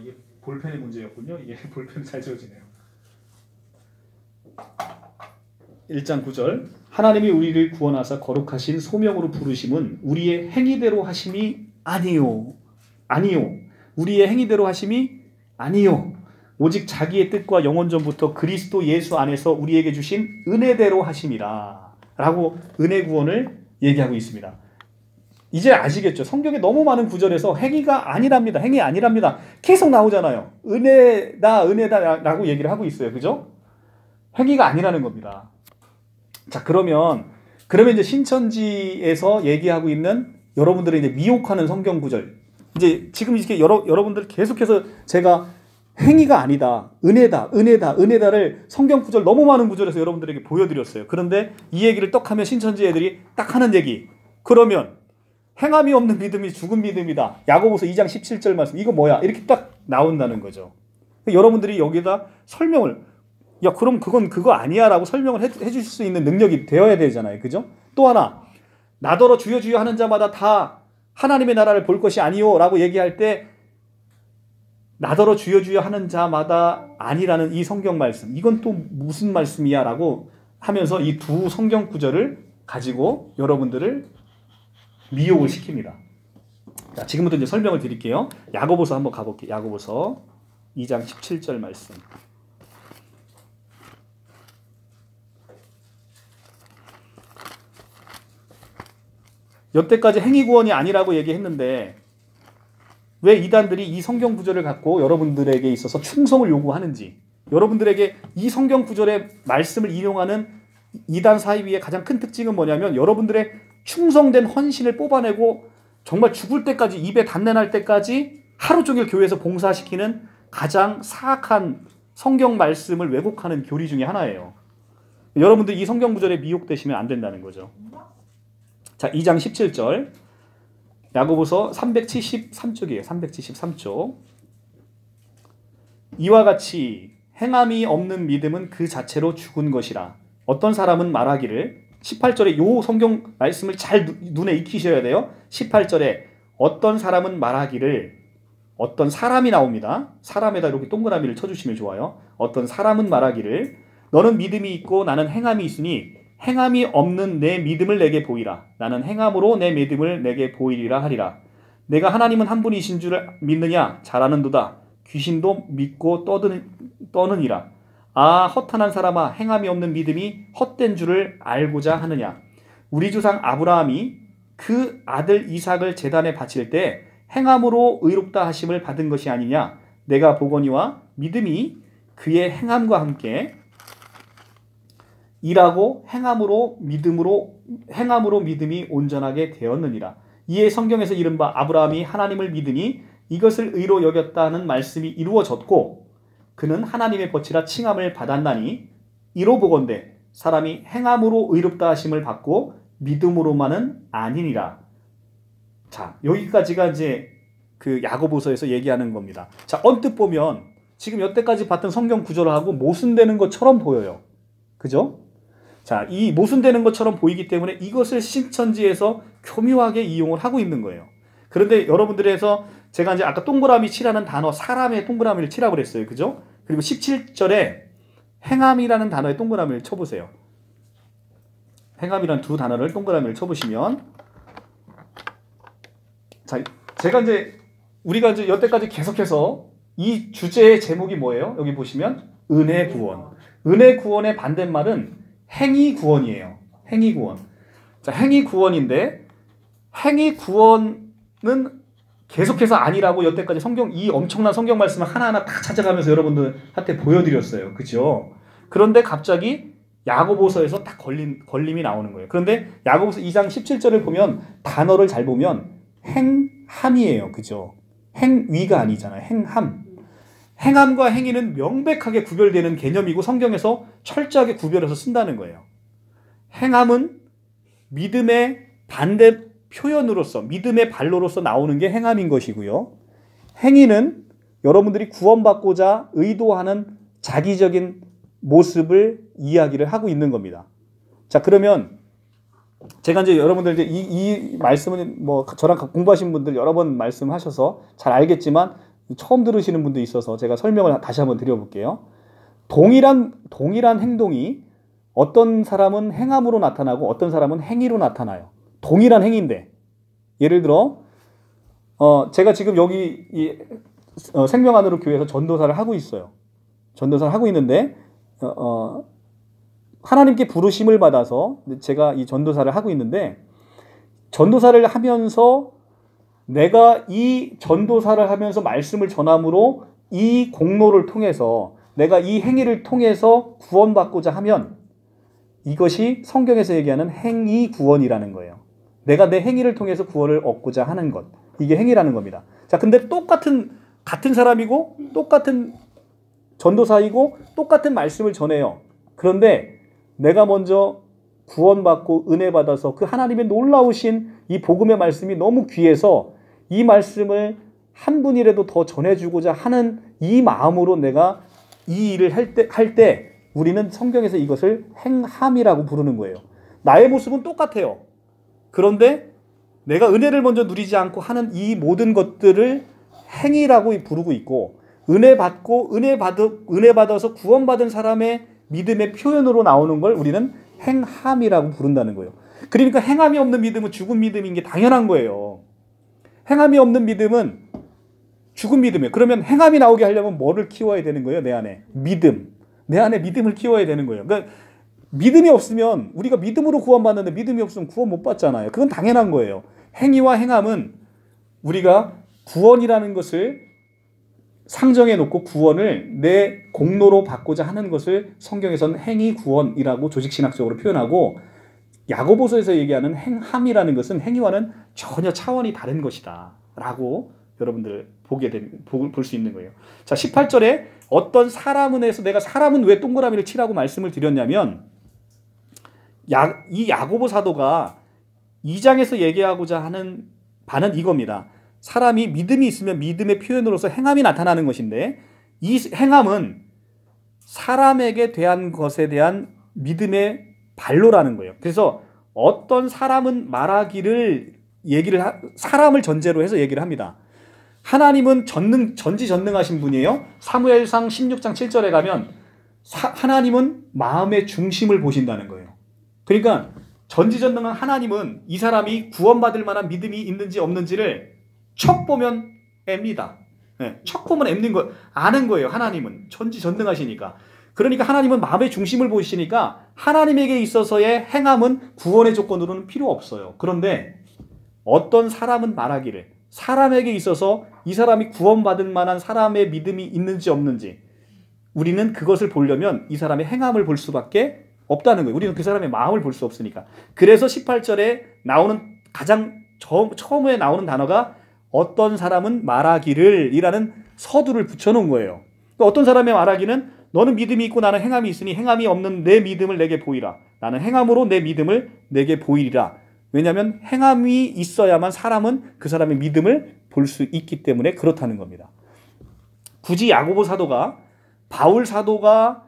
이게 볼펜의 문제였군요. 이게 볼펜 잘 지워지네요. 1장 9절 하나님이 우리를 구원하사 거룩하신 소명으로 부르심은 우리의 행위대로 하심이 아니요 우리의 행위대로 하심이 아니요 오직 자기의 뜻과 영원 전부터 그리스도 예수 안에서 우리에게 주신 은혜대로 하심이라 라고 은혜 구원을 얘기하고 있습니다. 이제 아시겠죠? 성경에 너무 많은 구절에서 행위가 아니랍니다. 행위 아니랍니다. 계속 나오잖아요. 은혜다라고 얘기를 하고 있어요. 그죠? 행위가 아니라는 겁니다. 자, 그러면 이제 신천지에서 얘기하고 있는 여러분들이 이제 미혹하는 성경 구절. 이제 지금 이렇게 여러분들 계속해서 제가 행위가 아니다. 은혜다를 성경 구절 너무 많은 구절에서 여러분들에게 보여드렸어요. 그런데 이 얘기를 떡 하면 신천지 애들이 딱 하는 얘기. 그러면 행함이 없는 믿음이 죽은 믿음이다. 야고보서 2장 17절 말씀. 이거 뭐야? 이렇게 딱 나온다는 거죠. 여러분들이 여기다 설명을 그럼 그건 그거 아니야 라고 설명을 해주실 수 있는 능력이 되어야 되잖아요. 그죠? 또 하나 나더러 주여 주여 하는 자마다 다 하나님의 나라를 볼 것이 아니요 라고 얘기할 때 나더러 주여 주여 하는 자마다 아니라는 이 성경 말씀 이건 또 무슨 말씀이야 라고 하면서 이 두 성경 구절을 가지고 여러분들을 미혹을 시킵니다. 자, 지금부터 이제 설명을 드릴게요. 야고보서 한번 가볼게요. 야고보서 2장 17절 말씀. 여태까지 행위구원이 아니라고 얘기했는데 왜 이단들이 이 성경 구절을 갖고 여러분들에게 있어서 충성을 요구하는지 여러분들에게 이 성경 구절의 말씀을 인용하는 이단 사이비의 가장 큰 특징은 뭐냐면 여러분들의 충성된 헌신을 뽑아내고 정말 죽을 때까지 입에 단내 날 때까지 하루 종일 교회에서 봉사시키는 가장 사악한 성경 말씀을 왜곡하는 교리 중에 하나예요. 여러분들 이 성경 구절에 미혹되시면 안 된다는 거죠. 자, 2장 17절. 야고보서 373쪽이에요. 373쪽. 이와 같이 행함이 없는 믿음은 그 자체로 죽은 것이라. 어떤 사람은 말하기를, 18절에 요 성경 말씀을 잘 눈에 익히셔야 돼요. 18절에 어떤 사람은 말하기를, 어떤 사람이 나옵니다. 사람에다 이렇게 동그라미를 쳐주시면 좋아요. 어떤 사람은 말하기를 너는 믿음이 있고 나는 행함이 있으니 행함이 없는 내 믿음을 내게 보이라. 나는 행함으로 내 믿음을 내게 보이리라 하리라. 내가 하나님은 한 분이신 줄 믿느냐? 잘하는도다. 귀신도 믿고 떠느니라. 아, 허탄한 사람아, 행함이 없는 믿음이 헛된 줄을 알고자 하느냐? 우리 조상 아브라함이 그 아들 이삭을 제단에 바칠 때 행함으로 의롭다 하심을 받은 것이 아니냐? 내가 보거니와 믿음이 그의 행함과 함께 일하고 행함으로 믿음이 온전하게 되었느니라. 이에 성경에서 이른바 아브라함이 하나님을 믿으니 이것을 의로 여겼다는 말씀이 이루어졌고 그는 하나님의 벗이라 칭함을 받았나니 이로 보건대 사람이 행함으로 의롭다 하심을 받고 믿음으로만은 아니니라. 자, 여기까지가 이제 그 야고보서에서 얘기하는 겁니다. 자, 언뜻 보면 지금 여태까지 봤던 성경 구절하고 모순되는 것처럼 보여요. 그죠? 자, 이 모순되는 것처럼 보이기 때문에 이것을 신천지에서 교묘하게 이용을 하고 있는 거예요. 그런데 여러분들에서 제가 이제 아까 동그라미 치라는 단어, 사람의 동그라미를 치라고 그랬어요. 그죠? 그리고 17절에 행함이라는 단어에 동그라미를 쳐보세요. 행함이라는 두 단어를 동그라미를 쳐보시면, 자, 제가 이제 우리가 이제 여태까지 계속해서 이 주제의 제목이 뭐예요? 여기 보시면 은혜 구원. 은혜 구원의 반대말은 행위 구원이에요. 행위 구원. 자, 행위 구원인데 행위 구원은 계속해서 아니라고 여태까지 이 엄청난 성경 말씀을 하나하나 다 찾아가면서 여러분들한테 보여드렸어요. 그죠? 그런데 갑자기 야고보서에서 딱 걸림이 나오는 거예요. 그런데 야고보서 2장 17절을 보면 단어를 잘 보면 행함이에요. 그죠? 행위가 아니잖아요. 행함. 행함과 행위는 명백하게 구별되는 개념이고 성경에서 철저하게 구별해서 쓴다는 거예요. 행함은 믿음의 반대 표현으로서, 믿음의 발로로서 나오는 게 행함인 것이고요. 행위는 여러분들이 구원받고자 의도하는 자기적인 모습을 이야기를 하고 있는 겁니다. 자, 그러면 제가 이제 여러분들 이제 이 말씀은 뭐 저랑 공부하신 분들 여러 번 말씀하셔서 잘 알겠지만 처음 들으시는 분도 있어서 제가 설명을 다시 한번 드려볼게요. 동일한 행동이 어떤 사람은 행함으로 나타나고 어떤 사람은 행위로 나타나요. 동일한 행위인데, 예를 들어 제가 지금 여기 생명안으로 교회에서 전도사를 하고 있어요. 전도사를 하고 있는데 하나님께 부르심을 받아서 제가 이 전도사를 하고 있는데, 전도사를 하면서 내가 이 전도사를 하면서 말씀을 전함으로 이 공로를 통해서 내가 이 행위를 통해서 구원받고자 하면 이것이 성경에서 얘기하는 행위 구원이라는 거예요. 내가 내 행위를 통해서 구원을 얻고자 하는 것. 이게 행위라는 겁니다. 자, 근데 같은 사람이고 똑같은 전도사이고 똑같은 말씀을 전해요. 그런데 내가 먼저 구원받고 은혜 받아서 그 하나님의 놀라우신 이 복음의 말씀이 너무 귀해서 이 말씀을 한 분이라도 더 전해주고자 하는 이 마음으로 내가 이 일을 할 때 우리는 성경에서 이것을 행함이라고 부르는 거예요. 나의 모습은 똑같아요. 그런데 내가 은혜를 먼저 누리지 않고 하는 이 모든 것들을 행위라고 부르고 있고, 은혜 받아서 구원받은 사람의 믿음의 표현으로 나오는 걸 우리는 행함이라고 부른다는 거예요. 그러니까 행함이 없는 믿음은 죽은 믿음인 게 당연한 거예요. 행함이 없는 믿음은 죽은 믿음이에요. 그러면 행함이 나오게 하려면 뭐를 키워야 되는 거예요? 내 안에 믿음. 내 안에 믿음을 키워야 되는 거예요. 그러니까 믿음이 없으면, 우리가 믿음으로 구원받는데 믿음이 없으면 구원 못 받잖아요. 그건 당연한 거예요. 행위와 행함은 우리가 구원이라는 것을 상정해 놓고 구원을 내 공로로 받고자 하는 것을 성경에서는 행위 구원이라고 조직신학적으로 표현하고, 야고보서에서 얘기하는 행함이라는 것은 행위와는 전혀 차원이 다른 것이다 라고 여러분들 볼 수 있는 거예요. 자, 18절에 어떤 사람은 해서 내가 사람은 왜 동그라미를 치라고 말씀을 드렸냐면 이 야고보 사도가 2장에서 얘기하고자 하는 바는 이겁니다. 사람이 믿음이 있으면 믿음의 표현으로서 행함이 나타나는 것인데 이 행함은 사람에게 대한 것에 대한 믿음의 발로라는 거예요. 그래서 어떤 사람은 말하기를 사람을 전제로 해서 얘기를 합니다. 하나님은 전지전능하신 분이에요. 사무엘상 16장 7절에 가면 하나님은 마음의 중심을 보신다는 거예요. 그러니까 전지전능한 하나님은 이 사람이 구원받을 만한 믿음이 있는지 없는지를 척 보면 앱니다. 네, 척 보면 앱는 거 아는 거예요. 하나님은 전지전능하시니까. 그러니까 하나님은 마음의 중심을 보시니까 하나님에게 있어서의 행함은 구원의 조건으로는 필요 없어요. 그런데 어떤 사람은 말하기를 사람에게 있어서 이 사람이 구원받을 만한 사람의 믿음이 있는지 없는지 우리는 그것을 보려면 이 사람의 행함을 볼 수밖에 없다는 거예요. 우리는 그 사람의 마음을 볼 수 없으니까. 그래서 18절에 나오는 가장 처음에 나오는 단어가 어떤 사람은 말하기를 이라는 서두를 붙여놓은 거예요. 그러니까 어떤 사람의 말하기는 너는 믿음이 있고 나는 행함이 있으니 행함이 없는 내 믿음을 내게 보이라. 나는 행함으로 내 믿음을 내게 보이리라. 왜냐하면 행함이 있어야만 사람은 그 사람의 믿음을 볼 수 있기 때문에 그렇다는 겁니다. 굳이 야고보 사도가 바울 사도가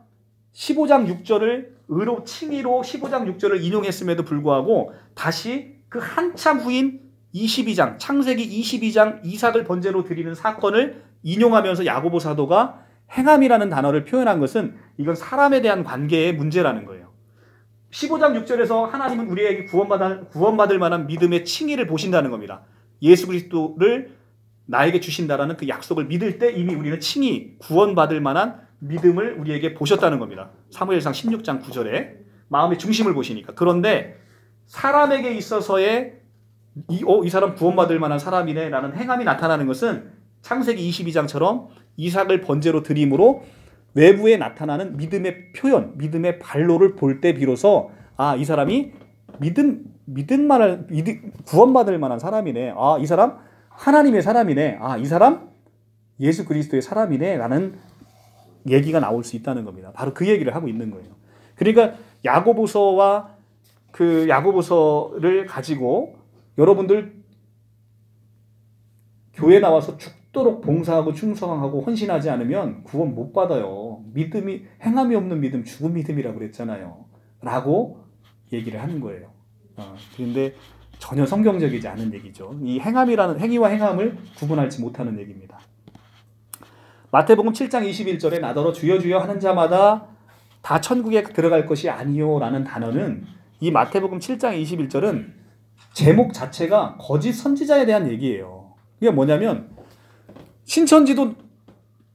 15장 6절을 칭의로 15장 6절을 인용했음에도 불구하고 다시 그 한참 후인 22장 창세기 22장 이삭을 번제로 드리는 사건을 인용하면서 야고보 사도가 행함이라는 단어를 표현한 것은 이건 사람에 대한 관계의 문제라는 거예요. 15장 6절에서 하나님은 우리에게 구원받을 만한 믿음의 칭의를 보신다는 겁니다. 예수 그리스도를 나에게 주신다라는 그 약속을 믿을 때 이미 우리는 칭의, 구원받을 만한 믿음을 우리에게 보셨다는 겁니다. 사무엘상 16장 9절에 마음의 중심을 보시니까. 그런데 사람에게 있어서의 이 사람 구원받을 만한 사람이네 라는 행함이 나타나는 것은 창세기 22장처럼 이삭을 번제로 드림으로 외부에 나타나는 믿음의 표현, 믿음의 발로를 볼 때 비로소 이 사람이 구원받을 만한 사람이네. 이 사람 하나님의 사람이네. 이 사람 예수 그리스도의 사람이네 라는 얘기가 나올 수 있다는 겁니다. 바로 그 얘기를 하고 있는 거예요. 그러니까 야고보서와 그 야고보서를 가지고 여러분들 교회 나와서 죽도록 봉사하고 충성하고 헌신하지 않으면 구원 못 받아요. 행함이 없는 믿음 죽은 믿음이라고 그랬잖아요. 라고 얘기를 하는 거예요. 그런데 전혀 성경적이지 않은 얘기죠. 이 행위와 행함을 구분하지 못하는 얘기입니다. 마태복음 7장 21절에 나더러 주여 주여 하는 자마다 다 천국에 들어갈 것이 아니요 라는 단어는 이 마태복음 7장 21절은 제목 자체가 거짓 선지자에 대한 얘기예요. 이게 뭐냐면 신천지도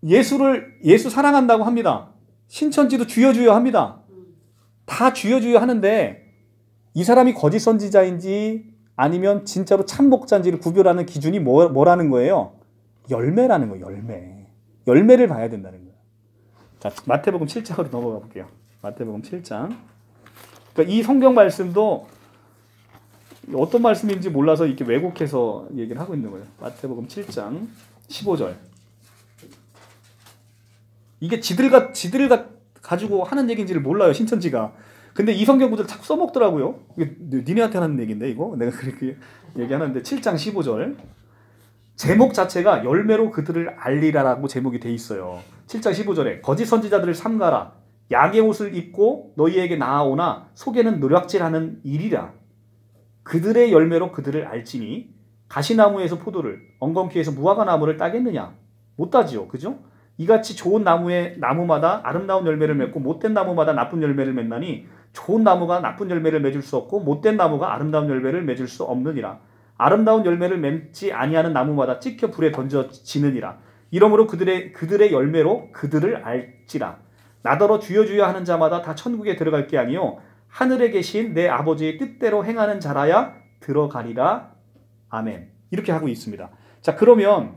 예수 사랑한다고 합니다. 신천지도 주여 주여 합니다. 다 주여 주여 하는데 이 사람이 거짓 선지자인지 아니면 진짜로 참 목자인지를 구별하는 기준이 뭐라는 거예요? 열매라는 거예요. 열매를 봐야 된다는 거예요. 자, 마태복음 7장으로 넘어가 볼게요. 마태복음 7장. 그러니까 이 성경 말씀도 어떤 말씀인지 몰라서 이렇게 왜곡해서 얘기를 하고 있는 거예요. 마태복음 7장 15절. 이게 지들가 가지고 하는 얘기인지를 몰라요, 신천지가. 근데 이 성경 구절 자꾸 써먹더라고요. 이게 니네한테 하는 얘기인데 이거? 내가 그렇게 얘기하는데 7장 15절. 제목 자체가 열매로 그들을 알리라라고 제목이 돼 있어요. 7장 15절에 거짓 선지자들을 삼가라. 약의 옷을 입고 너희에게 나아오나 속에는 노략질하는 일이라. 그들의 열매로 그들을 알지니 가시나무에서 포도를 엉겅퀴에서 무화과 나무를 따겠느냐? 못 따지요. 그죠? 이같이 좋은 나무마다 아름다운 열매를 맺고 못된 나무마다 나쁜 열매를 맺나니 좋은 나무가 나쁜 열매를 맺을 수 없고 못된 나무가 아름다운 열매를 맺을 수 없느니라. 아름다운 열매를 맺지 아니하는 나무마다 찢겨 불에 던져지느니라. 이러므로 그들의 열매로 그들을 알지라. 나더러 주여 주여 하는 자마다 다 천국에 들어갈 게 아니요 하늘에 계신 내 아버지의 뜻대로 행하는 자라야 들어가리라. 아멘. 이렇게 하고 있습니다. 자, 그러면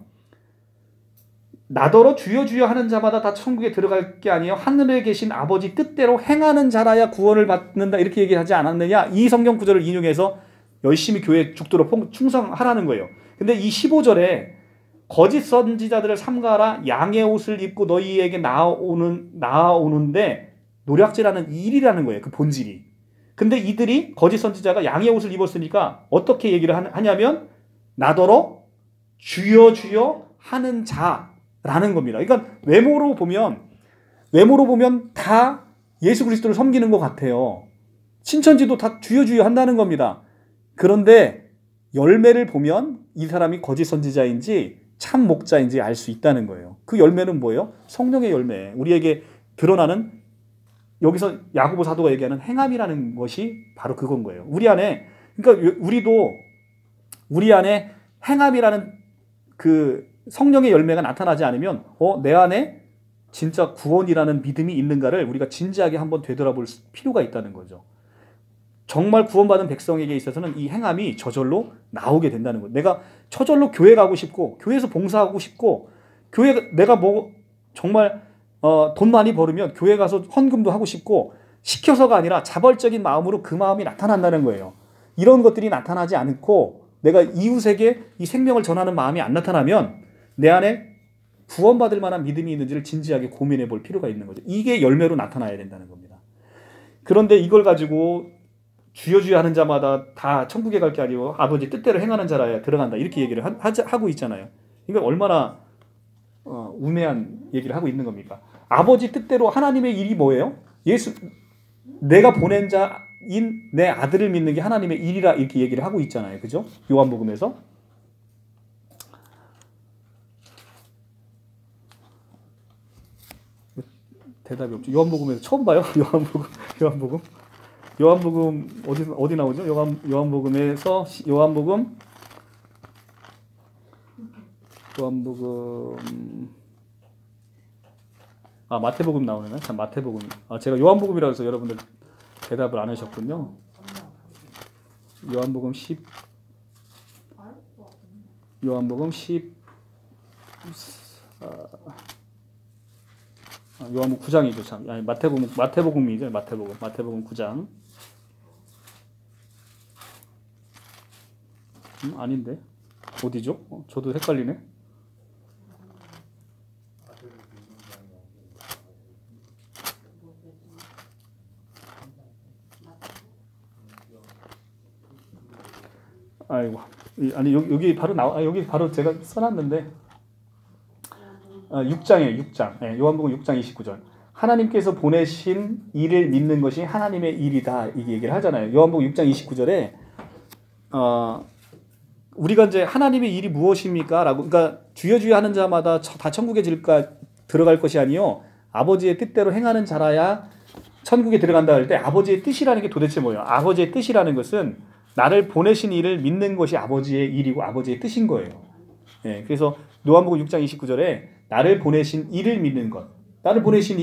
나더러 주여 주여 하는 자마다 다 천국에 들어갈 게 아니요 하늘에 계신 아버지 뜻대로 행하는 자라야 구원을 받는다. 이렇게 얘기하지 않았느냐? 이 성경 구절을 인용해서 열심히 교회에 죽도록 충성하라는 거예요. 근데 이 15절에 거짓 선지자들을 삼가라. 양의 옷을 입고 너희에게 나아오는데 노략질하는 일이라는 거예요. 그 본질이. 근데 이들이 거짓 선지자가 양의 옷을 입었으니까 어떻게 얘기를 하냐면 나더러 주여 주여 하는 자라는 겁니다. 그러니까 외모로 보면 다 예수 그리스도를 섬기는 것 같아요. 신천지도 다 주여 주여 한다는 겁니다. 그런데 열매를 보면 이 사람이 거짓 선지자인지 참 목자인지 알 수 있다는 거예요. 그 열매는 뭐예요? 성령의 열매. 우리에게 드러나는, 여기서 야고보 사도가 얘기하는 행함이라는 것이 바로 그건 거예요. 우리 안에, 그러니까 우리 안에 행함이라는 그 성령의 열매가 나타나지 않으면 내 안에 진짜 구원이라는 믿음이 있는가를 우리가 진지하게 한번 되돌아볼 필요가 있다는 거죠. 정말 구원받은 백성에게 있어서는 이 행함이 저절로 나오게 된다는 거예요. 내가 저절로 교회 가고 싶고 교회에서 봉사하고 싶고 내가 뭐 정말 돈 많이 벌으면 교회 가서 헌금도 하고 싶고 시켜서가 아니라 자발적인 마음으로 그 마음이 나타난다는 거예요. 이런 것들이 나타나지 않고 내가 이웃에게 이 생명을 전하는 마음이 안 나타나면 내 안에 구원받을 만한 믿음이 있는지를 진지하게 고민해 볼 필요가 있는 거죠. 이게 열매로 나타나야 된다는 겁니다. 그런데 이걸 가지고 주여 주여 하는 자마다 다 천국에 갈 게 아니고 아버지 뜻대로 행하는 자라야 들어간다, 이렇게 얘기를 하고 있잖아요. 이건 얼마나 우매한 얘기를 하고 있는 겁니까? 아버지 뜻대로 하나님의 일이 뭐예요? 내가 보낸 자인 내 아들을 믿는 게 하나님의 일이라, 이렇게 얘기를 하고 있잖아요. 그죠? 요한복음에서. 대답이 없죠. 요한복음에서 처음 봐요. 요한복음 어디 나오죠? 요한복음에서 요한복음 마태복음 나오네요. 참, 마태복음. 제가 요한복음이라고 해서 여러분들 대답을 안 하셨군요. 요한복음 9장이죠. 참. 아니, 마태복음이죠. 마태복음 9장. 아닌데. 어디죠? 저도 헷갈리네. 아이고. 아니, 여기 바로 여기 바로 제가 써놨는데. 6장이에요. 6장. 네, 요한복음 6장 29절. 하나님께서 보내신 일을 믿는 것이 하나님의 일이다, 이 얘기를 하잖아요. 요한복음 6장 29절에 우리가 이제 하나님의 일이 무엇입니까? 라고, 그러니까 주여 주여 하는 자마다 다 천국에 들어갈 것이 아니요 아버지의 뜻대로 행하는 자라야 천국에 들어간다 할 때 아버지의 뜻이라는 게 도대체 뭐예요? 아버지의 뜻이라는 것은 나를 보내신 일을 믿는 것이 아버지의 일이고 아버지의 뜻인 거예요. 예, 그래서 요한복음 6장 29절에 나를 보내신 이를 믿는 것, 나를 보내신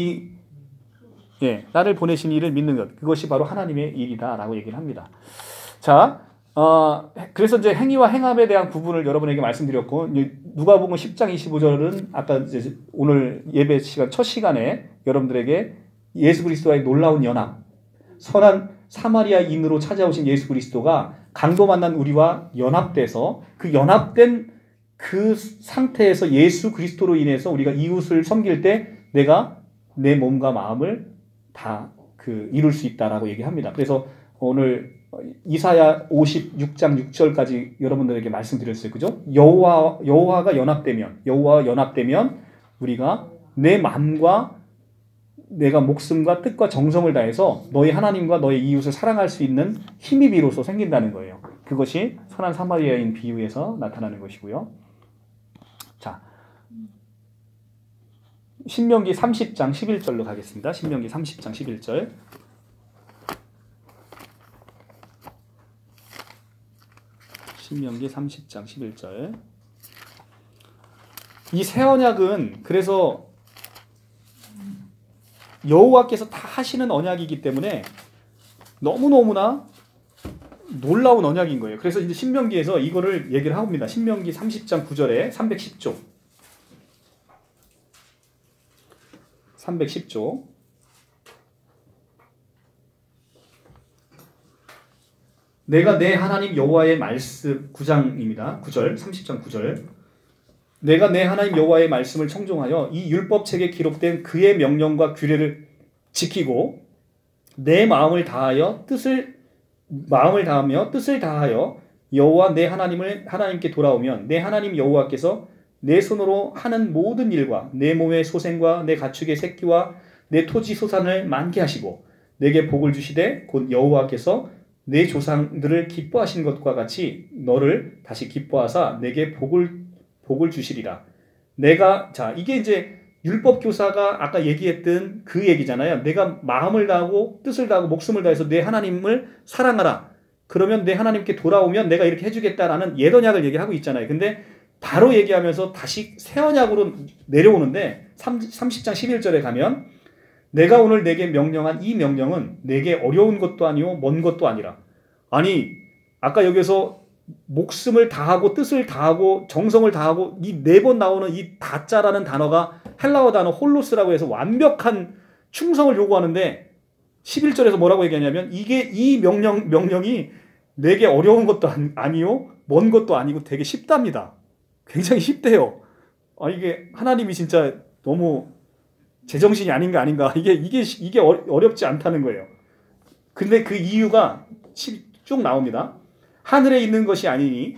일을 믿는 것, 그것이 바로 하나님의 일이다라고 얘기를 합니다. 자, 그래서 이제 행위와 행함에 대한 구분을 여러분에게 말씀드렸고, 누가복음 10장 25절은 아까 이제 오늘 예배 시간 첫 시간에 여러분들에게 예수 그리스도와의 놀라운 연합, 선한 사마리아인으로 찾아오신 예수 그리스도가 강도 만난 우리와 연합돼서 그 연합된 그 상태에서 예수 그리스도로 인해서 우리가 이웃을 섬길 때 내가 내 몸과 마음을 다 이룰 수 있다라고 얘기합니다. 그래서 오늘 이사야 56장 6절까지 여러분들에게 말씀드렸어요. 그죠? 여호와와 연합되면 우리가 내 마음과 내가 목숨과 뜻과 정성을 다해서 너희 하나님과 너희 이웃을 사랑할 수 있는 힘이 비로소 생긴다는 거예요. 그것이 선한 사마리아인 비유에서 나타나는 것이고요. 자, 신명기 30장 11절로 가겠습니다. 신명기 30장 11절. 신명기 30장 11절. 이 새 언약은 그래서 여호와께서 다 하시는 언약이기 때문에 너무너무나 놀라운 언약인 거예요. 그래서 이제 신명기에서 이거를 얘기를 합니다. 신명기 30장 9절에 310조. 310조. 내가 내 하나님 여호와의 말씀 9장입니다. 9절, 30장 9절. 내가 내 하나님 여호와의 말씀을 청종하여 이 율법책에 기록된 그의 명령과 규례를 지키고 내 마음을 다하며 뜻을 다하여 여호와 내 하나님께 돌아오면 내 하나님 여호와께서 내 손으로 하는 모든 일과 내 몸의 소생과 내 가축의 새끼와 내 토지 소산을 많게 하시고 내게 복을 주시되 곧 여호와께서 내 조상들을 기뻐하신 것과 같이 너를 다시 기뻐하사 내게 복을 주시리라. 이게 이제 율법 교사가 아까 얘기했던 그 얘기잖아요. 내가 마음을 다하고 뜻을 다하고 목숨을 다해서 내 하나님을 사랑하라. 그러면 내 하나님께 돌아오면 내가 이렇게 해주겠다라는 옛 언약을 얘기하고 있잖아요. 근데 바로 얘기하면서 다시 새 언약으로 내려오는데 30장 11절에 가면 내가 오늘 내게 명령한 이 명령은 내게 어려운 것도 아니요 먼 것도 아니라. 아니 아까 여기서 목숨을 다하고 뜻을 다하고 정성을 다하고 이 4번 나오는 이 다자라는 단어가 헬라어 단어 홀로스라고 해서 완벽한 충성을 요구하는데 11절에서 뭐라고 얘기하냐면 이 명령이 내게 어려운 것도 아니요 먼 것도 아니고 되게 쉽답니다. 굉장히 쉽대요. 이게 하나님이 진짜 너무 제정신이 아닌가. 이게 어렵지 않다는 거예요. 근데 그 이유가 쭉 나옵니다. 하늘에 있는 것이 아니니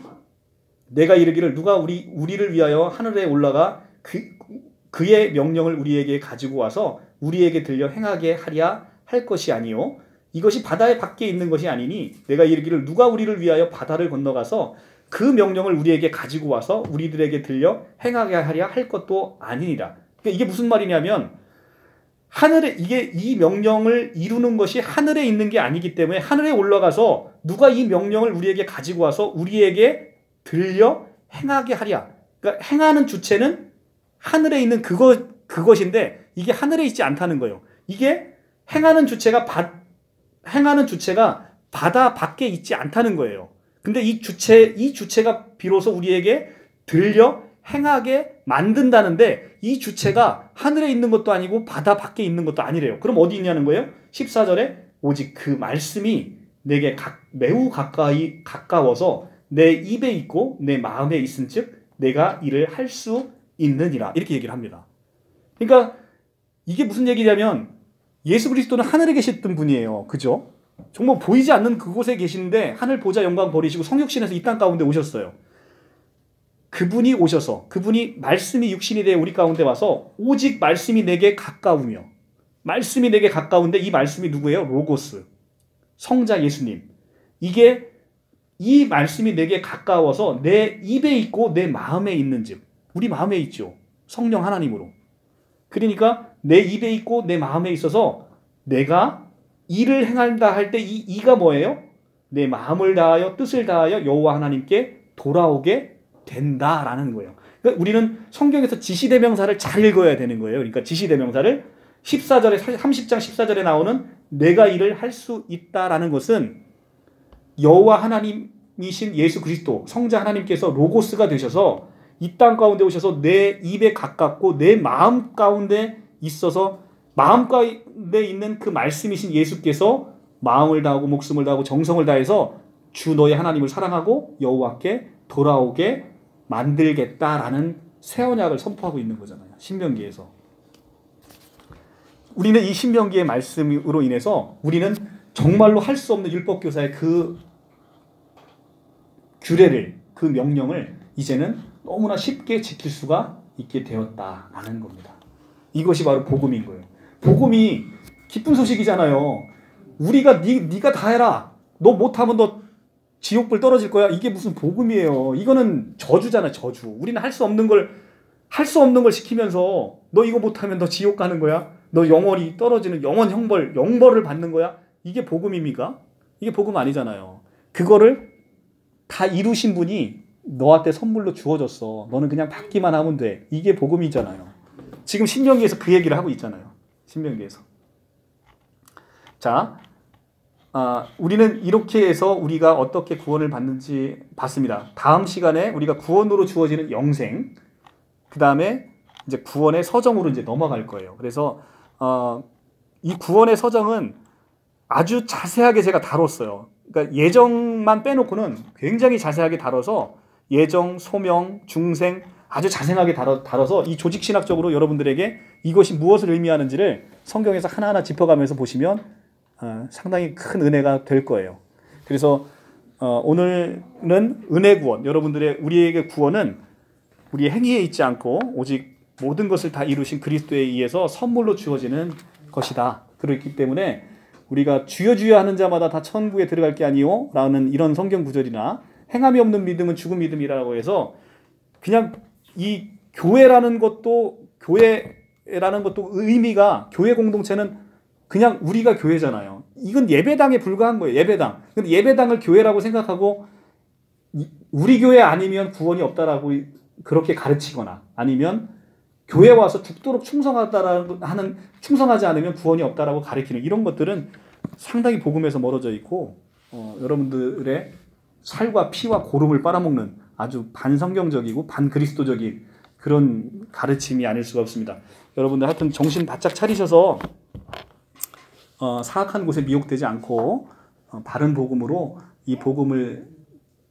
내가 이르기를 누가 우리를 위하여 하늘에 올라가 그의 명령을 우리에게 가지고 와서 우리에게 들려 행하게 하랴 할 것이 아니요 이것이 바다의 밖에 있는 것이 아니니 내가 이르기를 누가 우리를 위하여 바다를 건너가서 그 명령을 우리에게 가지고 와서 우리들에게 들려 행하게 하랴 할 것도 아니니라. 그러니까 이게 무슨 말이냐면 이 명령을 이루는 것이 하늘에 있는 게 아니기 때문에 하늘에 올라가서 누가 이 명령을 우리에게 가지고 와서 우리에게 들려 행하게 하랴. 그러니까 행하는 주체는 하늘에 있는 그것인데 이게 하늘에 있지 않다는 거예요. 이게 행하는 주체가 바다 밖에 있지 않다는 거예요. 근데 이 주체가 비로소 우리에게 들려 행하게 만든다는데 이 주체가 하늘에 있는 것도 아니고 바다 밖에 있는 것도 아니래요. 그럼 어디 있냐는 거예요? 14절에 오직 그 말씀이 내게 매우 가까워서 내 입에 있고 내 마음에 있은즉 내가 이를 할 수 있느니라. 이렇게 얘기를 합니다. 그러니까 이게 무슨 얘기냐면 예수 그리스도는 하늘에 계셨던 분이에요. 그죠? 정말 보이지 않는 그곳에 계시는데 하늘 보좌 영광 버리시고 성육신에서 이 땅 가운데 오셨어요. 그분이 오셔서 그분이 말씀이 육신이 되어 우리 가운데 와서 오직 말씀이 내게 가까우며 말씀이 내게 가까운데 이 말씀이 누구예요? 로고스. 성자 예수님. 이 말씀이 내게 가까워서 내 입에 있고 내 마음에 있는즉 우리 마음에 있죠. 성령 하나님으로. 그러니까 내 입에 있고 내 마음에 있어서 내가 일을 행한다 할 때 이 이가 뭐예요? 내 마음을 다하여 뜻을 다하여 여호와 하나님께 돌아오게 된다라는 거예요. 그러니까 우리는 성경에서 지시대명사를 잘 읽어야 되는 거예요. 그러니까 지시대명사를 30장 14절에 나오는 내가 일을 할 수 있다라는 것은 여호와 하나님이신 예수 그리스도 성자 하나님께서 로고스가 되셔서 이 땅 가운데 오셔서 내 입에 가깝고 내 마음 가운데 있어서 마음 가운데 있는 그 말씀이신 예수께서 마음을 다하고 목숨을 다하고 정성을 다해서 주 너의 하나님을 사랑하고 여호와께 돌아오게 만들겠다라는 새 언약을 선포하고 있는 거잖아요. 신명기에서. 우리는 이 신명기의 말씀으로 인해서 우리는 정말로 할 수 없는 율법교사의 그 규례를 그 명령을 이제는 너무나 쉽게 지킬 수가 있게 되었다라는 겁니다. 이것이 바로 복음인 거예요. 복음이 기쁜 소식이잖아요. 우리가 네가 다 해라. 너 못하면 너 지옥불 떨어질 거야. 이게 무슨 복음이에요. 이거는 저주잖아, 저주. 우리는 할 수 없는 걸 시키면서 너 이거 못하면 너 지옥 가는 거야. 너 영원히 떨어지는 영원 영벌을 받는 거야. 이게 복음입니까? 이게 복음 아니잖아요. 그거를 다 이루신 분이 너한테 선물로 주어졌어. 너는 그냥 받기만 하면 돼. 이게 복음이잖아요. 지금 신명기에서 그 얘기를 하고 있잖아요. 신명기에서. 자, 우리는 이렇게 해서 우리가 어떻게 구원을 받는지 봤습니다. 다음 시간에 우리가 구원으로 주어지는 영생, 그 다음에 이제 구원의 서정으로 이제 넘어갈 거예요. 그래서 이 구원의 서정은 아주 자세하게 제가 다뤘어요. 그러니까 예정만 빼놓고는 굉장히 자세하게 다뤄서 예정, 소명, 중생, 아주 자세하게 다뤄서 이 조직신학적으로 여러분들에게 이것이 무엇을 의미하는지를 성경에서 하나하나 짚어가면서 보시면 상당히 큰 은혜가 될 거예요. 그래서 오늘은 은혜 구원, 우리에게 구원은 우리의 행위에 있지 않고 오직 모든 것을 다 이루신 그리스도에 의해서 선물로 주어지는 것이다. 그렇기 때문에 우리가 주여 주여 하는 자마다 다 천국에 들어갈 게 아니오 라는 이런 성경 구절이나 행함이 없는 믿음은 죽은 믿음이라고 해서 그냥 이 교회라는 것도 의미가, 교회 공동체는 그냥 우리가 교회잖아요. 이건 예배당에 불과한 거예요. 예배당. 근데 예배당을 교회라고 생각하고 우리 교회 아니면 구원이 없다라고 그렇게 가르치거나 아니면 교회 와서 죽도록 충성하지 않으면 구원이 없다라고 가르치는 이런 것들은 상당히 복음에서 멀어져 있고 여러분들의 살과 피와 고름을 빨아먹는 아주 반성경적이고 반그리스도적인 그런 가르침이 아닐 수가 없습니다. 여러분들 하여튼 정신 바짝 차리셔서 사악한 곳에 미혹되지 않고 바른 복음으로 이 복음을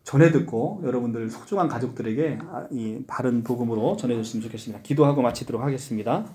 전해 듣고 여러분들 소중한 가족들에게 이 바른 복음으로 전해줬으면 좋겠습니다. 기도하고 마치도록 하겠습니다.